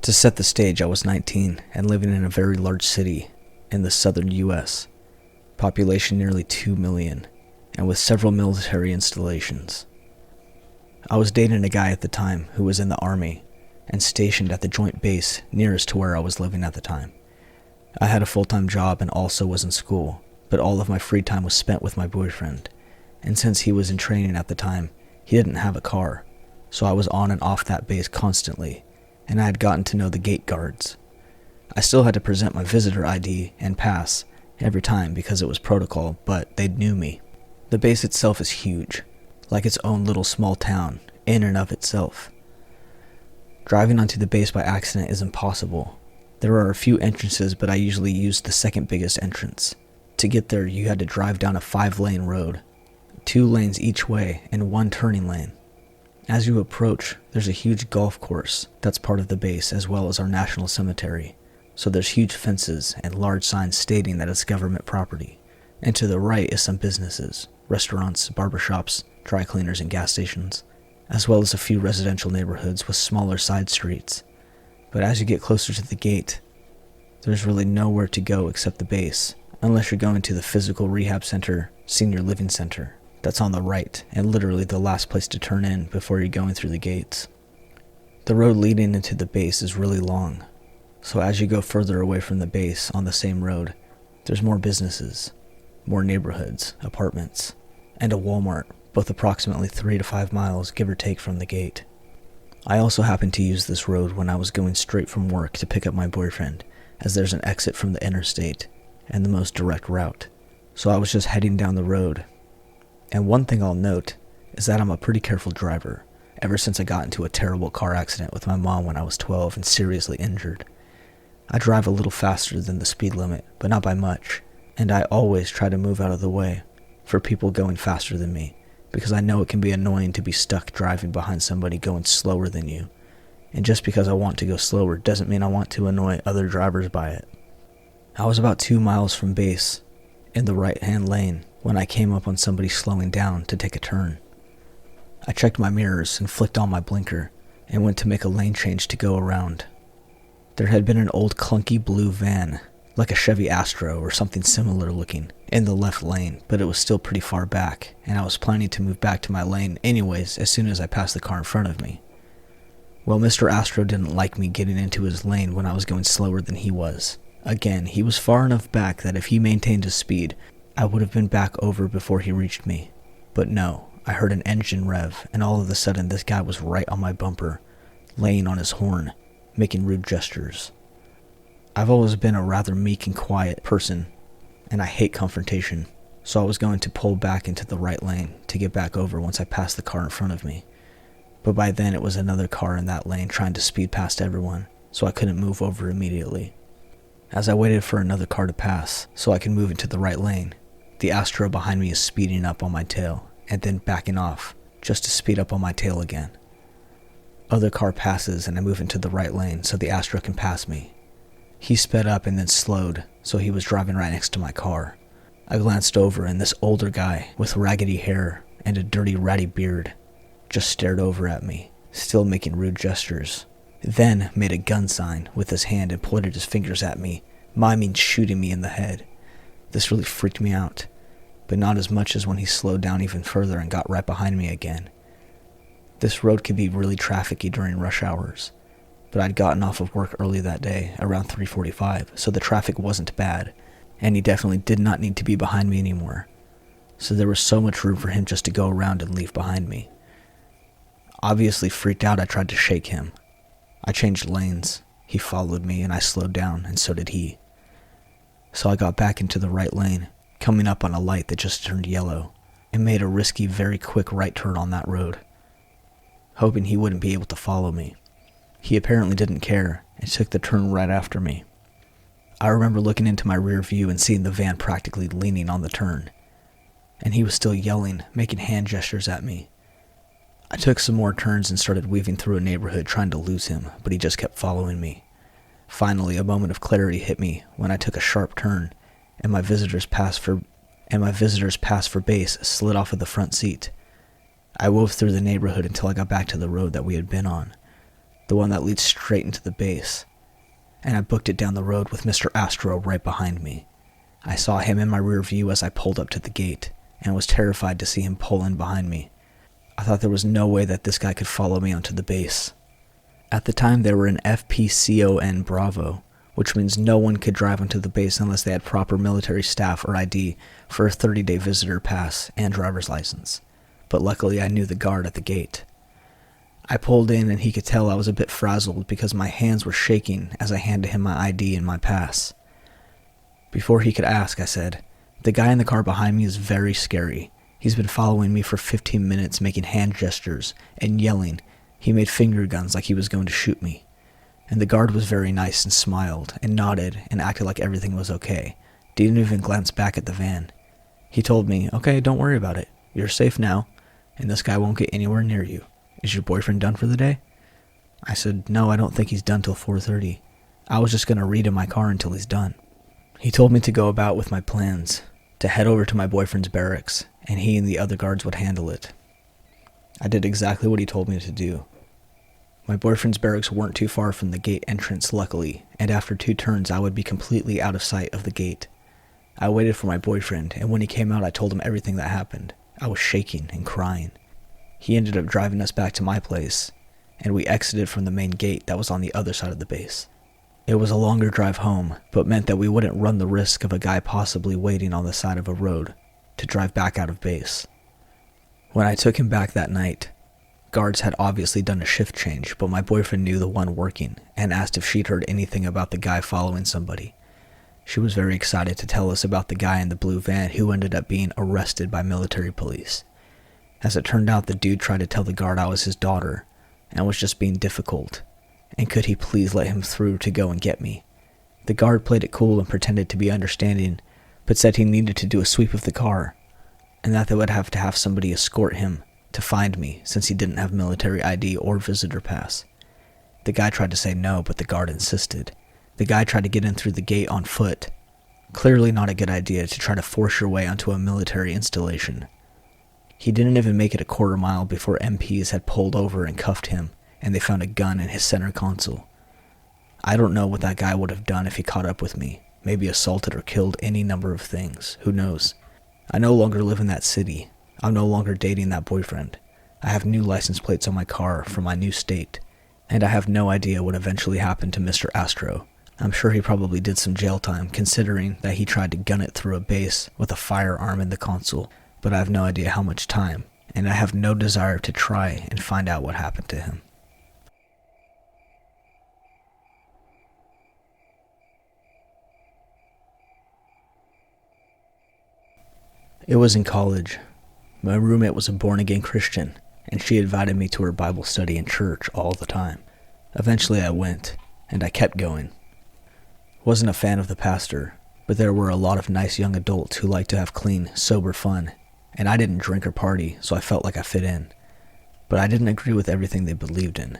To set the stage, I was 19 and living in a very large city in the southern US, population nearly 2 million, and with several military installations. I was dating a guy at the time who was in the army, and stationed at the joint base nearest to where I was living at the time. I had a full-time job and also was in school, but all of my free time was spent with my boyfriend, and since he was in training at the time, he didn't have a car, so I was on and off that base constantly, and I had gotten to know the gate guards. I still had to present my visitor ID and pass every time because it was protocol, but they knew me. The base itself is huge, like its own little small town, in and of itself. Driving onto the base by accident is impossible. There are a few entrances, but I usually used the second biggest entrance. To get there, you had to drive down a 5-lane road, 2 lanes each way, and 1 turning lane. As you approach, there's a huge golf course that's part of the base, as well as our national cemetery. So there's huge fences and large signs stating that it's government property. And to the right is some businesses, restaurants, barbershops, dry cleaners, and gas stations, as well as a few residential neighborhoods with smaller side streets. But as you get closer to the gate, there's really nowhere to go except the base, unless you're going to the physical rehab center, senior living center, that's on the right, and literally the last place to turn in before you're going through the gates. The road leading into the base is really long, so as you go further away from the base on the same road, there's more businesses, more neighborhoods, apartments, and a Walmart, both approximately 3 to 5 miles, give or take, from the gate. I also happened to use this road when I was going straight from work to pick up my boyfriend, as there's an exit from the interstate and the most direct route, so I was just heading down the road. And one thing I'll note is that I'm a pretty careful driver, ever since I got into a terrible car accident with my mom when I was 12 and seriously injured. I drive a little faster than the speed limit, but not by much, and I always try to move out of the way for people going faster than me, because I know it can be annoying to be stuck driving behind somebody going slower than you, and just because I want to go slower doesn't mean I want to annoy other drivers by it. I was about 2 miles from base, in the right-hand lane, when I came up on somebody slowing down to take a turn. I checked my mirrors and flicked on my blinker, and went to make a lane change to go around. There had been an old clunky blue van, like a Chevy Astro or something similar looking, in the left lane, but it was still pretty far back, and I was planning to move back to my lane anyways as soon as I passed the car in front of me. Well, Mr. Astro didn't like me getting into his lane when I was going slower than he was. Again, he was far enough back that if he maintained his speed, I would have been back over before he reached me. But no, I heard an engine rev, and all of a sudden this guy was right on my bumper, laying on his horn, making rude gestures. I've always been a rather meek and quiet person, and I hate confrontation, so I was going to pull back into the right lane to get back over once I passed the car in front of me. But by then it was another car in that lane trying to speed past everyone, so I couldn't move over immediately. As I waited for another car to pass so I could move into the right lane, the Astro behind me is speeding up on my tail and then backing off just to speed up on my tail again. Other car passes and I move into the right lane so the Astro can pass me. He sped up and then slowed, so he was driving right next to my car. I glanced over and this older guy with raggedy hair and a dirty ratty beard just stared over at me, still making rude gestures. Then made a gun sign with his hand and pointed his fingers at me, miming shooting me in the head. This really freaked me out, but not as much as when he slowed down even further and got right behind me again. This road could be really trafficy during rush hours, but I'd gotten off of work early that day, around 3:45, so the traffic wasn't bad, and he definitely did not need to be behind me anymore, so there was so much room for him just to go around and leave behind me. Obviously freaked out, I tried to shake him. I changed lanes, he followed me, and I slowed down, and so did he. So I got back into the right lane, coming up on a light that just turned yellow, and made a risky, very quick right turn on that road, hoping he wouldn't be able to follow me. He apparently didn't care, and took the turn right after me. I remember looking into my rear view and seeing the van practically leaning on the turn, and he was still yelling, making hand gestures at me. I took some more turns and started weaving through a neighborhood trying to lose him, but he just kept following me. Finally, a moment of clarity hit me when I took a sharp turn, and my visitor's pass for base slid off of the front seat. I wove through the neighborhood until I got back to the road that we had been on, the one that leads straight into the base, and I booked it down the road with Mr. Astro right behind me. I saw him in my rear view as I pulled up to the gate, and was terrified to see him pull in behind me. I thought there was no way that this guy could follow me onto the base. At the time, they were in FPCON Bravo, which means no one could drive onto the base unless they had proper military staff or ID for a 30-day visitor pass and driver's license. But luckily, I knew the guard at the gate. I pulled in and he could tell I was a bit frazzled because my hands were shaking as I handed him my ID and my pass. Before he could ask, I said, "The guy in the car behind me is very scary. He's been following me for 15 minutes making hand gestures and yelling. He made finger guns like he was going to shoot me." And the guard was very nice and smiled and nodded and acted like everything was okay. Didn't even glance back at the van. He told me, "Okay, don't worry about it. You're safe now, and this guy won't get anywhere near you. Is your boyfriend done for the day?" I said, "No, I don't think he's done till 4:30. I was just going to read in my car until he's done." He told me to go about with my plans, to head over to my boyfriend's barracks, and he and the other guards would handle it. I did exactly what he told me to do. My boyfriend's barracks weren't too far from the gate entrance, luckily, and after 2 turns I would be completely out of sight of the gate. I waited for my boyfriend, and when he came out I told him everything that happened. I was shaking and crying. He ended up driving us back to my place, and we exited from the main gate that was on the other side of the base. It was a longer drive home, but meant that we wouldn't run the risk of a guy possibly waiting on the side of a road to drive back out of base. When I took him back that night, guards had obviously done a shift change, but my boyfriend knew the one working and asked if she'd heard anything about the guy following somebody. She was very excited to tell us about the guy in the blue van who ended up being arrested by military police. As it turned out, the dude tried to tell the guard I was his daughter and was just being difficult, and could he please let him through to go and get me. The guard played it cool and pretended to be understanding, but said he needed to do a sweep of the car, and that they would have to have somebody escort him to find me since he didn't have military ID or visitor pass. The guy tried to say no, but the guard insisted. The guy tried to get in through the gate on foot. Clearly not a good idea to try to force your way onto a military installation. He didn't even make it a quarter mile before MPs had pulled over and cuffed him, and they found a gun in his center console. I don't know what that guy would have done if he caught up with me. Maybe assaulted or killed any number of things. Who knows? I no longer live in that city. I'm no longer dating that boyfriend. I have new license plates on my car from my new state, and I have no idea what eventually happened to Mr. Astro. I'm sure he probably did some jail time, considering that he tried to gun it through a base with a firearm in the console, but I have no idea how much time, and I have no desire to try and find out what happened to him. It was in college. My roommate was a born-again Christian, and she invited me to her Bible study in church all the time. Eventually I went, and I kept going. Wasn't a fan of the pastor, but there were a lot of nice young adults who liked to have clean, sober fun, and I didn't drink or party, so I felt like I fit in. But I didn't agree with everything they believed in.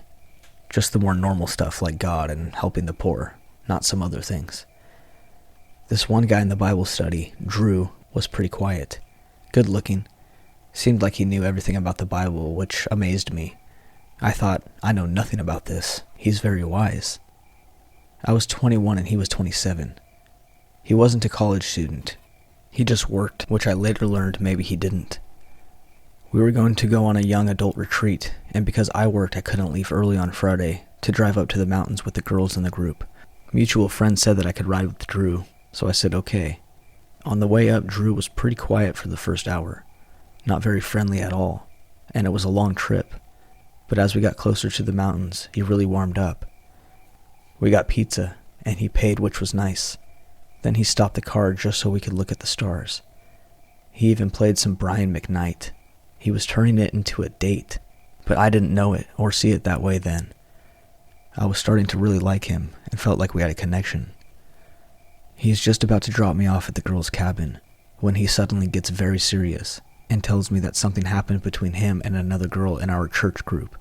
Just the more normal stuff like God and helping the poor, not some other things. This one guy in the Bible study, Drew, was pretty quiet, good looking, seemed like he knew everything about the Bible, which amazed me. I thought, I know nothing about this, he's very wise. I was 21 and he was 27. He wasn't a college student. He just worked, which I later learned maybe he didn't. We were going to go on a young adult retreat, and because I worked I couldn't leave early on Friday to drive up to the mountains with the girls in the group. Mutual friends said that I could ride with Drew, so I said okay. On the way up, Drew was pretty quiet for the first hour, not very friendly at all, and it was a long trip. But as we got closer to the mountains, he really warmed up. We got pizza, and he paid, which was nice. Then he stopped the car just so we could look at the stars. He even played some Brian McKnight. He was turning it into a date, but I didn't know it or see it that way then. I was starting to really like him and felt like we had a connection. He's just about to drop me off at the girls' cabin when he suddenly gets very serious and tells me that something happened between him and another girl in our church group,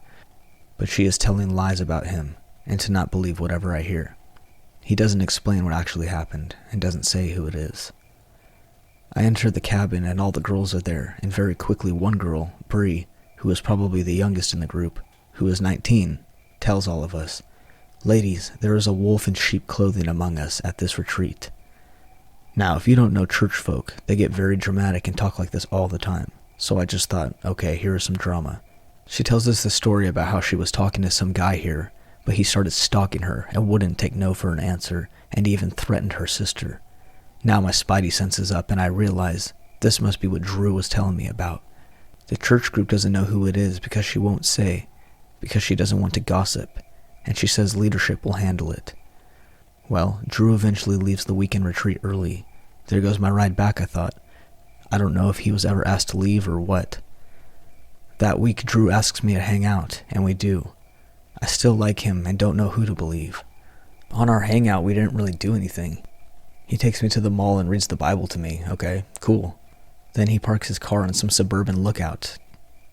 but she is telling lies about him and to not believe whatever I hear. He doesn't explain what actually happened and doesn't say who it is. I enter the cabin and all the girls are there, and very quickly one girl, Bree, who is probably the youngest in the group, who is 19, tells all of us, "Ladies, there is a wolf in sheep clothing among us at this retreat." Now, if you don't know church folk, they get very dramatic and talk like this all the time, so I just thought, okay, here is some drama. She tells us the story about how she was talking to some guy here, but he started stalking her and wouldn't take no for an answer, and even threatened her sister. Now my spidey sense is up, and I realize this must be what Drew was telling me about. The church group doesn't know who it is because she won't say, because she doesn't want to gossip, and she says leadership will handle it. Well, Drew eventually leaves the weekend retreat early. There goes my ride back, I thought. I don't know if he was ever asked to leave or what. That week, Drew asks me to hang out, and we do. I still like him and don't know who to believe. On our hangout, we didn't really do anything. He takes me to the mall and reads the Bible to me. Okay, cool. Then he parks his car on some suburban lookout,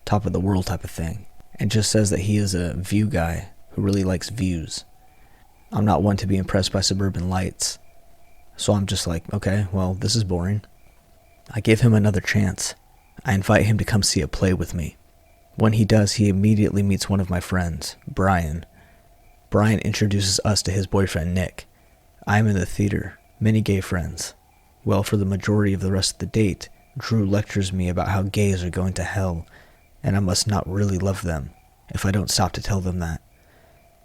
top of the world type of thing, and just says that he is a view guy who really likes views. I'm not one to be impressed by suburban lights, so I'm just like, okay, well, this is boring. I give him another chance. I invite him to come see a play with me. When he does, he immediately meets one of my friends, Brian. Brian introduces us to his boyfriend, Nick. I am in the theater, many gay friends. Well, for the majority of the rest of the date, Drew lectures me about how gays are going to hell, and I must not really love them if I don't stop to tell them that.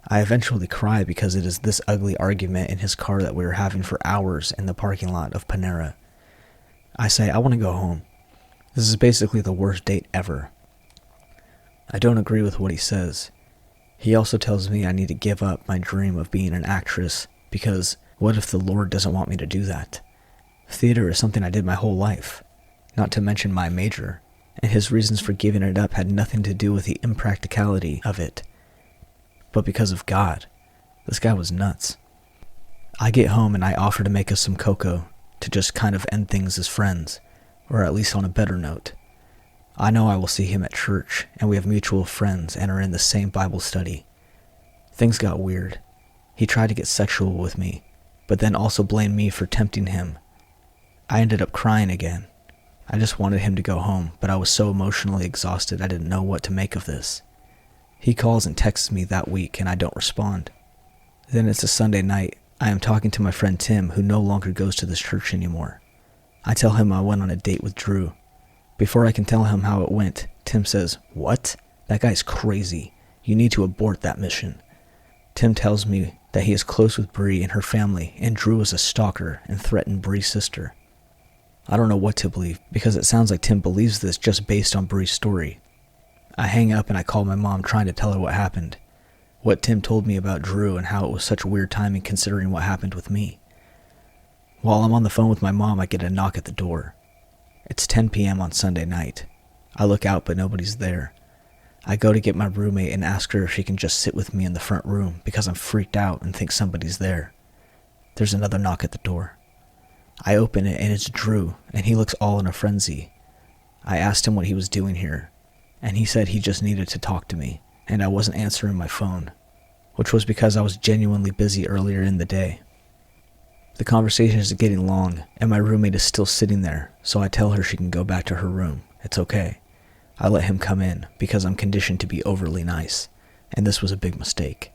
I eventually cry because it is this ugly argument in his car that we were having for hours in the parking lot of Panera. I say, I want to go home. This is basically the worst date ever. I don't agree with what he says. He also tells me I need to give up my dream of being an actress because what if the Lord doesn't want me to do that? Theater is something I did my whole life, not to mention my major, and his reasons for giving it up had nothing to do with the impracticality of it, but because of God. This guy was nuts. I get home and I offer to make us some cocoa to just kind of end things as friends, or at least on a better note. I know I will see him at church, and we have mutual friends and are in the same Bible study. Things got weird. He tried to get sexual with me, but then also blamed me for tempting him. I ended up crying again. I just wanted him to go home, but I was so emotionally exhausted I didn't know what to make of this. He calls and texts me that week, and I don't respond. Then it's a Sunday night. I am talking to my friend Tim, who no longer goes to this church anymore. I tell him I went on a date with Drew. Before I can tell him how it went, Tim says, "What? That guy's crazy. You need to abort that mission." Tim tells me that he is close with Bree and her family, and Drew is a stalker and threatened Bree's sister. I don't know what to believe, because it sounds like Tim believes this just based on Bree's story. I hang up and I call my mom trying to tell her what happened, what Tim told me about Drew and how it was such weird timing considering what happened with me. While I'm on the phone with my mom, I get a knock at the door. It's 10 p.m. on Sunday night. I look out, but nobody's there. I go to get my roommate and ask her if she can just sit with me in the front room because I'm freaked out and think somebody's there. There's another knock at the door. I open it and it's Drew, and he looks all in a frenzy. I asked him what he was doing here, and he said he just needed to talk to me, and I wasn't answering my phone, which was because I was genuinely busy earlier in the day. The conversation is getting long, and my roommate is still sitting there, so I tell her she can go back to her room. It's okay. I let him come in, because I'm conditioned to be overly nice, and this was a big mistake.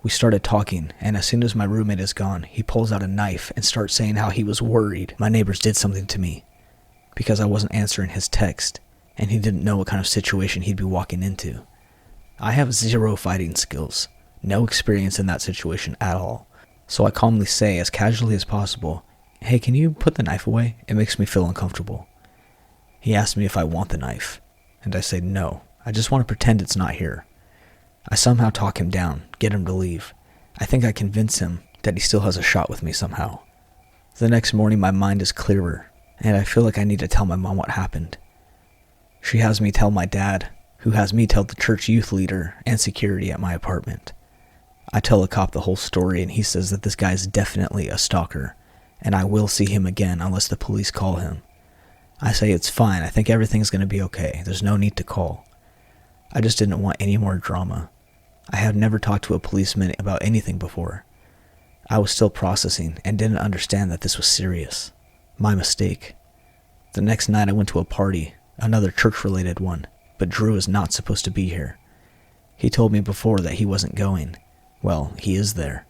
We started talking, and as soon as my roommate is gone, he pulls out a knife and starts saying how he was worried my neighbors did something to me, because I wasn't answering his text, and he didn't know what kind of situation he'd be walking into. I have zero fighting skills, no experience in that situation at all. So I calmly say, as casually as possible, "Hey, can you put the knife away? It makes me feel uncomfortable." He asks me if I want the knife, and I say no, I just want to pretend it's not here. I somehow talk him down, get him to leave. I think I convince him that he still has a shot with me somehow. The next morning my mind is clearer, and I feel like I need to tell my mom what happened. She has me tell my dad, who has me tell the church youth leader and security at my apartment. I tell the cop the whole story, and he says that this guy is definitely a stalker, and I will see him again unless the police call him. I say it's fine, I think everything's going to be okay, there's no need to call. I just didn't want any more drama. I had never talked to a policeman about anything before. I was still processing and didn't understand that this was serious. My mistake. The next night I went to a party, another church-related one, but Drew is not supposed to be here. He told me before that he wasn't going. Well, he is there.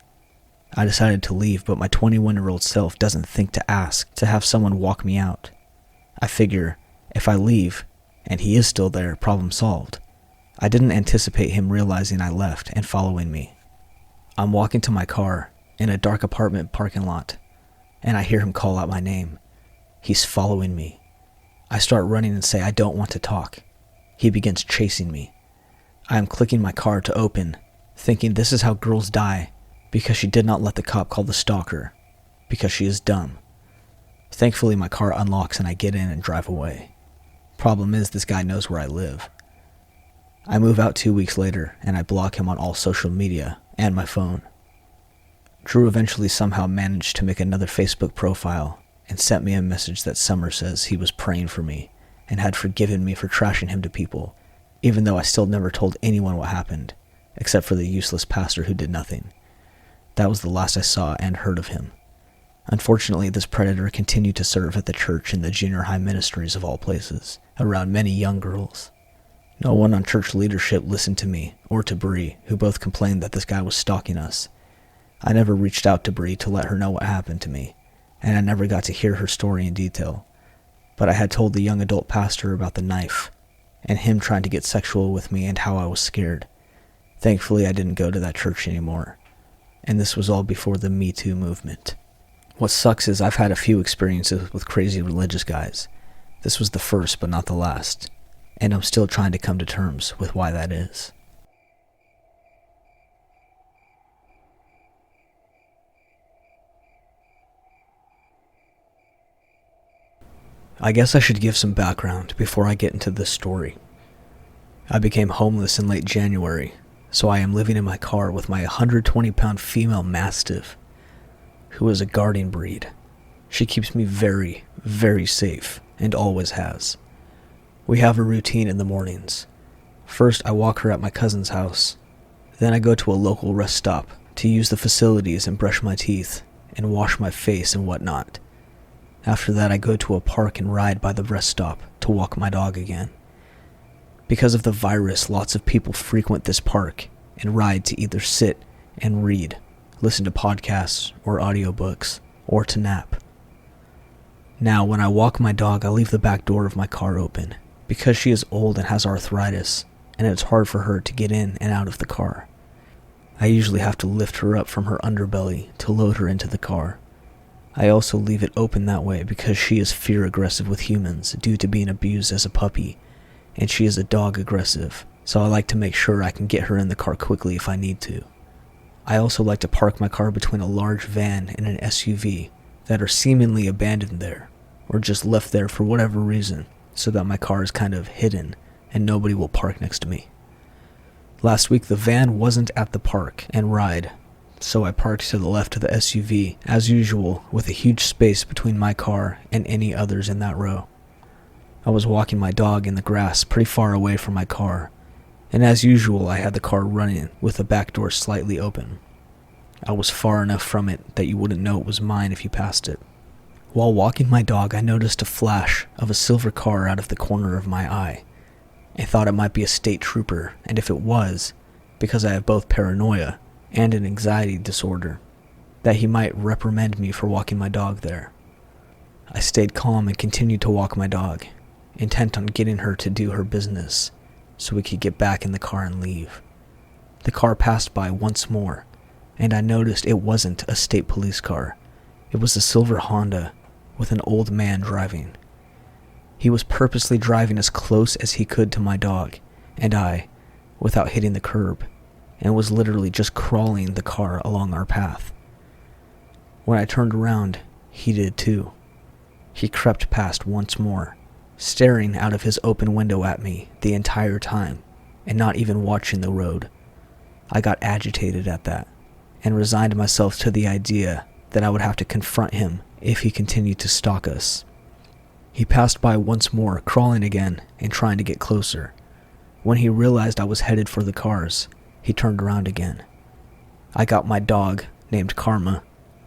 I decided to leave, but my 21-year-old self doesn't think to ask to have someone walk me out. I figure, if I leave, and he is still there, problem solved. I didn't anticipate him realizing I left and following me. I'm walking to my car in a dark apartment parking lot, and I hear him call out my name. He's following me. I start running and say I don't want to talk. He begins chasing me. I am clicking my car to open, thinking this is how girls die, because she did not let the cop call the stalker, because she is dumb. Thankfully, my car unlocks and I get in and drive away. Problem is, this guy knows where I live. I move out 2 weeks later, and I block him on all social media and my phone. Drew eventually somehow managed to make another Facebook profile and sent me a message that Summer says he was praying for me and had forgiven me for trashing him to people, even though I still never told anyone what happened, except for the useless pastor who did nothing. That was the last I saw and heard of him. Unfortunately, this predator continued to serve at the church and the junior high ministries of all places, around many young girls. No one on church leadership listened to me or to Bree, who both complained that this guy was stalking us. I never reached out to Bree to let her know what happened to me, and I never got to hear her story in detail. But I had told the young adult pastor about the knife, and him trying to get sexual with me and how I was scared. Thankfully, I didn't go to that church anymore, and this was all before the Me Too movement. What sucks is I've had a few experiences with crazy religious guys. This was the first, but not the last, and I'm still trying to come to terms with why that is. I guess I should give some background before I get into this story. I became homeless in late January, so I am living in my car with my 120-pound female mastiff, who is a guarding breed. She keeps me very, very safe, and always has. We have a routine in the mornings. First, I walk her at my cousin's house. Then I go to a local rest stop to use the facilities and brush my teeth and wash my face and whatnot. After that, I go to a park and ride by the rest stop to walk my dog again. Because of the virus, lots of people frequent this park and ride to either sit and read, listen to podcasts or audiobooks, or to nap. Now, when I walk my dog, I leave the back door of my car open because she is old and has arthritis, and it's hard for her to get in and out of the car. I usually have to lift her up from her underbelly to load her into the car. I also leave it open that way because she is fear aggressive with humans due to being abused as a puppy, and she is a dog aggressive, so I like to make sure I can get her in the car quickly if I need to. I also like to park my car between a large van and an SUV that are seemingly abandoned there, or just left there for whatever reason, so that my car is kind of hidden and nobody will park next to me. Last week the van wasn't at the park and ride, so I parked to the left of the SUV, as usual, with a huge space between my car and any others in that row. I was walking my dog in the grass pretty far away from my car, and as usual I had the car running with the back door slightly open. I was far enough from it that you wouldn't know it was mine if you passed it. While walking my dog, I noticed a flash of a silver car out of the corner of my eye. I thought it might be a state trooper, and if it was, because I have both paranoia and an anxiety disorder, that he might reprimand me for walking my dog there. I stayed calm and continued to walk my dog, intent on getting her to do her business, so we could get back in the car and leave. The car passed by once more, and I noticed it wasn't a state police car. It was a silver Honda with an old man driving. He was purposely driving as close as he could to my dog and I, without hitting the curb, and was literally just crawling the car along our path. When I turned around, he did too. He crept past once more, staring out of his open window at me the entire time, and not even watching the road. I got agitated at that, and resigned myself to the idea that I would have to confront him if he continued to stalk us. He passed by once more, crawling again and trying to get closer. When he realized I was headed for the cars, he turned around again. I got my dog, named Karma,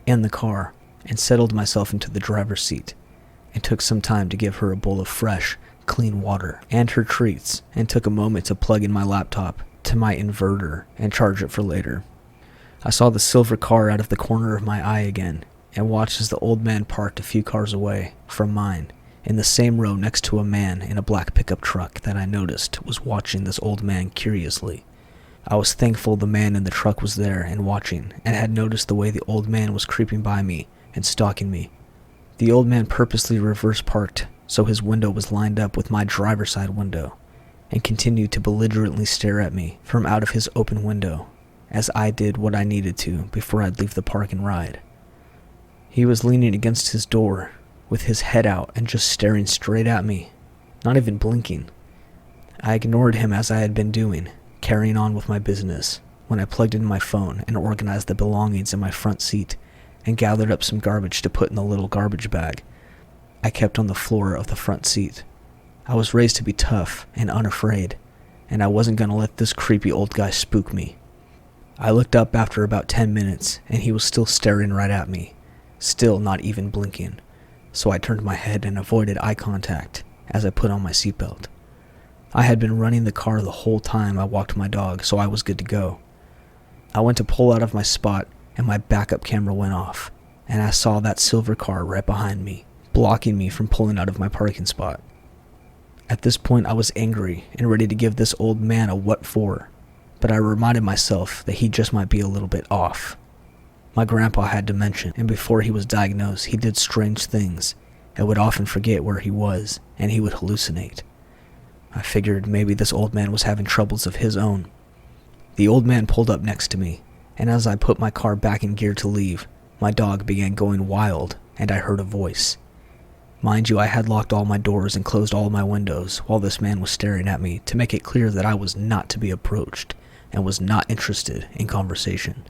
in the car and settled myself into the driver's seat and took some time to give her a bowl of fresh, clean water and her treats, and took a moment to plug in my laptop to my inverter and charge it for later. I saw the silver car out of the corner of my eye again and watched as the old man parked a few cars away from mine in the same row next to a man in a black pickup truck that I noticed was watching this old man curiously. I was thankful the man in the truck was there and watching, and had noticed the way the old man was creeping by me and stalking me. The old man purposely reverse parked so his window was lined up with my driver's side window, and continued to belligerently stare at me from out of his open window, as I did what I needed to before I'd leave the park and ride. He was leaning against his door, with his head out and just staring straight at me, not even blinking. I ignored him as I had been doing, carrying on with my business, when I plugged in my phone and organized the belongings in my front seat and gathered up some garbage to put in the little garbage bag I kept on the floor of the front seat. I was raised to be tough and unafraid, and I wasn't going to let this creepy old guy spook me. I looked up after about 10 minutes, and he was still staring right at me, still not even blinking, so I turned my head and avoided eye contact as I put on my seatbelt. I had been running the car the whole time I walked my dog, so I was good to go. I went to pull out of my spot, and my backup camera went off, and I saw that silver car right behind me, blocking me from pulling out of my parking spot. At this point, I was angry and ready to give this old man a what for, but I reminded myself that he just might be a little bit off. My grandpa had dementia, and before he was diagnosed, he did strange things and would often forget where he was, and he would hallucinate. I figured maybe this old man was having troubles of his own. The old man pulled up next to me, and as I put my car back in gear to leave, my dog began going wild, and I heard a voice. Mind you, I had locked all my doors and closed all my windows while this man was staring at me to make it clear that I was not to be approached and was not interested in conversation.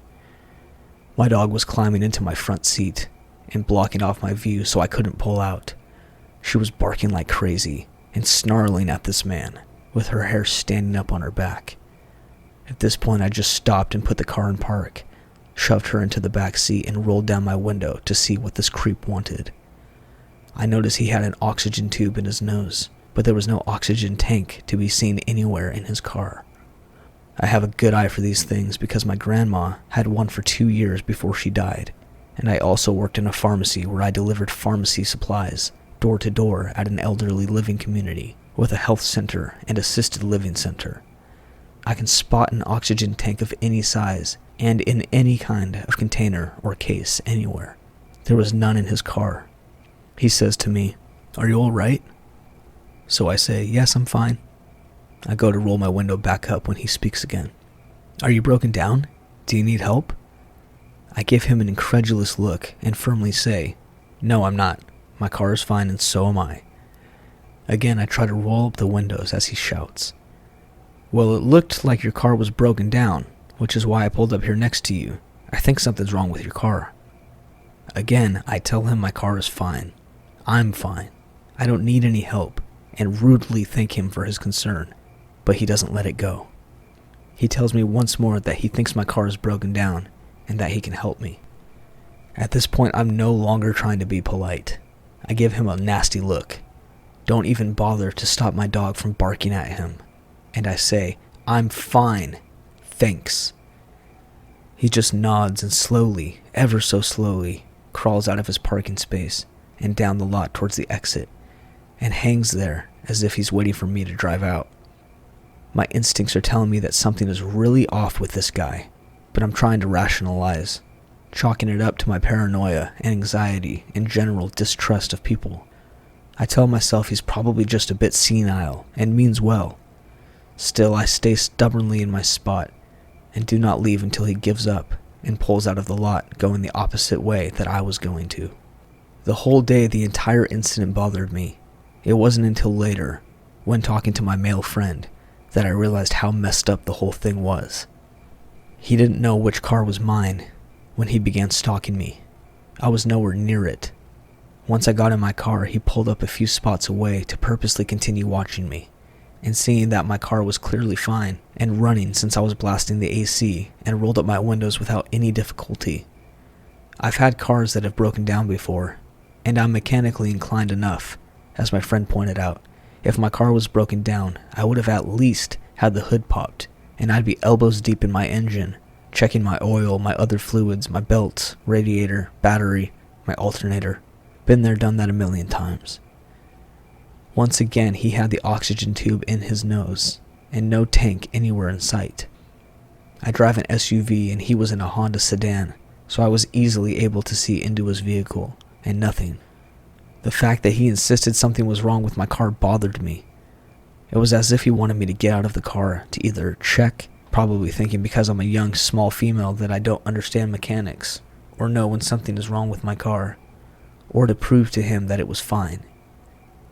My dog was climbing into my front seat and blocking off my view so I couldn't pull out. She was barking like crazy and snarling at this man, with her hair standing up on her back. At this point, I just stopped and put the car in park, shoved her into the back seat, and rolled down my window to see what this creep wanted. I noticed he had an oxygen tube in his nose, but there was no oxygen tank to be seen anywhere in his car. I have a good eye for these things because my grandma had one for 2 years before she died, and I also worked in a pharmacy where I delivered pharmacy supplies door to door at an elderly living community with a health center and assisted living center. I can spot an oxygen tank of any size and in any kind of container or case anywhere. There was none in his car. He says to me, "Are you all right?" So I say, "Yes, I'm fine." I go to roll my window back up when he speaks again. "Are you broken down? Do you need help?" I give him an incredulous look and firmly say, "No, I'm not. My car is fine and so am I." Again, I try to roll up the windows as he shouts, "Well, it looked like your car was broken down, which is why I pulled up here next to you. I think something's wrong with your car." Again, I tell him my car is fine. I'm fine. I don't need any help, and rudely thank him for his concern, but he doesn't let it go. He tells me once more that he thinks my car is broken down and that he can help me. At this point, I'm no longer trying to be polite. I give him a nasty look. Don't even bother to stop my dog from barking at him. And I say, "I'm fine. Thanks." He just nods and slowly, ever so slowly, crawls out of his parking space and down the lot towards the exit, and hangs there as if he's waiting for me to drive out. My instincts are telling me that something is really off with this guy, but I'm trying to rationalize, chalking it up to my paranoia and anxiety and general distrust of people. I tell myself he's probably just a bit senile and means well. Still, I stay stubbornly in my spot and do not leave until he gives up and pulls out of the lot going the opposite way that I was going to. The whole day the entire incident bothered me. It wasn't until later, when talking to my male friend, that I realized how messed up the whole thing was. He didn't know which car was mine when he began stalking me. I was nowhere near it. Once I got in my car, he pulled up a few spots away to purposely continue watching me, and seeing that my car was clearly fine and running since I was blasting the AC and rolled up my windows without any difficulty. I've had cars that have broken down before, and I'm mechanically inclined enough. As my friend pointed out, if my car was broken down, I would have at least had the hood popped, and I'd be elbows deep in my engine, checking my oil, my other fluids, my belts, radiator, battery, my alternator. Been there, done that a million times. Once again, he had the oxygen tube in his nose, and no tank anywhere in sight. I drive an SUV and he was in a Honda sedan, so I was easily able to see into his vehicle, and nothing. The fact that he insisted something was wrong with my car bothered me. It was as if he wanted me to get out of the car to either check, probably thinking because I'm a young, small female that I don't understand mechanics, or know when something is wrong with my car, or to prove to him that it was fine.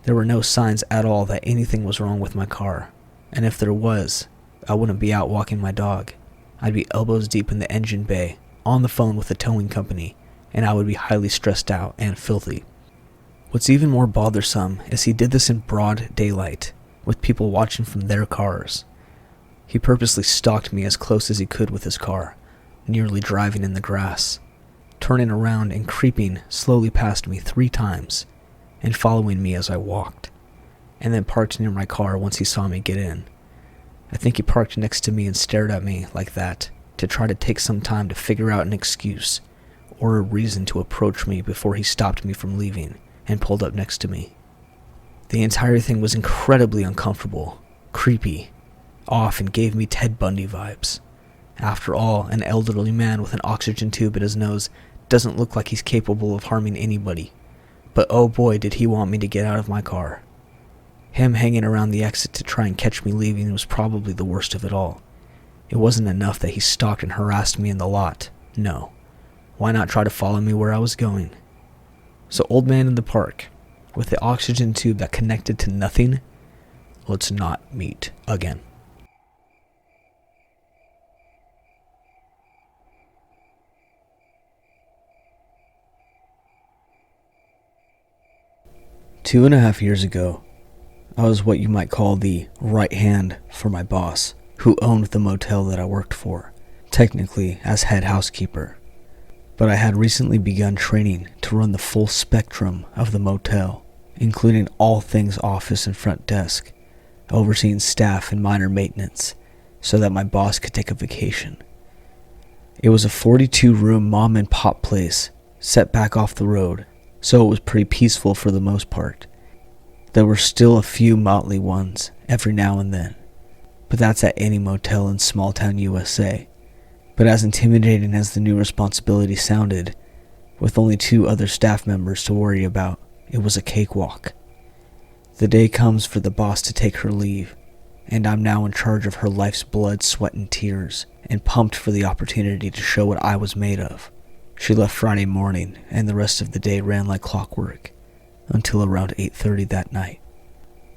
There were no signs at all that anything was wrong with my car, and if there was, I wouldn't be out walking my dog. I'd be elbows deep in the engine bay, on the phone with the towing company, and I would be highly stressed out and filthy. What's even more bothersome is he did this in broad daylight, with people watching from their cars. He purposely stalked me as close as he could with his car, nearly driving in the grass, turning around and creeping slowly past me 3 times, and following me as I walked, and then parked near my car once he saw me get in. I think he parked next to me and stared at me like that, to try to take some time to figure out an excuse, or a reason to approach me before he stopped me from leaving, and pulled up next to me. The entire thing was incredibly uncomfortable, creepy, off, and gave me Ted Bundy vibes. After all, an elderly man with an oxygen tube in his nose doesn't look like he's capable of harming anybody. But oh boy, did he want me to get out of my car. Him hanging around the exit to try and catch me leaving was probably the worst of it all. It wasn't enough that he stalked and harassed me in the lot. No. Why not try to follow me where I was going? So old man in the park, with the oxygen tube that connected to nothing, let's not meet again. Two and a half years ago, I was what you might call the right hand for my boss, who owned the motel that I worked for, technically as head housekeeper. But I had recently begun training to run the full spectrum of the motel, including all things office and front desk, overseeing staff and minor maintenance, so that my boss could take a vacation. It was a 42-room mom and pop place, set back off the road, so it was pretty peaceful for the most part. There were still a few motley ones every now and then, but that's at any motel in small-town USA. But as intimidating as the new responsibility sounded, with only 2 other staff members to worry about, it was a cakewalk. The day comes for the boss to take her leave, and I'm now in charge of her life's blood, sweat, and tears, and pumped for the opportunity to show what I was made of. She left Friday morning, and the rest of the day ran like clockwork, until around 8:30 that night.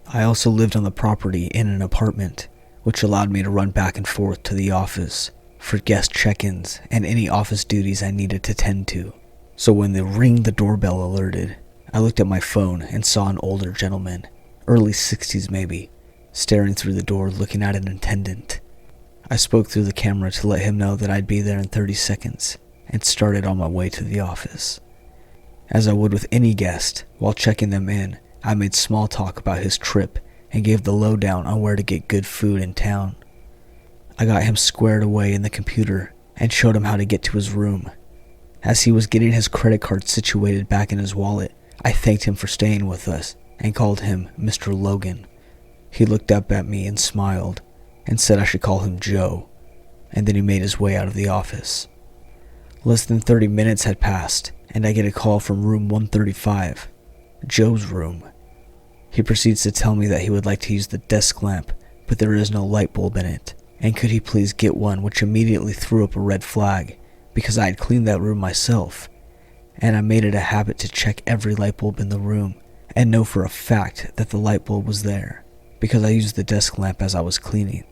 I also lived on the property in an apartment, which allowed me to run back and forth to the office for guest check-ins and any office duties I needed to tend to. So when the doorbell alerted, I looked at my phone and saw an older gentleman, early 60s maybe, staring through the door looking at an attendant. I spoke through the camera to let him know that I'd be there in 30 seconds and started on my way to the office. As I would with any guest, while checking them in, I made small talk about his trip and gave the lowdown on where to get good food in town. I got him squared away in the computer and showed him how to get to his room. As he was getting his credit card situated back in his wallet, I thanked him for staying with us and called him Mr. Logan. He looked up at me and smiled and said I should call him Joe, and then he made his way out of the office. Less than 30 minutes had passed, and I get a call from room 135, Joe's room. He proceeds to tell me that he would like to use the desk lamp, but there is no light bulb in it, and could he please get one, which immediately threw up a red flag, because I had cleaned that room myself, and I made it a habit to check every light bulb in the room, and know for a fact that the light bulb was there, because I used the desk lamp as I was cleaning.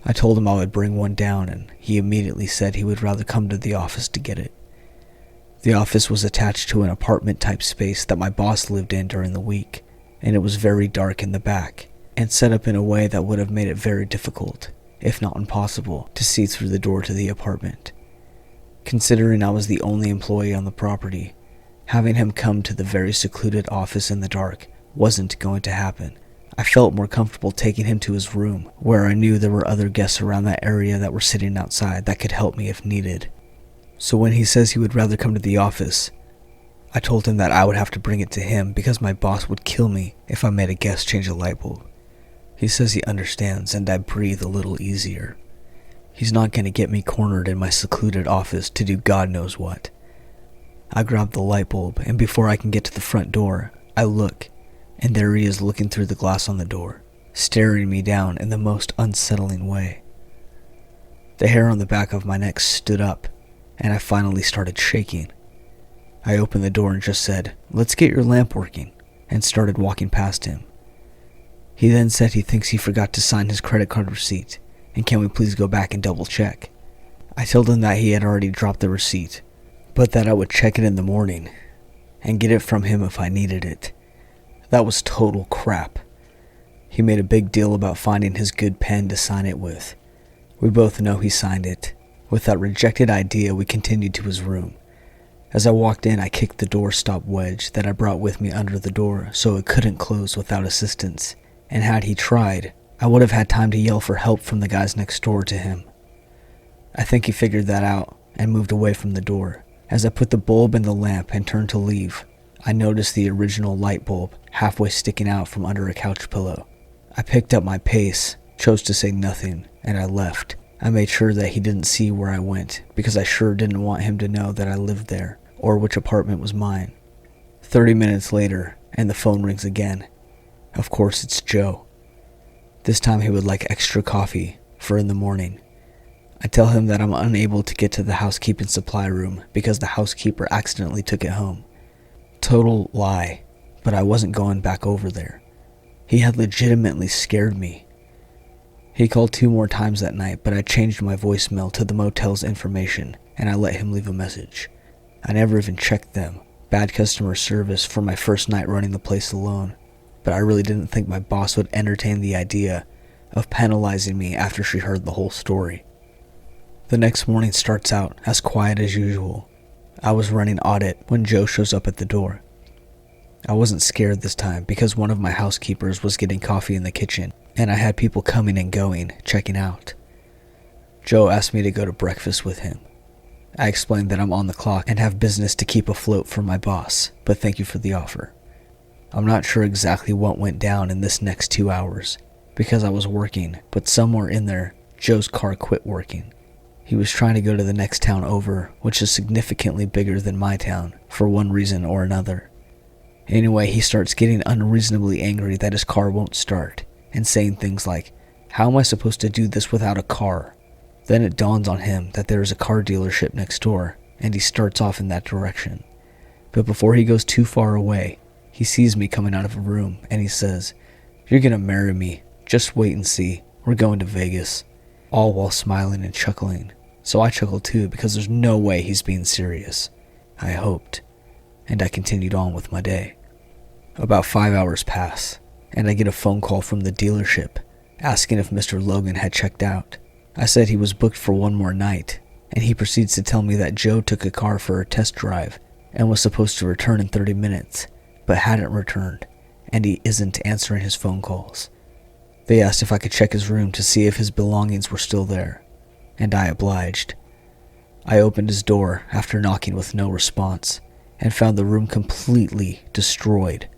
I told him I would bring one down, and he immediately said he would rather come to the office to get it. The office was attached to an apartment-type space that my boss lived in during the week, and it was very dark in the back, and set up in a way that would have made it very difficult, if not impossible, to see through the door to the apartment. Considering I was the only employee on the property, having him come to the very secluded office in the dark wasn't going to happen. I felt more comfortable taking him to his room, where I knew there were other guests around that area that were sitting outside that could help me if needed. So when he says he would rather come to the office, I told him that I would have to bring it to him because my boss would kill me if I made a guest change a light bulb. He says he understands, and I breathe a little easier. He's not going to get me cornered in my secluded office to do God knows what. I grab the light bulb, and before I can get to the front door, I look, and there he is looking through the glass on the door, staring me down in the most unsettling way. The hair on the back of my neck stood up, and I finally started shaking. I opened the door and just said, "Let's get your lamp working," and started walking past him. He then said he thinks he forgot to sign his credit card receipt, and can we please go back and double check. I told him that he had already dropped the receipt, but that I would check it in the morning, and get it from him if I needed it. That was total crap. He made a big deal about finding his good pen to sign it with. We both know he signed it. With that rejected idea, we continued to his room. As I walked in, I kicked the doorstop wedge that I brought with me under the door so it couldn't close without assistance, and had he tried, I would have had time to yell for help from the guys next door to him. I think he figured that out and moved away from the door. As I put the bulb in the lamp and turned to leave, I noticed the original light bulb halfway sticking out from under a couch pillow. I picked up my pace, chose to say nothing, and I left. I made sure that he didn't see where I went, because I sure didn't want him to know that I lived there, or which apartment was mine. 30 minutes later, and the phone rings again. Of course, it's Joe. This time he would like extra coffee for in the morning. I tell him that I'm unable to get to the housekeeping supply room because the housekeeper accidentally took it home. Total lie, but I wasn't going back over there. He had legitimately scared me. He called 2 more times that night, but I changed my voicemail to the motel's information, and I let him leave a message. I never even checked them. Bad customer service for my first night running the place alone, but I really didn't think my boss would entertain the idea of penalizing me after she heard the whole story. The next morning starts out as quiet as usual. I was running audit when Joe shows up at the door. I wasn't scared this time because one of my housekeepers was getting coffee in the kitchen, and I had people coming and going, checking out. Joe asked me to go to breakfast with him. I explained that I'm on the clock and have business to keep afloat for my boss, but thank you for the offer. I'm not sure exactly what went down in this next 2 hours, because I was working, but somewhere in there, Joe's car quit working. He was trying to go to the next town over, which is significantly bigger than my town, for one reason or another. Anyway, he starts getting unreasonably angry that his car won't start, and saying things like, "How am I supposed to do this without a car?" Then it dawns on him that there is a car dealership next door, and he starts off in that direction. But before he goes too far away, he sees me coming out of a room, and he says, "You're gonna marry me. Just wait and see. We're going to Vegas." All while smiling and chuckling. So I chuckled too, because there's no way he's being serious. I hoped. And I continued on with my day. About 5 hours pass, and I get a phone call from the dealership, asking if Mr. Logan had checked out. I said he was booked for one more night, and he proceeds to tell me that Joe took a car for a test drive, and was supposed to return in 30 minutes, but hadn't returned, and he isn't answering his phone calls. They asked if I could check his room to see if his belongings were still there, and I obliged. I opened his door after knocking with no response, and found the room completely destroyed.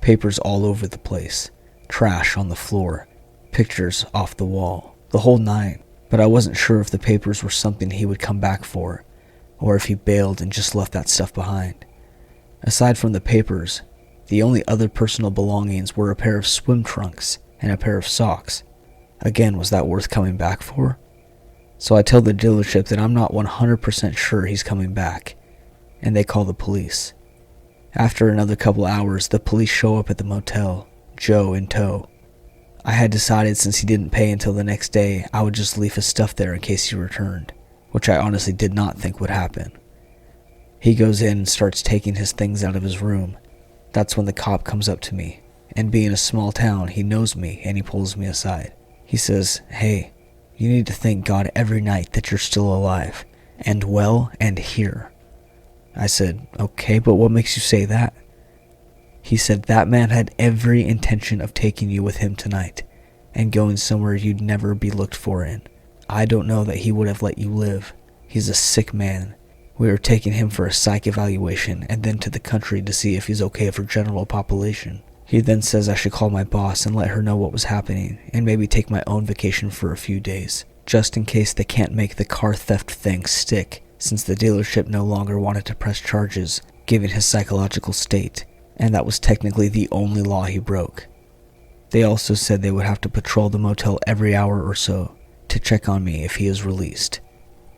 Papers all over the place, trash on the floor, pictures off the wall, the whole nine, but I wasn't sure if the papers were something he would come back for, or if he bailed and just left that stuff behind. Aside from the papers, the only other personal belongings were a pair of swim trunks and a pair of socks. Again, was that worth coming back for? So I tell the dealership that I'm not 100% sure he's coming back, and they call the police. After another couple hours, the police show up at the motel, Joe in tow. I had decided since he didn't pay until the next day, I would just leave his stuff there in case he returned, which I honestly did not think would happen. He goes in and starts taking his things out of his room. That's when the cop comes up to me, and being a small town, he knows me and he pulls me aside. He says, "Hey, you need to thank God every night that you're still alive, and well, and here." I said, "Okay, but what makes you say that?" He said, "That man had every intention of taking you with him tonight, and going somewhere you'd never be looked for in. I don't know that he would have let you live. He's a sick man, We are taking him for a psych evaluation and then to the country to see if he's okay for general population. He then says I should call my boss and let her know what was happening and maybe take my own vacation for a few days, just in case they can't make the car theft thing stick, since the dealership no longer wanted to press charges given his psychological state, and that was technically the only law he broke. They also said they would have to patrol the motel every hour or so to check on me if he is released.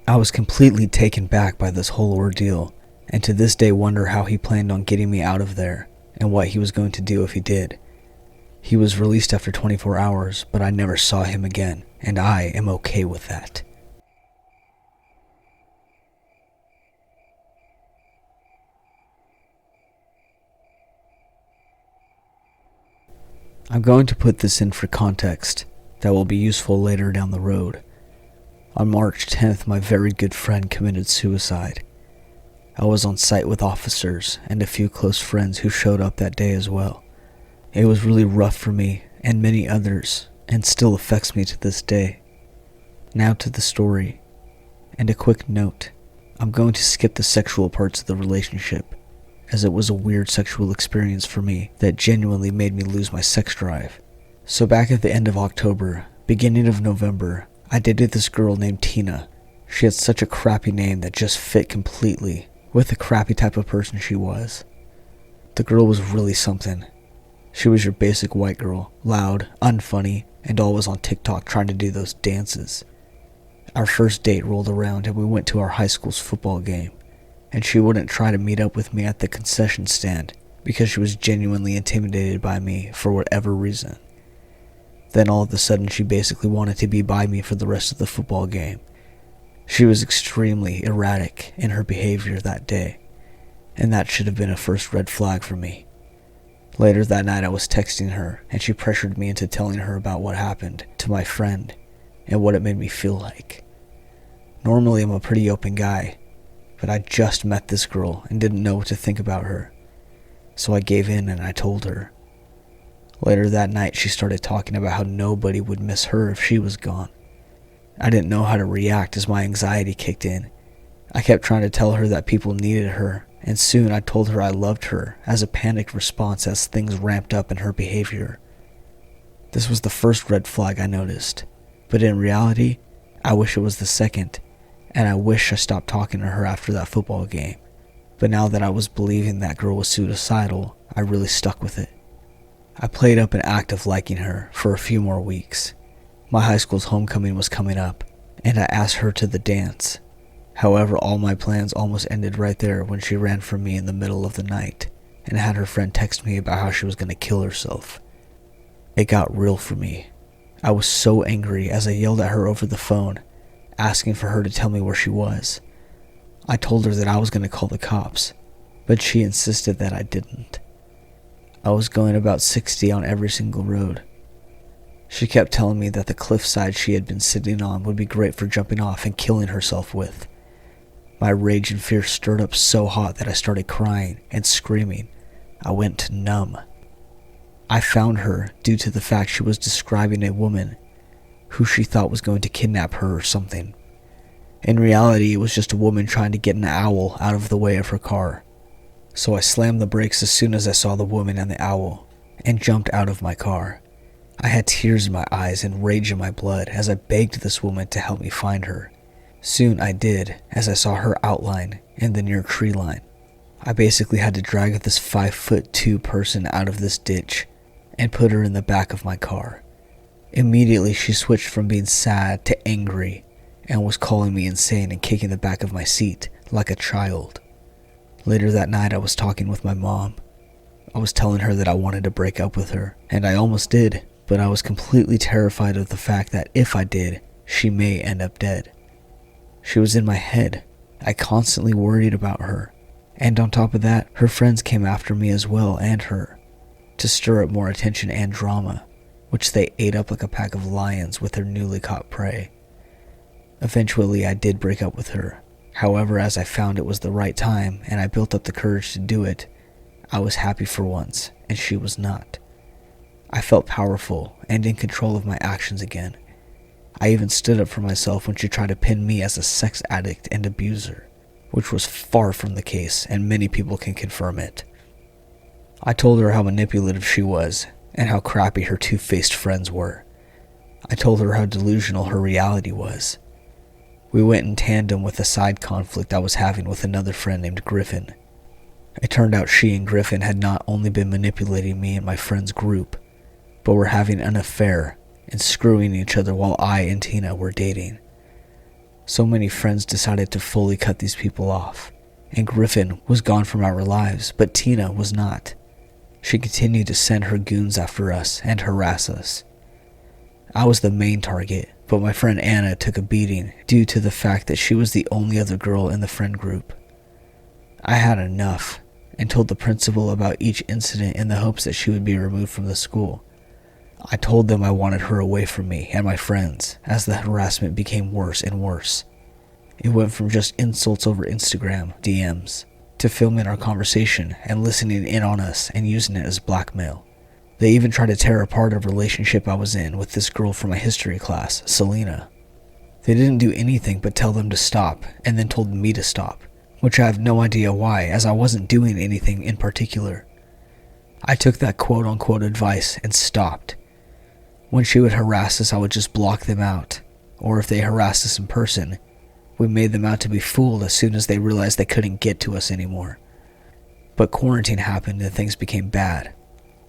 I was completely taken back by this whole ordeal, and to this day wonder how he planned on getting me out of there, and what he was going to do if he did. He was released after 24 hours, but I never saw him again, and I am okay with that. I'm going to put this in for context that will be useful later down the road. On March 10th, my very good friend committed suicide. I was on site with officers and a few close friends who showed up that day as well. It was really rough for me and many others, and still affects me to this day. Now to the story. And a quick note, I'm going to skip the sexual parts of the relationship, as it was a weird sexual experience for me that genuinely made me lose my sex drive. So back at the end of October, beginning of November, I dated this girl named Tina. She had such a crappy name that just fit completely with the crappy type of person she was. The girl was really something. She was your basic white girl, loud, unfunny, and always on TikTok trying to do those dances. Our first date rolled around and we went to our high school's football game, and she wouldn't try to meet up with me at the concession stand because she was genuinely intimidated by me for whatever reason. Then all of a sudden she basically wanted to be by me for the rest of the football game. She was extremely erratic in her behavior that day, and that should have been a first red flag for me. Later that night I was texting her, and she pressured me into telling her about what happened to my friend and what it made me feel like. Normally I'm a pretty open guy, but I just met this girl and didn't know what to think about her. So I gave in and I told her. Later that night she started talking about how nobody would miss her if she was gone. I didn't know how to react as my anxiety kicked in. I kept trying to tell her that people needed her, and soon I told her I loved her as a panicked response as things ramped up in her behavior. This was the first red flag I noticed, but in reality, I wish it was the second, and I wish I stopped talking to her after that football game. But now that I was believing that girl was suicidal, I really stuck with it. I played up an act of liking her for a few more weeks. My high school's homecoming was coming up, and I asked her to the dance. However, all my plans almost ended right there when she ran from me in the middle of the night and had her friend text me about how she was going to kill herself. It got real for me. I was so angry as I yelled at her over the phone, asking for her to tell me where she was. I told her that I was going to call the cops, but she insisted that I didn't. I was going about 60 on every single road. She kept telling me that the cliffside she had been sitting on would be great for jumping off and killing herself with. My rage and fear stirred up so hot that I started crying and screaming. I went numb. I found her due to the fact she was describing a woman who she thought was going to kidnap her or something. In reality, it was just a woman trying to get an owl out of the way of her car. So I slammed the brakes as soon as I saw the woman and the owl, and jumped out of my car. I had tears in my eyes and rage in my blood as I begged this woman to help me find her. Soon I did, as I saw her outline in the near tree line. I basically had to drag this 5'2" person out of this ditch and put her in the back of my car. Immediately she switched from being sad to angry and was calling me insane and kicking the back of my seat like a child. Later that night I was talking with my mom. I was telling her that I wanted to break up with her, and I almost did, but I was completely terrified of the fact that if I did, she may end up dead. She was in my head. I constantly worried about her, and on top of that, her friends came after me as well and her, to stir up more attention and drama, which they ate up like a pack of lions with their newly caught prey. Eventually I did break up with her. However, as I found it was the right time and I built up the courage to do it, I was happy for once, and she was not. I felt powerful and in control of my actions again. I even stood up for myself when she tried to pin me as a sex addict and abuser, which was far from the case, and many people can confirm it. I told her how manipulative she was, and how crappy her two-faced friends were. I told her how delusional her reality was. We went in tandem with a side conflict I was having with another friend named Griffin. It turned out she and Griffin had not only been manipulating me and my friend's group, but were having an affair and screwing each other while I and Tina were dating. So many friends decided to fully cut these people off, and Griffin was gone from our lives, but Tina was not. She continued to send her goons after us and harass us. I was the main target, but my friend Anna took a beating due to the fact that she was the only other girl in the friend group. I had enough and told the principal about each incident in the hopes that she would be removed from the school. I told them I wanted her away from me and my friends as the harassment became worse and worse. It went from just insults over Instagram DMs to filming our conversation and listening in on us and using it as blackmail. They even tried to tear apart a relationship I was in with this girl from my history class, Selena. They didn't do anything but tell them to stop and then told me to stop, which I have no idea why, as I wasn't doing anything in particular. I took that quote-unquote advice and stopped. When she would harass us, I would just block them out, or if they harassed us in person, we made them out to be fooled as soon as they realized they couldn't get to us anymore. But quarantine happened and things became bad.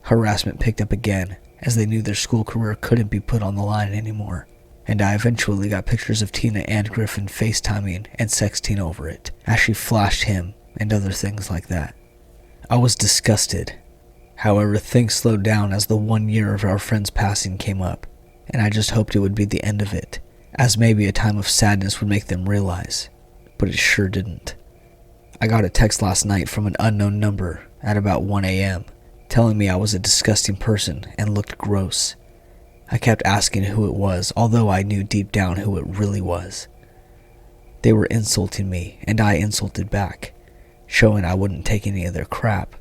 Harassment picked up again, as they knew their school career couldn't be put on the line anymore, and I eventually got pictures of Tina and Griffin FaceTiming and sexting over it, as she flashed him and other things like that. I was disgusted. However, things slowed down as the 1 year of our friend's passing came up, and I just hoped it would be the end of it, as maybe a time of sadness would make them realize, but it sure didn't. I got a text last night from an unknown number at about 1 a.m., telling me I was a disgusting person and looked gross. I kept asking who it was, although I knew deep down who it really was. They were insulting me, and I insulted back, showing I wouldn't take any of their crap.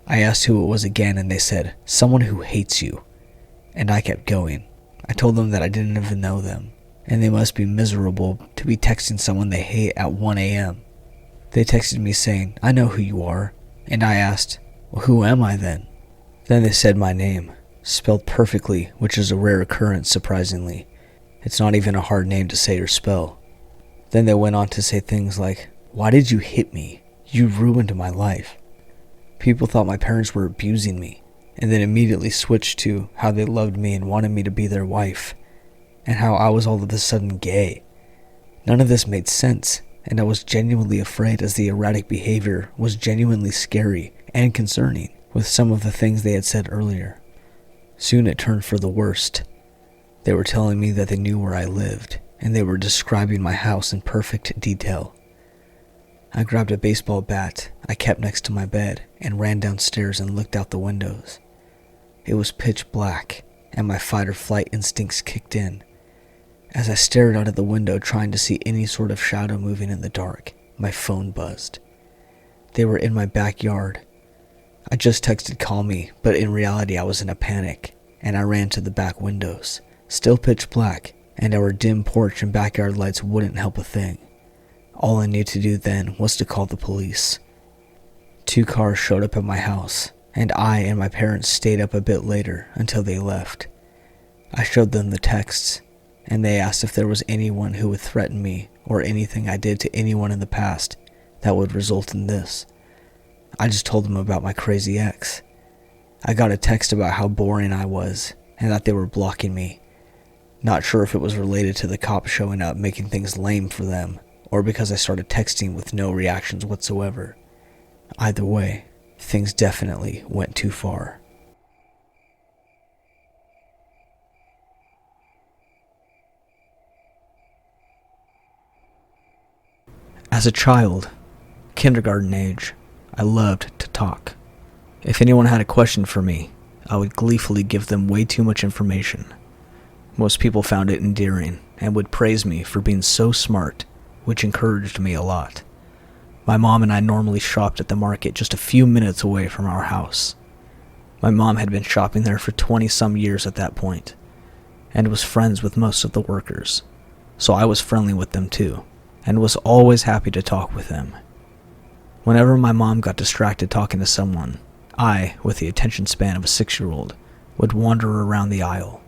I asked who it was again, and they said, "Someone who hates you." And I kept going. I told them that I didn't even know them, and they must be miserable to be texting someone they hate at 1 a.m. They texted me saying, "I know who you are," and I asked, "Well, who am I then?" Then they said my name, spelled perfectly, which is a rare occurrence surprisingly. It's not even a hard name to say or spell. Then they went on to say things like, "Why did you hit me? You ruined my life." People thought my parents were abusing me, and then immediately switched to how they loved me and wanted me to be their wife, and how I was all of a sudden gay. None of this made sense, and I was genuinely afraid, as the erratic behavior was genuinely scary and concerning with some of the things they had said earlier. Soon it turned for the worst. They were telling me that they knew where I lived, and they were describing my house in perfect detail. I grabbed a baseball bat I kept next to my bed and ran downstairs and looked out the windows. It was pitch black, and my fight-or-flight instincts kicked in. As I stared out of the window trying to see any sort of shadow moving in the dark, my phone buzzed. They were in my backyard. I just texted "call me," but in reality I was in a panic, and I ran to the back windows, still pitch black, and our dim porch and backyard lights wouldn't help a thing. All I knew to do then was to call the police. 2 cars showed up at my house, and I and my parents stayed up a bit later until they left. I showed them the texts, and they asked if there was anyone who would threaten me or anything I did to anyone in the past that would result in this. I just told them about my crazy ex. I got a text about how boring I was and that they were blocking me. Not sure if it was related to the cops showing up making things lame for them, or because I started texting with no reactions whatsoever. Either way, things definitely went too far. As a child, kindergarten age, I loved to talk. If anyone had a question for me, I would gleefully give them way too much information. Most people found it endearing and would praise me for being so smart, which encouraged me a lot. My mom and I normally shopped at the market just a few minutes away from our house. My mom had been shopping there for 20-some years at that point, and was friends with most of the workers, so I was friendly with them too. and was always happy to talk with him. Whenever my mom got distracted talking to someone, I, with the attention span of a 6-year-old, would wander around the aisle.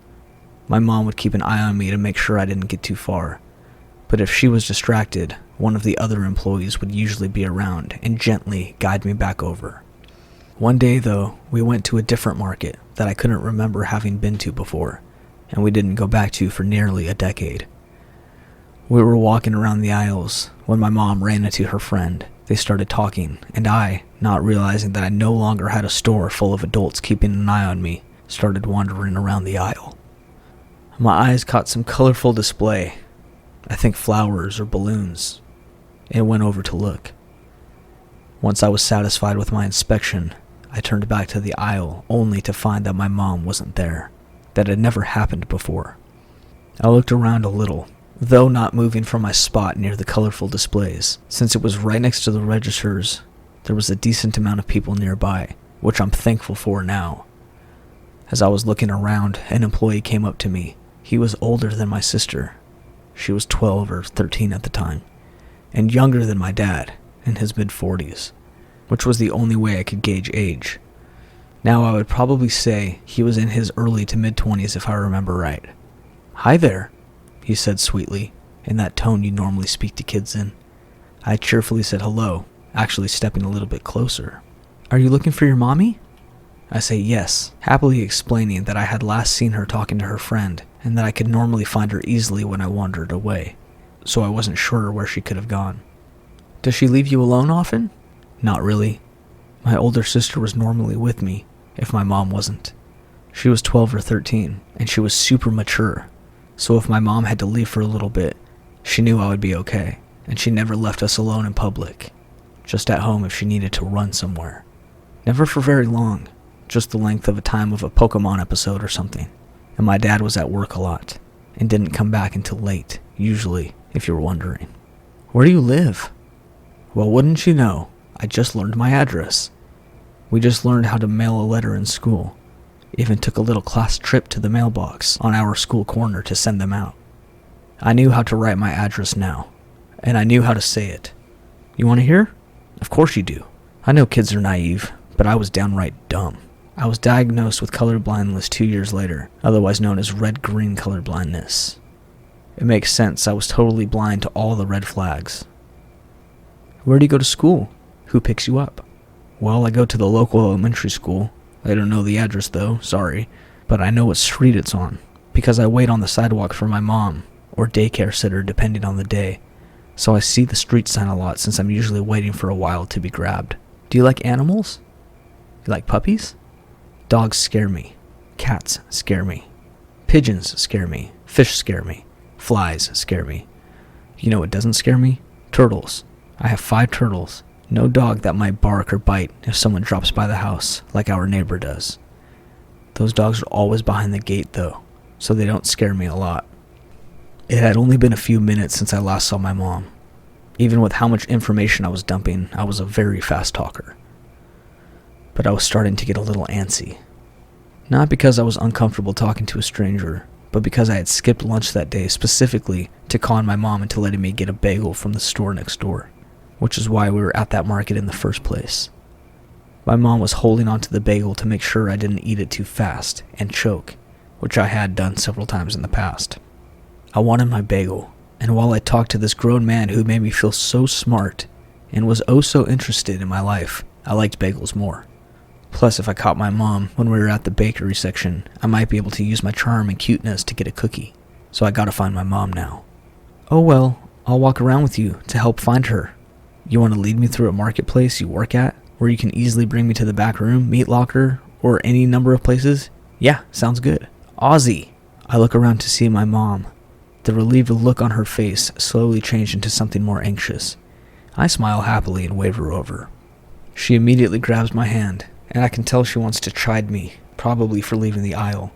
My mom would keep an eye on me to make sure I didn't get too far, but if she was distracted, one of the other employees would usually be around and gently guide me back over. One day, though, we went to a different market that I couldn't remember having been to before, and we didn't go back to for nearly a decade. We were walking around the aisles when my mom ran into her friend. They started talking, and I, not realizing that I no longer had a store full of adults keeping an eye on me, started wandering around the aisle. My eyes caught some colorful display, I think flowers or balloons, and went over to look. Once I was satisfied with my inspection, I turned back to the aisle only to find that my mom wasn't there. That had never happened before. I looked around a little, though not moving from my spot near the colorful displays. Since it was right next to the registers, there was a decent amount of people nearby, which I'm thankful for now. As I was looking around, an employee came up to me. He was older than my sister. She was 12 or 13 at the time, and younger than my dad, in his mid-40s, which was the only way I could gauge age. Now I would probably say he was in his early to mid-20s if I remember right. "Hi there," he said sweetly, in that tone you normally speak to kids in. I cheerfully said hello, actually stepping a little bit closer. "Are you looking for your mommy?" I say yes, happily explaining that I had last seen her talking to her friend, and that I could normally find her easily when I wandered away, so I wasn't sure where she could have gone. "Does she leave you alone often?" "Not really. My older sister was normally with me, if my mom wasn't. She was 12 or 13, and she was super mature, so if my mom had to leave for a little bit, she knew I would be okay, and she never left us alone in public, just at home if she needed to run somewhere. Never for very long, just the length of a time of a Pokemon episode or something. And my dad was at work a lot, and didn't come back until late, usually, if you're wondering." "Where do you live?" "Well, wouldn't you know, I just learned my address. We just learned how to mail a letter in school. Even took a little class trip to the mailbox on our school corner to send them out. I knew how to write my address now, and I knew how to say it. You want to hear? Of course you do. I know kids are naive, but I was downright dumb. I was diagnosed with colorblindness 2 years later, otherwise known as red-green colorblindness. It makes sense, I was totally blind to all the red flags. Where do you go to school? Who picks you up? Well, I go to the local elementary school. I don't know the address though, sorry, but I know what street it's on, because I wait on the sidewalk for my mom, or daycare sitter depending on the day, so I see the street sign a lot since I'm usually waiting for a while to be grabbed. Do you like animals? You like puppies? Dogs scare me. Cats scare me. Pigeons scare me. Fish scare me. Flies scare me. You know what doesn't scare me? Turtles. I have 5 turtles. No dog that might bark or bite if someone drops by the house, like our neighbor does. Those dogs are always behind the gate though, so they don't scare me a lot. It had only been a few minutes since I last saw my mom. Even with how much information I was dumping, I was a very fast talker. But I was starting to get a little antsy. Not because I was uncomfortable talking to a stranger, but because I had skipped lunch that day specifically to con my mom into letting me get a bagel from the store next door, which is why we were at that market in the first place. My mom was holding onto the bagel to make sure I didn't eat it too fast and choke, which I had done several times in the past. I wanted my bagel, and while I talked to this grown man who made me feel so smart and was oh so interested in my life, I liked bagels more. Plus, if I caught my mom when we were at the bakery section, I might be able to use my charm and cuteness to get a cookie. So I gotta find my mom now. "Oh well, I'll walk around with you to help find her. You want to lead me through a marketplace you work at, where you can easily bring me to the back room, meat locker, or any number of places? Yeah, sounds good. Ozzy!" I look around to see my mom. The relieved look on her face slowly changed into something more anxious. I smile happily and wave her over. She immediately grabs my hand, and I can tell she wants to chide me, probably for leaving the aisle.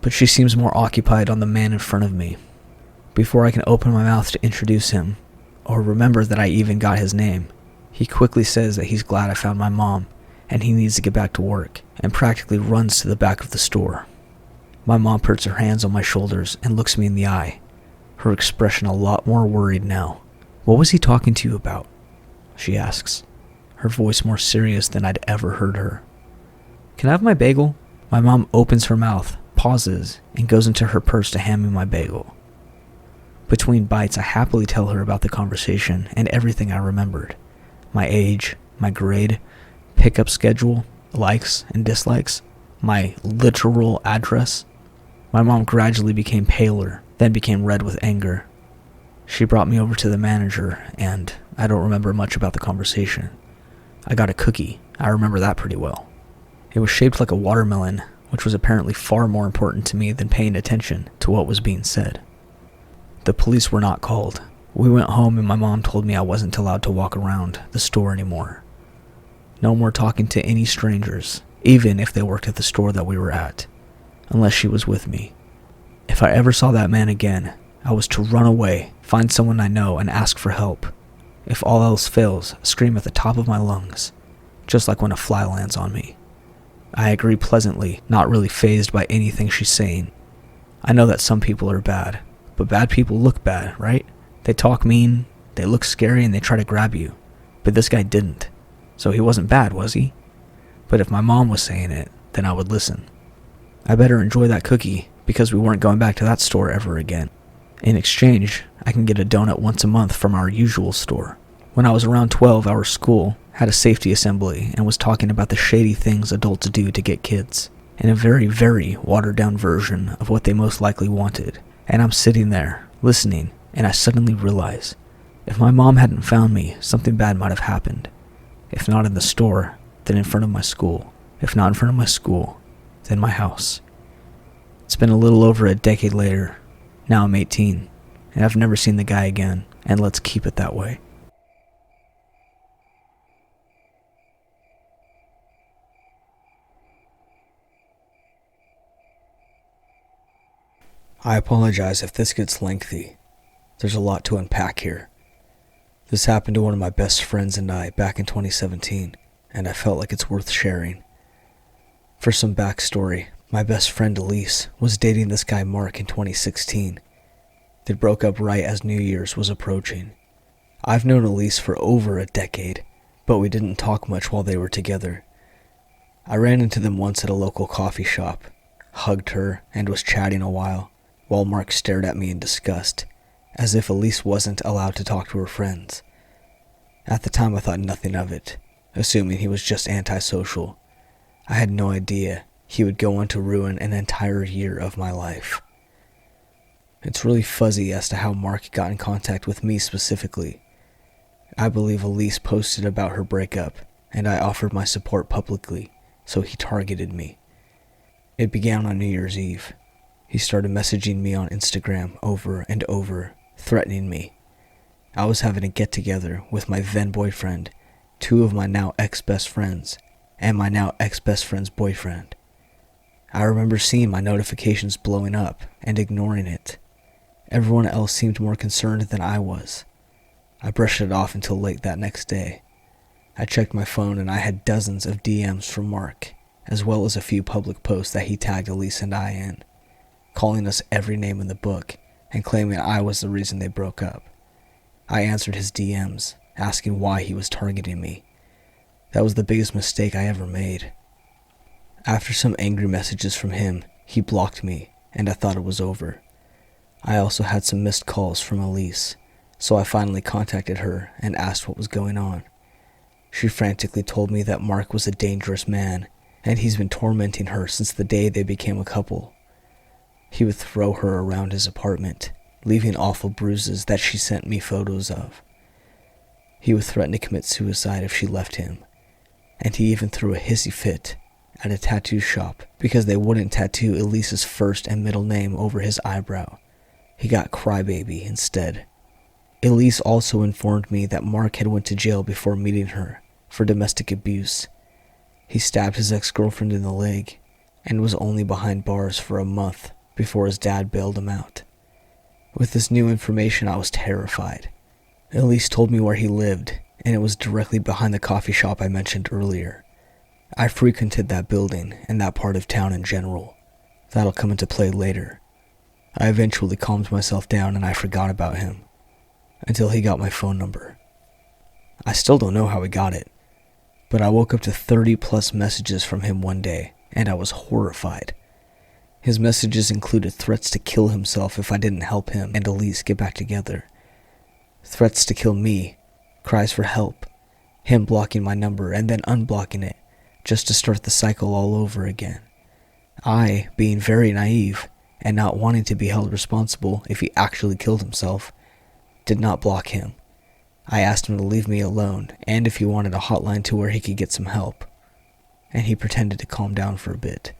But she seems more occupied on the man in front of me. Before I can open my mouth to introduce him, or remember that I even got his name, he quickly says that he's glad I found my mom, and he needs to get back to work, and practically runs to the back of the store. My mom puts her hands on my shoulders and looks me in the eye, her expression a lot more worried now, "What was he talking to you about?" she asks, her voice more serious than I'd ever heard her. "Can I have my bagel?" My mom opens her mouth, pauses, and goes into her purse to hand me my bagel. Between bites, I happily tell her about the conversation and everything I remembered. My age, my grade, pickup schedule, likes and dislikes, my literal address. My mom gradually became paler, then became red with anger. She brought me over to the manager, and I don't remember much about the conversation. I got a cookie. I remember that pretty well. It was shaped like a watermelon, which was apparently far more important to me than paying attention to what was being said. The police were not called. We went home and my mom told me I wasn't allowed to walk around the store anymore. No more talking to any strangers, even if they worked at the store that we were at, unless she was with me. If I ever saw that man again, I was to run away, find someone I know, and ask for help. If all else fails, scream at the top of my lungs, just like when a fly lands on me. I agree pleasantly, not really fazed by anything she's saying. I know that some people are bad, but bad people look bad, right? They talk mean, they look scary, and they try to grab you. But this guy didn't. So he wasn't bad, was he? But if my mom was saying it, then I would listen. I better enjoy that cookie, because we weren't going back to that store ever again. In exchange, I can get a donut once a month from our usual store. When I was around 12, our school had a safety assembly and was talking about the shady things adults do to get kids, in a very, very watered-down version of what they most likely wanted. And I'm sitting there, listening, and I suddenly realize, if my mom hadn't found me, something bad might have happened. If not in the store, then in front of my school. If not in front of my school, then my house. It's been a little over a decade later. Now I'm 18, and I've never seen the guy again, and let's keep it that way. I apologize if this gets lengthy. There's a lot to unpack here. This happened to one of my best friends and I back in 2017, and I felt like it's worth sharing. For some backstory, my best friend Elise was dating this guy Mark in 2016. They broke up right as New Year's was approaching. I've known Elise for over a decade, but we didn't talk much while they were together. I ran into them once at a local coffee shop, hugged her, and was chatting a while Mark stared at me in disgust, as if Elise wasn't allowed to talk to her friends. At the time I thought nothing of it, assuming he was just antisocial. I had no idea he would go on to ruin an entire year of my life. It's really fuzzy as to how Mark got in contact with me specifically. I believe Elise posted about her breakup, and I offered my support publicly, so he targeted me. It began on New Year's Eve. He started messaging me on Instagram over and over, threatening me. I was having a get-together with my then boyfriend, two of my now ex-best friends, and my now ex-best friend's boyfriend. I remember seeing my notifications blowing up and ignoring it. Everyone else seemed more concerned than I was. I brushed it off until late that next day. I checked my phone and I had dozens of DMs from Mark, as well as a few public posts that he tagged Elise and I in, calling us every name in the book and claiming I was the reason they broke up. I answered his DMs, asking why he was targeting me. That was the biggest mistake I ever made. After some angry messages from him, he blocked me, and I thought it was over. I also had some missed calls from Elise, so I finally contacted her and asked what was going on. She frantically told me that Mark was a dangerous man, and he's been tormenting her since the day they became a couple. He would throw her around his apartment, leaving awful bruises that she sent me photos of. He would threaten to commit suicide if she left him, and he even threw a hissy fit at a tattoo shop because they wouldn't tattoo Elise's first and middle name over his eyebrow. He got Crybaby instead. Elise also informed me that Mark had went to jail before meeting her for domestic abuse. He stabbed his ex-girlfriend in the leg and was only behind bars for a month before his dad bailed him out. With this new information, I was terrified. Elise told me where he lived, and it was directly behind the coffee shop I mentioned earlier. I frequented that building and that part of town in general. That'll come into play later. I eventually calmed myself down and I forgot about him. until he got my phone number. I still don't know how he got it, but I woke up to 30 plus messages from him one day, and I was horrified. His messages included threats to kill himself if I didn't help him and Elise get back together, threats to kill me, cries for help, him blocking my number and then unblocking it, just to start the cycle all over again. I, being very naive and not wanting to be held responsible if he actually killed himself, did not block him. I asked him to leave me alone and if he wanted a hotline to where he could get some help, and he pretended to calm down for a bit.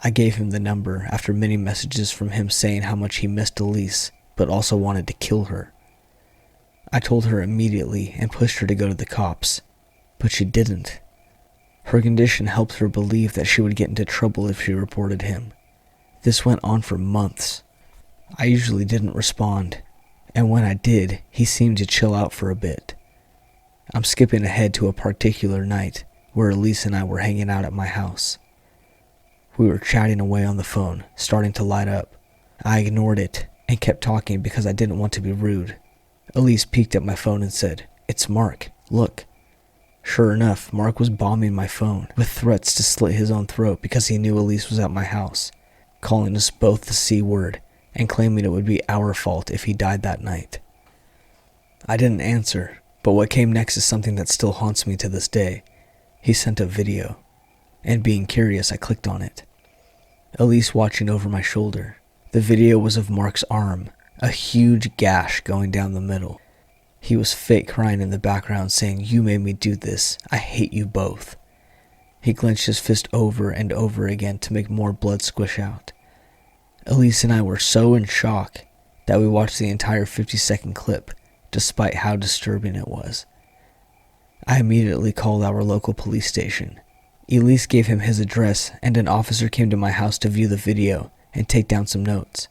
I gave him the number after many messages from him saying how much he missed Elise, but also wanted to kill her. I told her immediately and pushed her to go to the cops, but she didn't. Her condition helped her believe that she would get into trouble if she reported him. This went on for months. I usually didn't respond, and when I did, he seemed to chill out for a bit. I'm skipping ahead to a particular night where Elise and I were hanging out at my house. We were chatting away on the phone, starting to light up. I ignored it and kept talking because I didn't want to be rude. Elise peeked at my phone and said, "It's Mark, look." Sure enough, Mark was bombing my phone with threats to slit his own throat because he knew Elise was at my house, calling us both the C word and claiming it would be our fault if he died that night. I didn't answer, but what came next is something that still haunts me to this day. He sent a video, and being curious, I clicked on it. Elise watching over my shoulder. The video was of Mark's arm, a huge gash going down the middle. He was fake crying in the background saying, "You made me do this. I hate you both." He clenched his fist over and over again to make more blood squish out. Elise and I were so in shock that we watched the entire 50-second clip, despite how disturbing it was. I immediately called our local police station. Elise gave him his address, and an officer came to my house to view the video and take down some notes.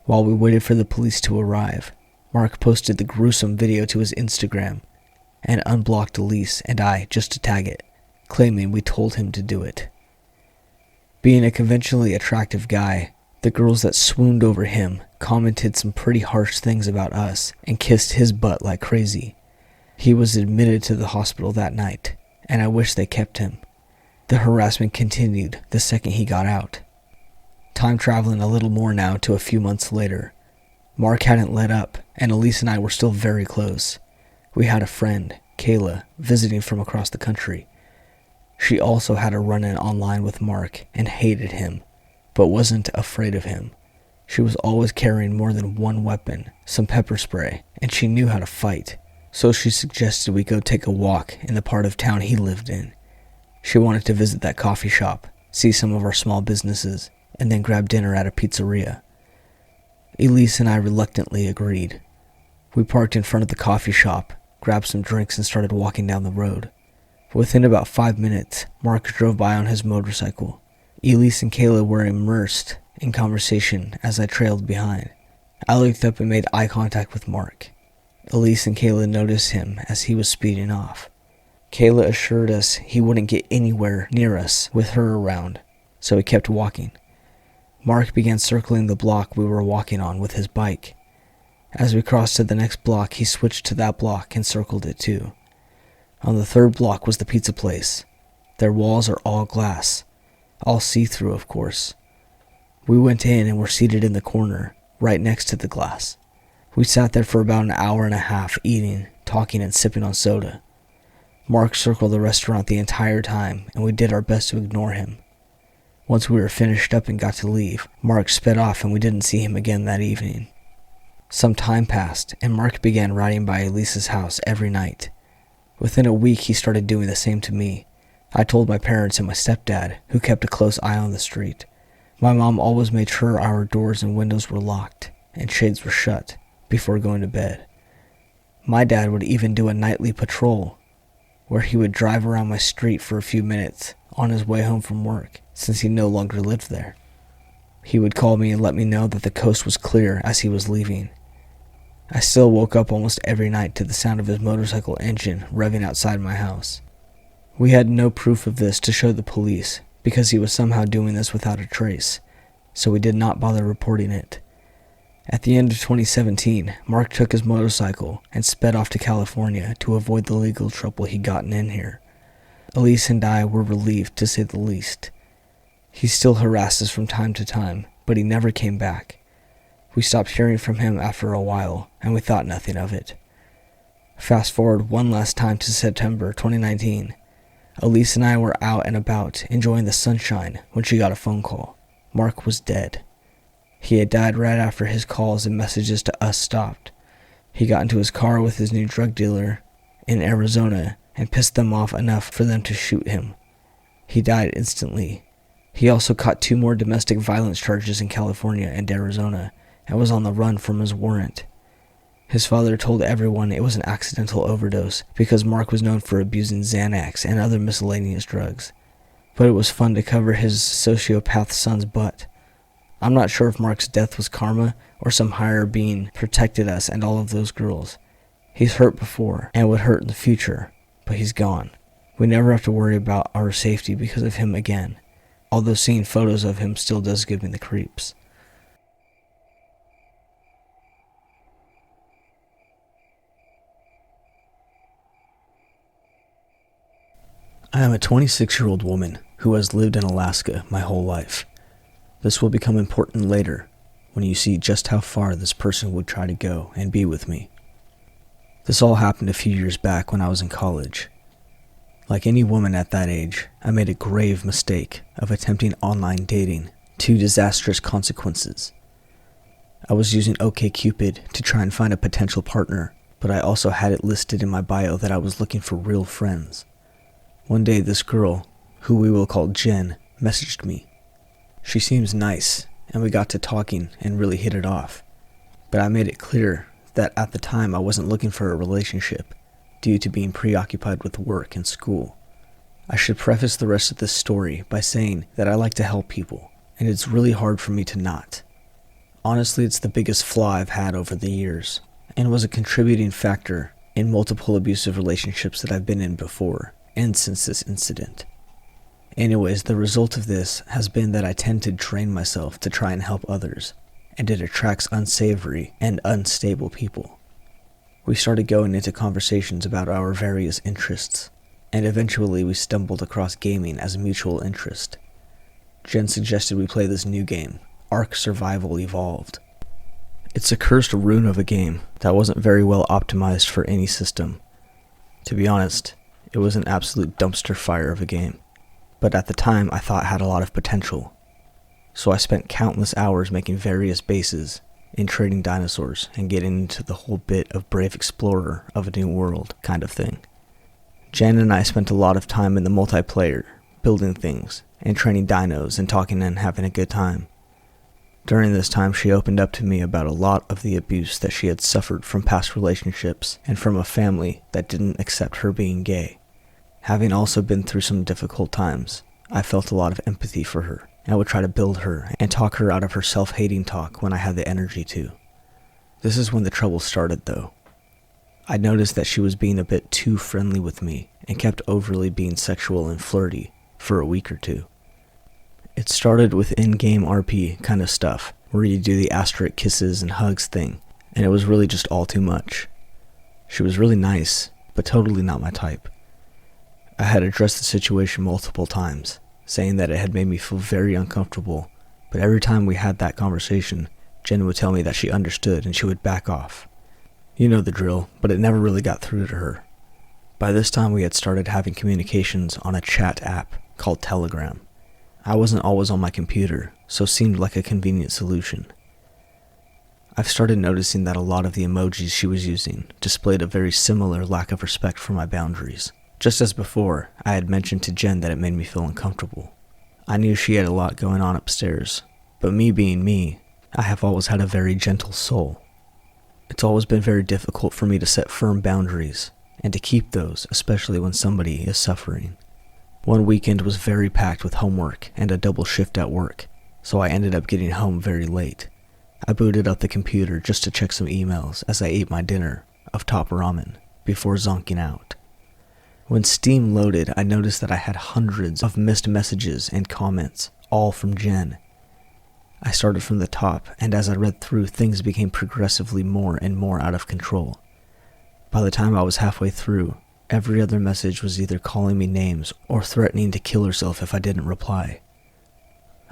While we waited for the police to arrive, Mark posted the gruesome video to his Instagram and unblocked Elise and I just to tag it, claiming we told him to do it. Being a conventionally attractive guy, the girls that swooned over him commented some pretty harsh things about us and kissed his butt like crazy. He was admitted to the hospital that night, and I wish they kept him. The harassment continued the second he got out. Time traveling a little more now to a few months later. Mark hadn't let up, and Elise and I were still very close. We had a friend, Kayla, visiting from across the country. She also had a run-in online with Mark and hated him, but wasn't afraid of him. She was always carrying more than one weapon, some pepper spray, and she knew how to fight, so she suggested we go take a walk in the part of town he lived in. She wanted to visit that coffee shop, see some of our small businesses, and then grab dinner at a pizzeria. Elise and I reluctantly agreed. We parked in front of the coffee shop, grabbed some drinks, and started walking down the road. Within about 5 minutes, Mark drove by on his motorcycle. Elise and Kayla were immersed in conversation as I trailed behind. I looked up and made eye contact with Mark. Elise and Kayla noticed him as he was speeding off. Kayla assured us he wouldn't get anywhere near us with her around, so he kept walking. Mark began circling the block we were walking on with his bike. As we crossed to the next block, he switched to that block and circled it too. On the third block was the pizza place. Their walls are all glass, all see-through of course. We went in and were seated in the corner, right next to the glass. We sat there for about an hour and a half eating, talking and sipping on soda. Mark circled the restaurant the entire time, and we did our best to ignore him. Once we were finished up and got to leave, Mark sped off and we didn't see him again that evening. Some time passed, and Mark began riding by Elise's house every night. Within a week, he started doing the same to me. I told my parents and my stepdad, who kept a close eye on the street. My mom always made sure our doors and windows were locked and shades were shut before going to bed. My dad would even do a nightly patrol, where he would drive around my street for a few minutes on his way home from work, since he no longer lived there. He would call me and let me know that the coast was clear as he was leaving. I still woke up almost every night to the sound of his motorcycle engine revving outside my house. We had no proof of this to show the police, because he was somehow doing this without a trace, so we did not bother reporting it. At the end of 2017, Mark took his motorcycle and sped off to California to avoid the legal trouble he'd gotten in here. Elise and I were relieved, to say the least. He still harassed us from time to time, but he never came back. We stopped hearing from him after a while, and we thought nothing of it. Fast forward one last time to September 2019. Elise and I were out and about, enjoying the sunshine, when she got a phone call. Mark was dead. He had died right after his calls and messages to us stopped. He got into his car with his new drug dealer in Arizona and pissed them off enough for them to shoot him. He died instantly. He also caught 2 more domestic violence charges in California and Arizona and was on the run from his warrant. His father told everyone it was an accidental overdose because Mark was known for abusing Xanax and other miscellaneous drugs. But it was fun to cover his sociopath son's butt. I'm not sure if Mark's death was karma or some higher being protected us and all of those girls. He's hurt before and would hurt in the future, but he's gone. We never have to worry about our safety because of him again, although seeing photos of him still does give me the creeps. I am a 26-year-old woman who has lived in Alaska my whole life. This will become important later when you see just how far this person would try to go and be with me. This all happened a few years back when I was in college. Like any woman at that age, I made a grave mistake of attempting online dating to disastrous consequences. I was using OkCupid to try and find a potential partner, but I also had it listed in my bio that I was looking for real friends. One day this girl, who we will call Jen, messaged me. She seems nice, and we got to talking and really hit it off. But I made it clear that at the time I wasn't looking for a relationship, due to being preoccupied with work and school. I should preface the rest of this story by saying that I like to help people, and it's really hard for me to not. Honestly, it's the biggest flaw I've had over the years, and was a contributing factor in multiple abusive relationships that I've been in before, and since this incident. Anyways, the result of this has been that I tend to drain myself to try and help others, and it attracts unsavory and unstable people. We started going into conversations about our various interests, and eventually we stumbled across gaming as a mutual interest. Jen suggested we play this new game, Ark Survival Evolved. It's a cursed ruin of a game that wasn't very well optimized for any system. To be honest, it was an absolute dumpster fire of a game, but at the time I thought it had a lot of potential. So I spent countless hours making various bases, in trading dinosaurs, and getting into the whole bit of brave explorer of a new world kind of thing. Jen and I spent a lot of time in the multiplayer, building things, and training dinos and talking and having a good time. During this time, she opened up to me about a lot of the abuse that she had suffered from past relationships and from a family that didn't accept her being gay. Having also been through some difficult times, I felt a lot of empathy for her, and would try to build her and talk her out of her self-hating talk when I had the energy to. This is when the trouble started, though. I noticed that she was being a bit too friendly with me and kept overly being sexual and flirty for a week or two. It started with in-game RP kind of stuff, where you do the asterisk kisses and hugs thing, and it was really just all too much. She was really nice, but totally not my type. I had addressed the situation multiple times, saying that it had made me feel very uncomfortable, but every time we had that conversation, Jen would tell me that she understood and she would back off. You know the drill, but it never really got through to her. By this time we had started having communications on a chat app called Telegram. I wasn't always on my computer, so it seemed like a convenient solution. I've started noticing that a lot of the emojis she was using displayed a very similar lack of respect for my boundaries. Just as before, I had mentioned to Jen that it made me feel uncomfortable. I knew she had a lot going on upstairs, but me being me, I have always had a very gentle soul. It's always been very difficult for me to set firm boundaries, and to keep those, especially when somebody is suffering. One weekend was very packed with homework and a double shift at work, so I ended up getting home very late. I booted up the computer just to check some emails as I ate my dinner of top ramen before zonking out. When Steam loaded, I noticed that I had hundreds of missed messages and comments, all from Jen. I started from the top, and as I read through, things became progressively more and more out of control. By the time I was halfway through, every other message was either calling me names or threatening to kill herself if I didn't reply.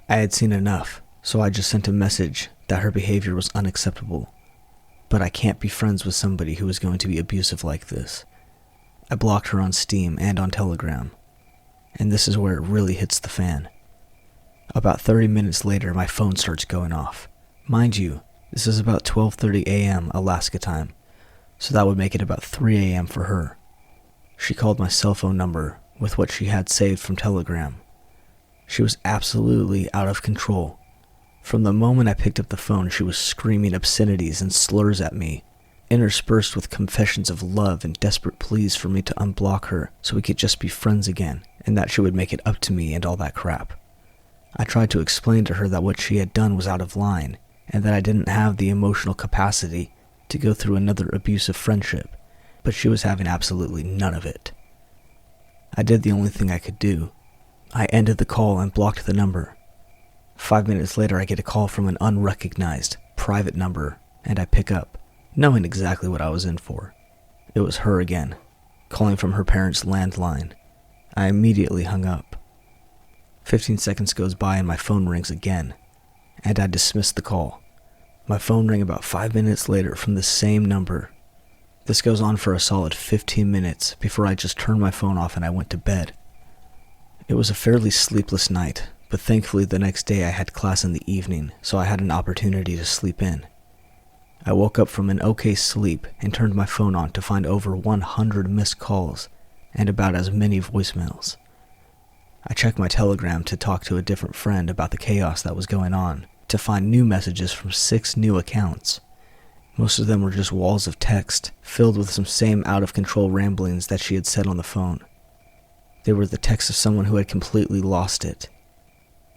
I had seen enough, so I just sent a message that her behavior was unacceptable. But I can't be friends with somebody who is going to be abusive like this. I blocked her on Steam and on Telegram. And this is where it really hits the fan. About 30 minutes later, my phone starts going off. Mind you, this is about 12:30 a.m. Alaska time, so that would make it about 3 a.m. for her. She called my cell phone number with what she had saved from Telegram. She was absolutely out of control. From the moment I picked up the phone, she was screaming obscenities and slurs at me, interspersed with confessions of love and desperate pleas for me to unblock her so we could just be friends again, and that she would make it up to me and all that crap. I tried to explain to her that what she had done was out of line, and that I didn't have the emotional capacity to go through another abusive friendship, but she was having absolutely none of it. I did the only thing I could do. I ended the call and blocked the number. 5 minutes later, I get a call from an unrecognized, private number, and I pick up, knowing exactly what I was in for. It was her again, calling from her parents' landline. I immediately hung up. 15 seconds goes by and my phone rings again, and I dismiss the call. My phone rang about 5 minutes later from the same number. This goes on for a solid 15 minutes before I just turned my phone off and I went to bed. It was a fairly sleepless night, but thankfully the next day I had class in the evening, so I had an opportunity to sleep in. I woke up from an okay sleep and turned my phone on to find over 100 missed calls and about as many voicemails. I checked my Telegram to talk to a different friend about the chaos that was going on, to find new messages from 6 new accounts. Most of them were just walls of text, filled with some same out-of-control ramblings that she had said on the phone. They were the texts of someone who had completely lost it.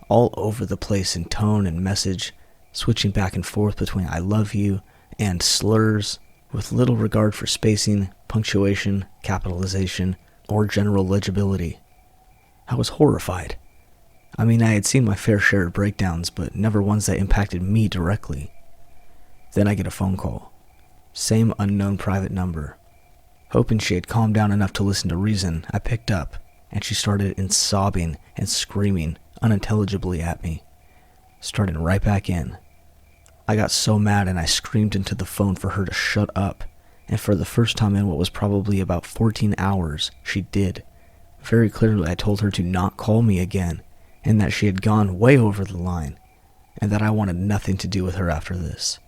All over the place in tone and message, switching back and forth between I love you and slurs, with little regard for spacing, punctuation, capitalization, or general legibility. I was horrified. I mean, I had seen my fair share of breakdowns, but never ones that impacted me directly. Then I get a phone call. Same unknown private number. Hoping she had calmed down enough to listen to reason, I picked up, and she started in sobbing and screaming unintelligibly at me, starting right back in. I got so mad and I screamed into the phone for her to shut up, and for the first time in what was probably about 14 hours, she did. Very clearly I told her to not call me again, and that she had gone way over the line, and that I wanted nothing to do with her after this.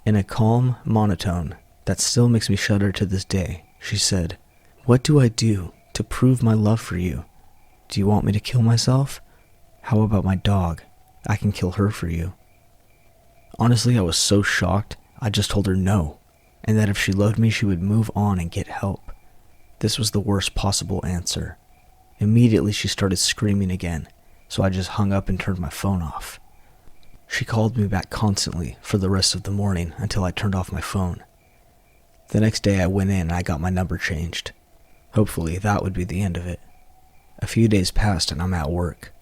In a calm monotone that still makes me shudder to this day, she said, "What do I do to prove my love for you? Do you want me to kill myself? How about my dog? I can kill her for you." Honestly, I was so shocked, I just told her no, and that if she loved me, she would move on and get help. This was the worst possible answer. Immediately she started screaming again, so I just hung up and turned my phone off. She called me back constantly for the rest of the morning until I turned off my phone. The next day I went in and I got my number changed. Hopefully that would be the end of it. A few days passed and I'm at work.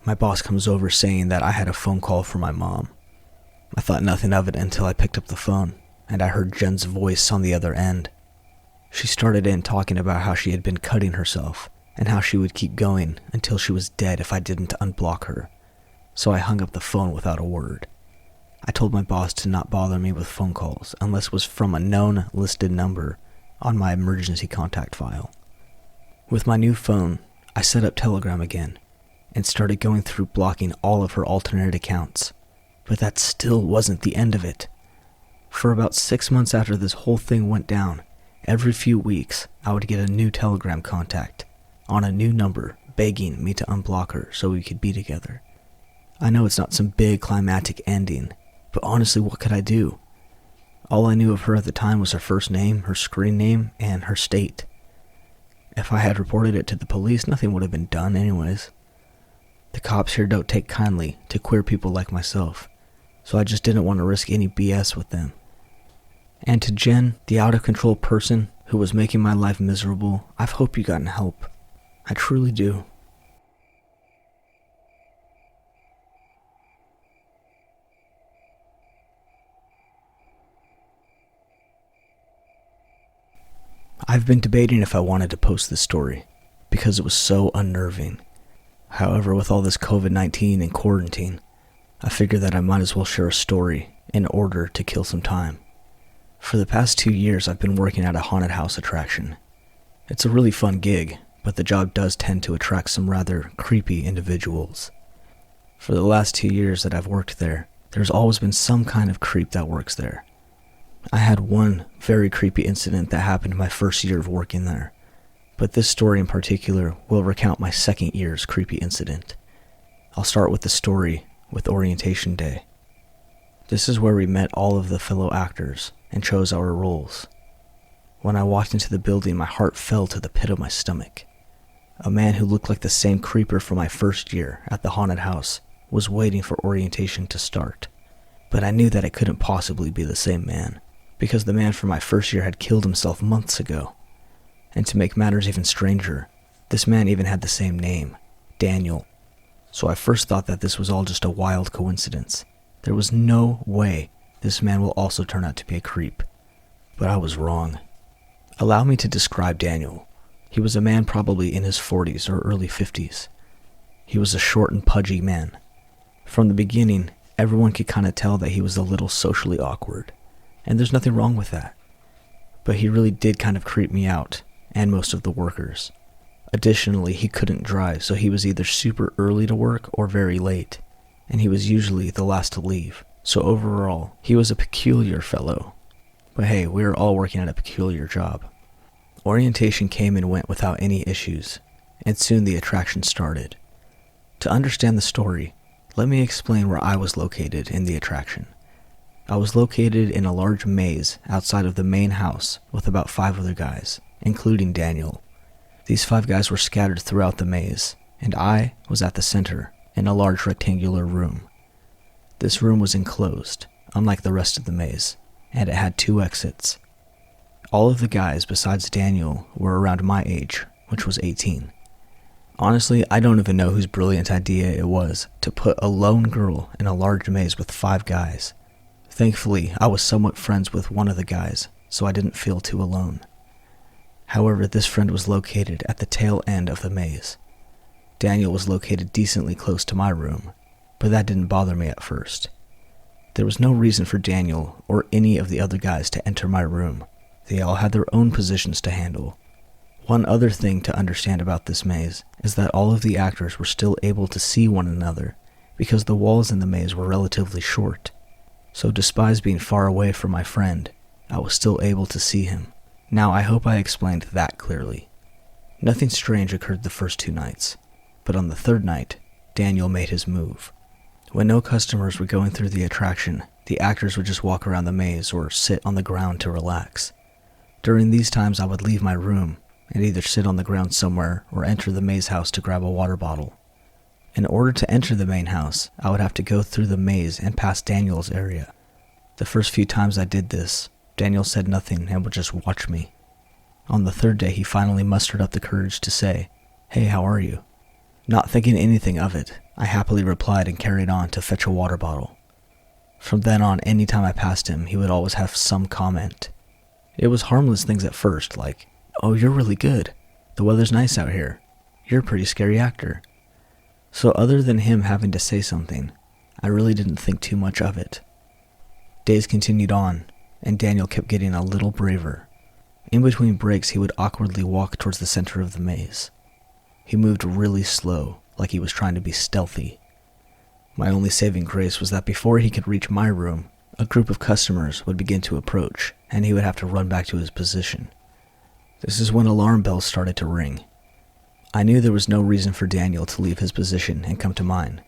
My boss comes over saying that I had a phone call from my mom. I thought nothing of it until I picked up the phone and I heard Jen's voice on the other end. She started in talking about how she had been cutting herself and how she would keep going until she was dead if I didn't unblock her. So I hung up the phone without a word. I told my boss to not bother me with phone calls unless it was from a known listed number on my emergency contact file. With my new phone, I set up Telegram again and started going through blocking all of her alternate accounts. But that still wasn't the end of it. For about 6 months after this whole thing went down, every few weeks I would get a new Telegram contact on a new number begging me to unblock her so we could be together. I know it's not some big climactic ending, but honestly, what could I do? All I knew of her at the time was her first name, her screen name, and her state. If I had reported it to the police, nothing would have been done anyways. The cops here don't take kindly to queer people like myself, so I just didn't want to risk any BS with them. And to Jen, the out-of-control person who was making my life miserable, I hope you gotten help. I truly do. I've been debating if I wanted to post this story, because it was so unnerving. However, with all this COVID-19 and quarantine, I figured that I might as well share a story in order to kill some time. For the past 2 years, I've been working at a haunted house attraction. It's a really fun gig, but the job does tend to attract some rather creepy individuals. For the last 2 years that I've worked there, there's always been some kind of creep that works there. I had one very creepy incident that happened my first year of working there, but this story in particular will recount my second year's creepy incident. I'll start with the story with orientation day. This is where we met all of the fellow actors and chose our roles. When I walked into the building, my heart fell to the pit of my stomach. A man who looked like the same creeper from my first year at the haunted house was waiting for orientation to start. But I knew that it couldn't possibly be the same man, because the man from my first year had killed himself months ago. And to make matters even stranger, this man even had the same name, Daniel. So I first thought that this was all just a wild coincidence. There was no way this man will also turn out to be a creep. But I was wrong. Allow me to describe Daniel. He was a man probably in his 40s or early 50s. He was a short and pudgy man. From the beginning, everyone could kind of tell that he was a little socially awkward, and there's nothing wrong with that. But he really did kind of creep me out, and most of the workers. Additionally, he couldn't drive, so he was either super early to work or very late, and he was usually the last to leave. So overall, he was a peculiar fellow. But hey, we were all working at a peculiar job. Orientation came and went without any issues, and soon the attraction started. To understand the story, let me explain where I was located in the attraction. I was located in a large maze outside of the main house with about 5 other guys, including Daniel. These 5 guys were scattered throughout the maze, and I was at the center in a large rectangular room. This room was enclosed, unlike the rest of the maze, and it had 2 exits. All of the guys besides Daniel were around my age, which was 18. Honestly, I don't even know whose brilliant idea it was to put a lone girl in a large maze with 5 guys. Thankfully, I was somewhat friends with one of the guys, so I didn't feel too alone. However, this friend was located at the tail end of the maze. Daniel was located decently close to my room, but that didn't bother me at first. There was no reason for Daniel or any of the other guys to enter my room. They all had their own positions to handle. One other thing to understand about this maze is that all of the actors were still able to see one another because the walls in the maze were relatively short. So despite being far away from my friend, I was still able to see him. Now I hope I explained that clearly. Nothing strange occurred the first 2 nights, but on the 3rd night, Daniel made his move. When no customers were going through the attraction, the actors would just walk around the maze or sit on the ground to relax. During these times, I would leave my room and either sit on the ground somewhere or enter the maze house to grab a water bottle. In order to enter the main house, I would have to go through the maze and past Daniel's area. The first few times I did this, Daniel said nothing and would just watch me. On the 3rd day, he finally mustered up the courage to say, "Hey, how are you?" Not thinking anything of it, I happily replied and carried on to fetch a water bottle. From then on, any time I passed him, he would always have some comment. It was harmless things at first, like, "Oh, you're really good. The weather's nice out here. You're a pretty scary actor." So other than him having to say something, I really didn't think too much of it. Days continued on, and Daniel kept getting a little braver. In between breaks, he would awkwardly walk towards the center of the maze. He moved really slow, like he was trying to be stealthy. My only saving grace was that before he could reach my room, a group of customers would begin to approach, and he would have to run back to his position. This is when alarm bells started to ring. I knew there was no reason for Daniel to leave his position and come to mine.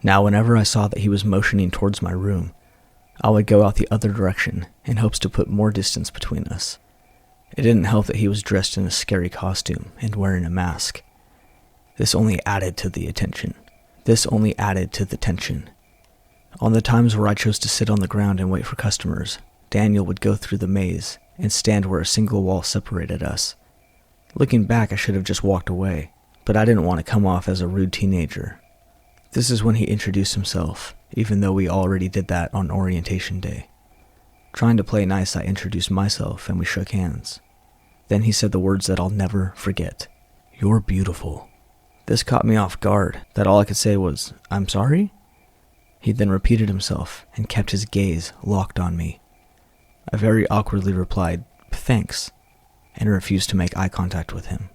Now, whenever I saw that he was motioning towards my room, I would go out the other direction in hopes to put more distance between us. It didn't help that he was dressed in a scary costume and wearing a mask. This only added to the tension. On the times where I chose to sit on the ground and wait for customers, Daniel would go through the maze and stand where a single wall separated us. Looking back, I should have just walked away, but I didn't want to come off as a rude teenager. This is when he introduced himself, even though we already did that on orientation day. Trying to play nice, I introduced myself and we shook hands. Then he said the words that I'll never forget. "You're beautiful." This caught me off guard, that all I could say was, "I'm sorry?" He then repeated himself and kept his gaze locked on me. I very awkwardly replied, "Thanks," and refused to make eye contact with him.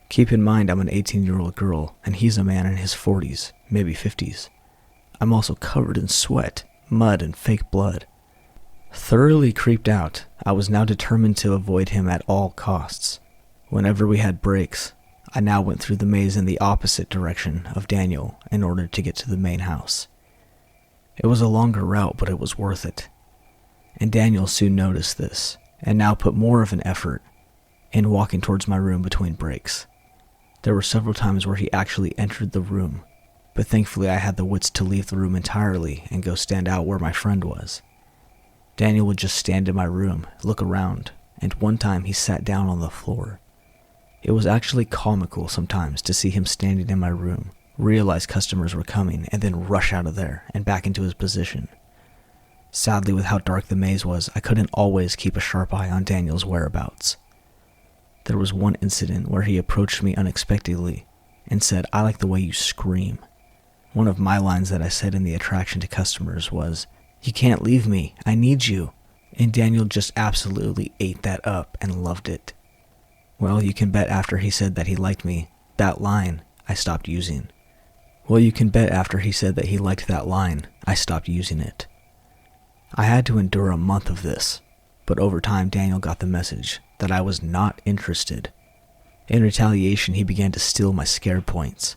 Keep in mind I'm an 18-year-old girl, and he's a man in his 40s, maybe 50s. I'm also covered in sweat, mud, and fake blood. Thoroughly creeped out, I was now determined to avoid him at all costs. Whenever we had breaks, I now went through the maze in the opposite direction of Daniel in order to get to the main house. It was a longer route, but it was worth it. And Daniel soon noticed this, and now put more of an effort in walking towards my room between breaks. There were several times where he actually entered the room, but thankfully I had the wits to leave the room entirely and go stand out where my friend was. Daniel would just stand in my room, look around, and one time he sat down on the floor. It was actually comical sometimes to see him standing in my room, realize customers were coming, and then rush out of there and back into his position. Sadly, with how dark the maze was, I couldn't always keep a sharp eye on Daniel's whereabouts. There was one incident where he approached me unexpectedly and said, "I like the way you scream." One of my lines that I said in the attraction to customers was, "You can't leave me, I need you." And Daniel just absolutely ate that up and loved it. Well, you can bet after he said that he liked me, that line I stopped using. I had to endure a month of this, but over time Daniel got the message that I was not interested. In retaliation, he began to steal my scare points.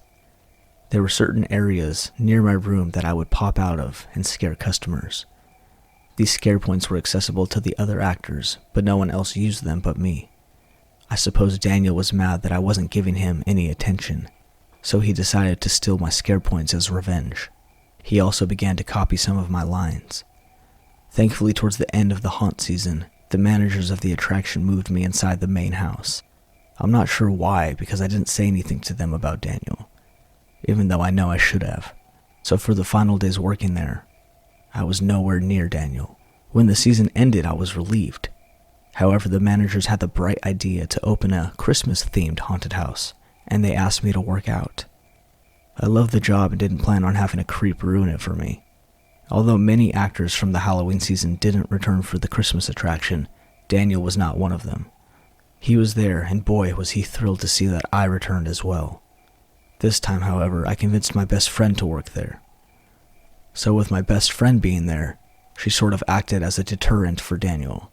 There were certain areas near my room that I would pop out of and scare customers. These scare points were accessible to the other actors, but no one else used them but me. I suppose Daniel was mad that I wasn't giving him any attention, so he decided to steal my scare points as revenge. He also began to copy some of my lines. Thankfully, towards the end of the haunt season, the managers of the attraction moved me inside the main house. I'm not sure why, because I didn't say anything to them about Daniel, even though I know I should have. So for the final days working there, I was nowhere near Daniel. When the season ended, I was relieved. However, the managers had the bright idea to open a Christmas-themed haunted house, and they asked me to work out. I loved the job and didn't plan on having a creep ruin it for me. Although many actors from the Halloween season didn't return for the Christmas attraction, Daniel was not one of them. He was there, and boy was he thrilled to see that I returned as well. This time, however, I convinced my best friend to work there. So with my best friend being there, she sort of acted as a deterrent for Daniel.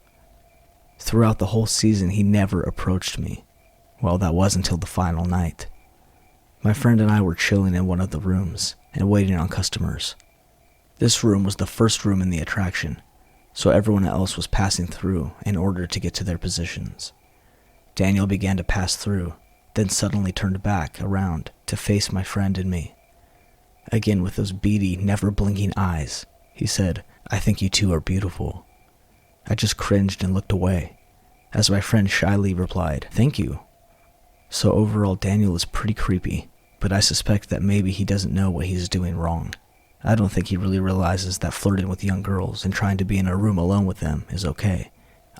Throughout the whole season, he never approached me. Well, that was until the final night. My friend and I were chilling in one of the rooms and waiting on customers. This room was the first room in the attraction, so everyone else was passing through in order to get to their positions. Daniel began to pass through, then suddenly turned back around to face my friend and me. Again, with those beady, never-blinking eyes, he said, "I think you two are beautiful." I just cringed and looked away, as my friend shyly replied, "Thank you." So overall, Daniel is pretty creepy, but I suspect that maybe he doesn't know what he's doing wrong. I don't think he really realizes that flirting with young girls and trying to be in a room alone with them is okay.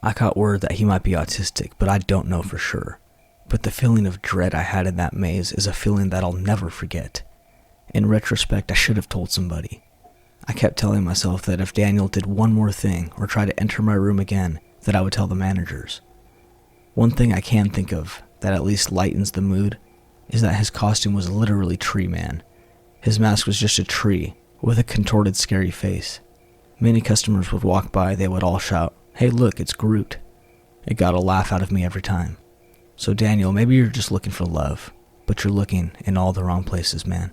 I caught word that he might be autistic, but I don't know for sure. But the feeling of dread I had in that maze is a feeling that I'll never forget. In retrospect, I should have told somebody. I kept telling myself that if Daniel did one more thing or tried to enter my room again, that I would tell the managers. One thing I can think of that at least lightens the mood is that his costume was literally Tree Man. His mask was just a tree with a contorted, scary face. Many customers would walk by, they would all shout, "Hey look, it's Groot." It got a laugh out of me every time. So Daniel, maybe you're just looking for love, but you're looking in all the wrong places, man.